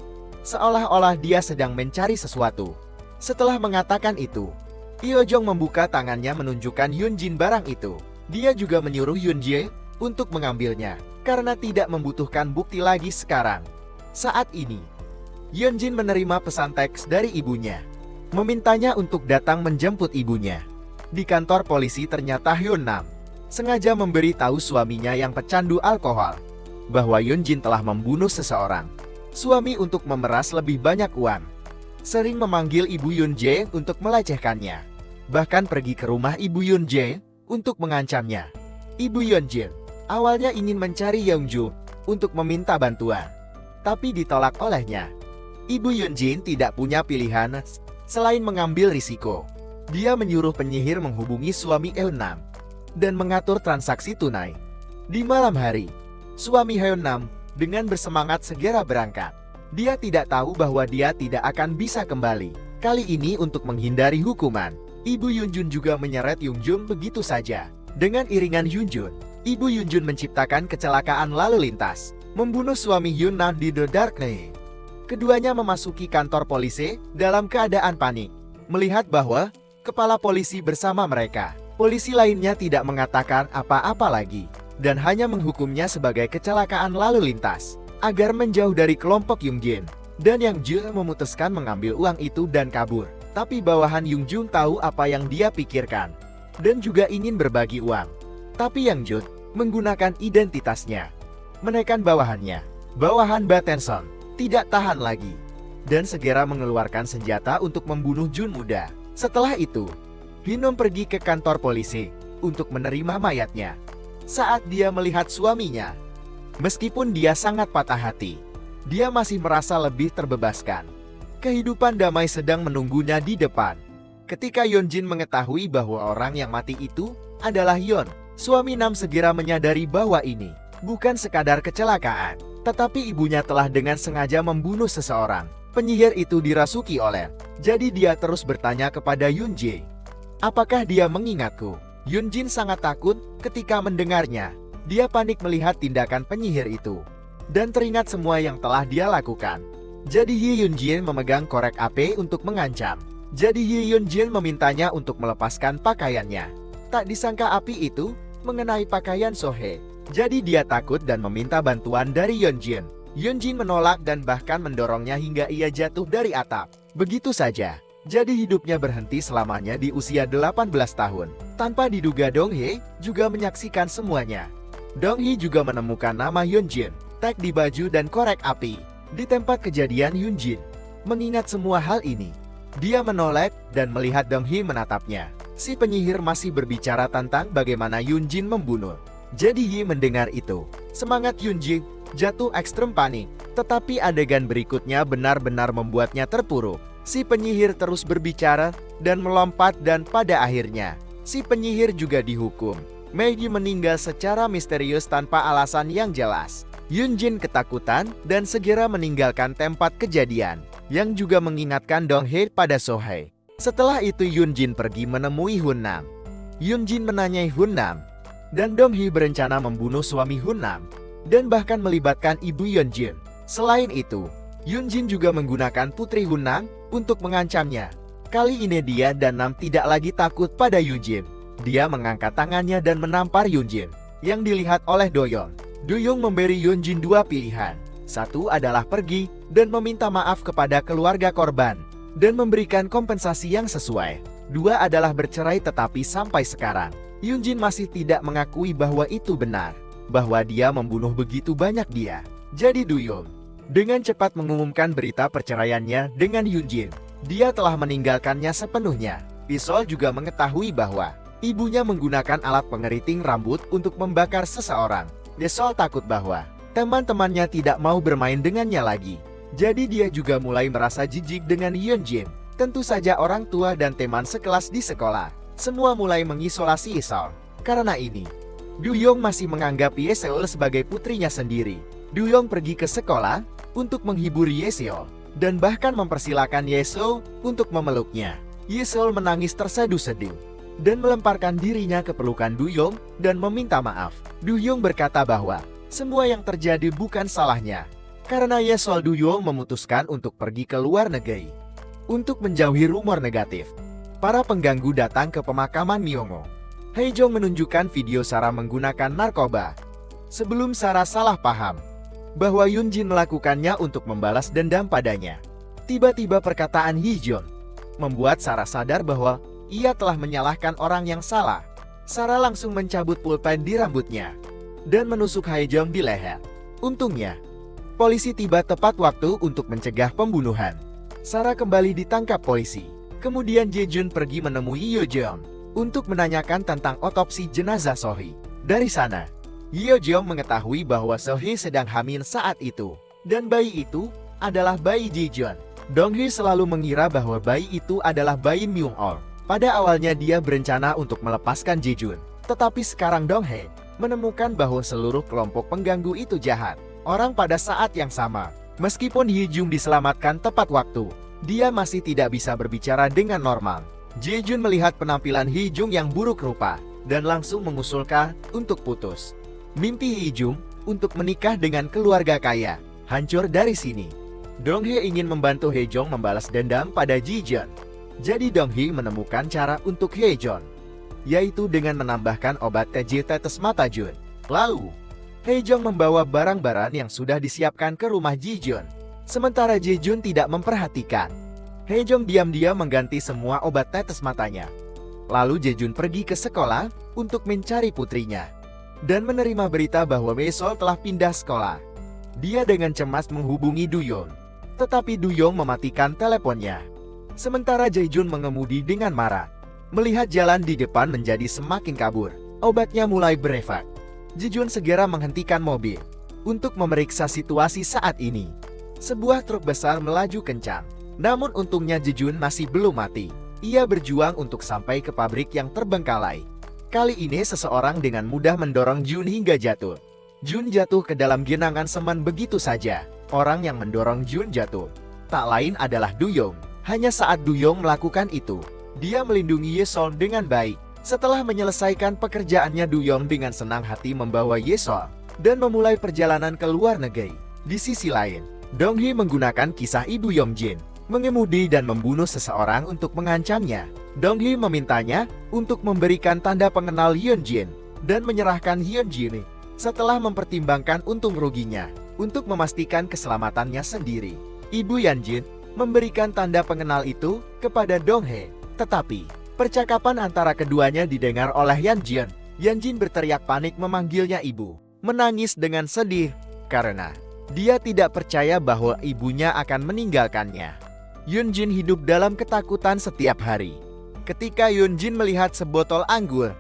seolah-olah dia sedang mencari sesuatu. Setelah mengatakan itu, Yo-jong membuka tangannya menunjukkan Yoon-jin barang itu. Dia juga menyuruh Yoon-jin untuk mengambilnya karena tidak membutuhkan bukti lagi sekarang. Saat ini, Yoon-jin menerima pesan teks dari ibunya, memintanya untuk datang menjemput ibunya. Di kantor polisi ternyata Hyun-nam sengaja memberitahu suaminya yang pecandu alkohol bahwa Yoon-jin telah membunuh seseorang. Suami untuk memeras lebih banyak uang sering memanggil ibu Yoon-jae untuk melecehkannya, bahkan pergi ke rumah ibu Yoon-jae untuk mengancamnya. Ibu Yoon-jin awalnya ingin mencari Young-ju untuk meminta bantuan, tapi ditolak olehnya. Ibu Yoon-jin tidak punya pilihan selain mengambil risiko. Dia menyuruh penyihir menghubungi suami Hyun-nam dan mengatur transaksi tunai. Di malam hari, suami Hyun-nam dengan bersemangat segera berangkat. Dia tidak tahu bahwa dia tidak akan bisa kembali. Kali ini untuk menghindari hukuman, Ibu Yoon-jun juga menyeret Yoon-jun begitu saja. Dengan iringan Yoon-jun, Ibu Yoon-jun menciptakan kecelakaan lalu lintas, membunuh suami Hyun-nam di The Dark Knight. Keduanya memasuki kantor polisi dalam keadaan panik, melihat bahwa kepala polisi bersama mereka. Polisi lainnya tidak mengatakan apa-apa lagi, dan hanya menghukumnya sebagai kecelakaan lalu lintas, agar menjauh dari kelompok Young-jin. Dan Yang-jun memutuskan mengambil uang itu dan kabur. Tapi bawahan Young-jun tahu apa yang dia pikirkan, dan juga ingin berbagi uang. Tapi Yang-jun menggunakan identitasnya, menekan bawahannya. Bawahan Batenson tidak tahan lagi, dan segera mengeluarkan senjata untuk membunuh Jun muda. Setelah itu, Hinom pergi ke kantor polisi untuk menerima mayatnya. saat dia melihat suaminya. Meskipun dia sangat patah hati, dia masih merasa lebih terbebaskan. Kehidupan damai sedang menunggunya di depan. Ketika Yeonjin mengetahui bahwa orang yang mati itu adalah Yeon, suami Nam segera menyadari bahwa ini bukan sekadar kecelakaan, tetapi ibunya telah dengan sengaja membunuh seseorang. Penyihir itu dirasuki oleh. Jadi dia terus bertanya kepada Yoonjae, apakah dia mengingatku? Yeonjin sangat takut ketika mendengarnya. Dia panik melihat tindakan penyihir itu dan teringat semua yang telah dia lakukan. Jadi Yeonjin memegang korek api untuk mengancam. Jadi Yeonjin memintanya untuk melepaskan pakaiannya. Tak disangka api itu mengenai pakaian Sohee. Jadi dia takut dan meminta bantuan dari Yeonjin. Yeonjin menolak dan bahkan mendorongnya hingga ia jatuh dari atap. Begitu saja. Jadi hidupnya berhenti selamanya di usia 18 tahun. Tanpa diduga Dong-hee juga menyaksikan semuanya. Dong-hee juga menemukan nama Yeonjin, tag di baju dan korek api. Di tempat kejadian Yeonjin mengingat semua hal ini. Dia menoleh dan melihat Dong-hee menatapnya. Si penyihir masih berbicara tentang bagaimana Yeonjin membunuh. Jadi Hee mendengar itu. Semangat Yeonjin jatuh ekstrem panik. Tetapi adegan berikutnya benar-benar membuatnya terpuruk. Si penyihir terus berbicara dan melompat dan pada akhirnya si penyihir juga dihukum. Maggie meninggal secara misterius tanpa alasan yang jelas. Yeonjin ketakutan dan segera meninggalkan tempat kejadian, yang juga mengingatkan Dong-hee pada Sohee. Setelah itu Yeonjin pergi menemui Hun-nam. Yeonjin menanyai Hun-nam, dan Dong-hee berencana membunuh suami Hun-nam, dan bahkan melibatkan ibu Yeonjin. Selain itu, Yeonjin juga menggunakan putri Hun-nam untuk mengancamnya. Kali ini dia dan Nam tidak lagi takut pada Yeonjin. Dia mengangkat tangannya dan menampar Yeonjin, yang dilihat oleh Doyoung. Doyoung memberi Yeonjin dua pilihan. Satu adalah pergi dan meminta maaf kepada keluarga korban dan memberikan kompensasi yang sesuai. Dua adalah bercerai, tetapi sampai sekarang Yeonjin masih tidak mengakui bahwa itu benar, bahwa dia membunuh begitu banyak dia. Jadi Doyoung dengan cepat mengumumkan berita perceraiannya dengan Yeonjin. Dia telah meninggalkannya sepenuhnya. Isol juga mengetahui bahwa ibunya menggunakan alat pengeriting rambut untuk membakar seseorang. Isol takut bahwa teman-temannya tidak mau bermain dengannya lagi. Jadi dia juga mulai merasa jijik dengan Yeonjin. Tentu saja orang tua dan teman sekelas di sekolah semua mulai mengisolasi Isol. Karena ini, Doyoung masih menganggap Yeseol sebagai putrinya sendiri. Doyoung pergi ke sekolah untuk menghibur Yeseol dan bahkan mempersilahkan Yeseol untuk memeluknya. Yeseol menangis terseduh-seduh dan melemparkan dirinya ke pelukan Doyoung dan meminta maaf. Doyoung berkata bahwa semua yang terjadi bukan salahnya. Karena Yeseol, Doyoung memutuskan untuk pergi ke luar negeri untuk menjauhi rumor negatif. Para pengganggu datang ke pemakaman Myongho. Haejong menunjukkan video Sarah menggunakan narkoba. Sebelum Sarah salah paham bahwa Yeonjin melakukannya untuk membalas dendam padanya. Tiba-tiba perkataan Haejong membuat Sarah sadar bahwa ia telah menyalahkan orang yang salah. Sarah langsung mencabut pulpen di rambutnya dan menusuk Haejong di leher. Untungnya, polisi tiba tepat waktu untuk mencegah pembunuhan. Sarah kembali ditangkap polisi. Kemudian Jae-jun pergi menemui Yeojong untuk menanyakan tentang otopsi jenazah Sohee. Dari sana, Yeojong mengetahui bahwa Sohee sedang hamil saat itu, dan bayi itu adalah bayi Jae-jun. Dong-hee selalu mengira bahwa bayi itu adalah bayi Myung-ol. Pada awalnya dia berencana untuk melepaskan Jae-jun, tetapi sekarang Dong-hee menemukan bahwa seluruh kelompok pengganggu itu jahat. Orang pada saat yang sama, meskipun Haejong diselamatkan tepat waktu, dia masih tidak bisa berbicara dengan normal. Jae-jun melihat penampilan Haejong yang buruk rupa dan langsung mengusulkan untuk putus. Mimpi Haejong untuk menikah dengan keluarga kaya hancur dari sini. Dong-hee ingin membantu Haejong membalas dendam pada Jae-jun. Jadi Dong-hee menemukan cara untuk Haejong, yaitu dengan menambahkan obat TJ tetes mata Jun. Lalu, Haejong membawa barang-barang yang sudah disiapkan ke rumah Jae-jun. Sementara Jae-jun tidak memperhatikan. Haejong diam-diam mengganti semua obat tetes matanya. Lalu Jae-jun pergi ke sekolah untuk mencari putrinya dan menerima berita bahwa Yeseol telah pindah sekolah. Dia dengan cemas menghubungi Doyoung, tetapi Doyoung mematikan teleponnya. Sementara Jae-jun mengemudi dengan marah. Melihat jalan di depan menjadi semakin kabur, obatnya mulai berefek. Jejun segera menghentikan mobil untuk memeriksa situasi saat ini. Sebuah truk besar melaju kencang. Namun untungnya Jejun masih belum mati. Ia berjuang untuk sampai ke pabrik yang terbengkalai. Kali ini seseorang dengan mudah mendorong Jun hingga jatuh. Jun jatuh ke dalam genangan semen begitu saja. Orang yang mendorong Jun jatuh tak lain adalah Duyong. Hanya saat Duyong melakukan itu, dia melindungi Yesol dengan baik. Setelah menyelesaikan pekerjaannya, Duyong dengan senang hati membawa Yesol dan memulai perjalanan ke luar negeri. Di sisi lain, Donghee menggunakan kisah ibu Yongjin, mengemudi dan membunuh seseorang untuk mengancamnya. Donghee memintanya untuk memberikan tanda pengenal Hyunjin dan menyerahkan Hyunjin setelah mempertimbangkan untung ruginya untuk memastikan keselamatannya sendiri. Ibu Hyunjin memberikan tanda pengenal itu kepada Donghee, tetapi percakapan antara keduanya didengar oleh Hyunjin. Hyunjin berteriak panik memanggilnya ibu, menangis dengan sedih karena dia tidak percaya bahwa ibunya akan meninggalkannya. Hyunjin hidup dalam ketakutan setiap hari. Ketika Hyunjin melihat sebotol anggur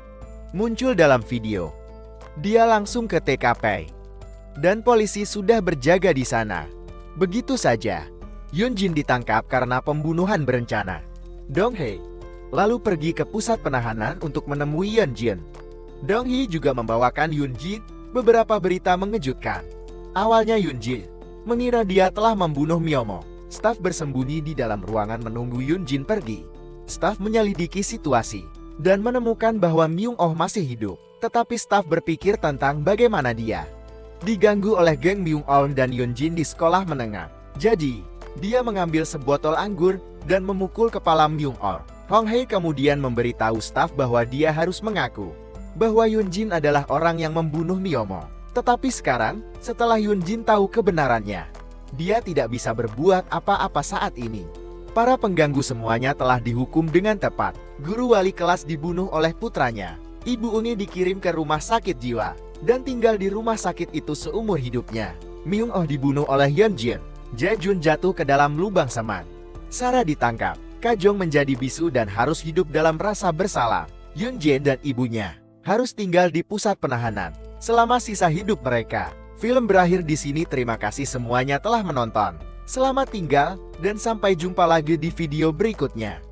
muncul dalam video, dia langsung ke TKP dan polisi sudah berjaga di sana. Begitu saja, Hyunjin ditangkap karena pembunuhan berencana. Donghee lalu pergi ke pusat penahanan untuk menemui Hyunjin. Donghee juga membawakan Hyunjin beberapa berita mengejutkan. Awalnya Hyunjin mengira dia telah membunuh Myomo. Staf bersembunyi di dalam ruangan menunggu Hyunjin pergi. Staf menyelidiki situasi dan menemukan bahwa Myung-oh masih hidup. Tetapi staf berpikir tentang bagaimana dia diganggu oleh geng Myung-oh dan Hyunjin di sekolah menengah. Jadi, dia mengambil sebotol anggur dan memukul kepala Myung-oh. Hong-hye kemudian memberitahu staf bahwa dia harus mengaku bahwa Hyunjin adalah orang yang membunuh Myomo. Tetapi sekarang, setelah Hyunjin tahu kebenarannya, dia tidak bisa berbuat apa-apa saat ini. Para pengganggu semuanya telah dihukum dengan tepat. Guru wali kelas dibunuh oleh putranya. Ibu Ungi dikirim ke rumah sakit jiwa dan tinggal di rumah sakit itu seumur hidupnya. Myung-oh dibunuh oleh Hyunjin. Jae-jun jatuh ke dalam lubang semen. Sarah ditangkap. Kajong menjadi bisu dan harus hidup dalam rasa bersalah. Hyunjin dan ibunya harus tinggal di pusat penahanan selama sisa hidup mereka. Film berakhir di sini. Terima kasih semuanya telah menonton. Selamat tinggal dan sampai jumpa lagi di video berikutnya.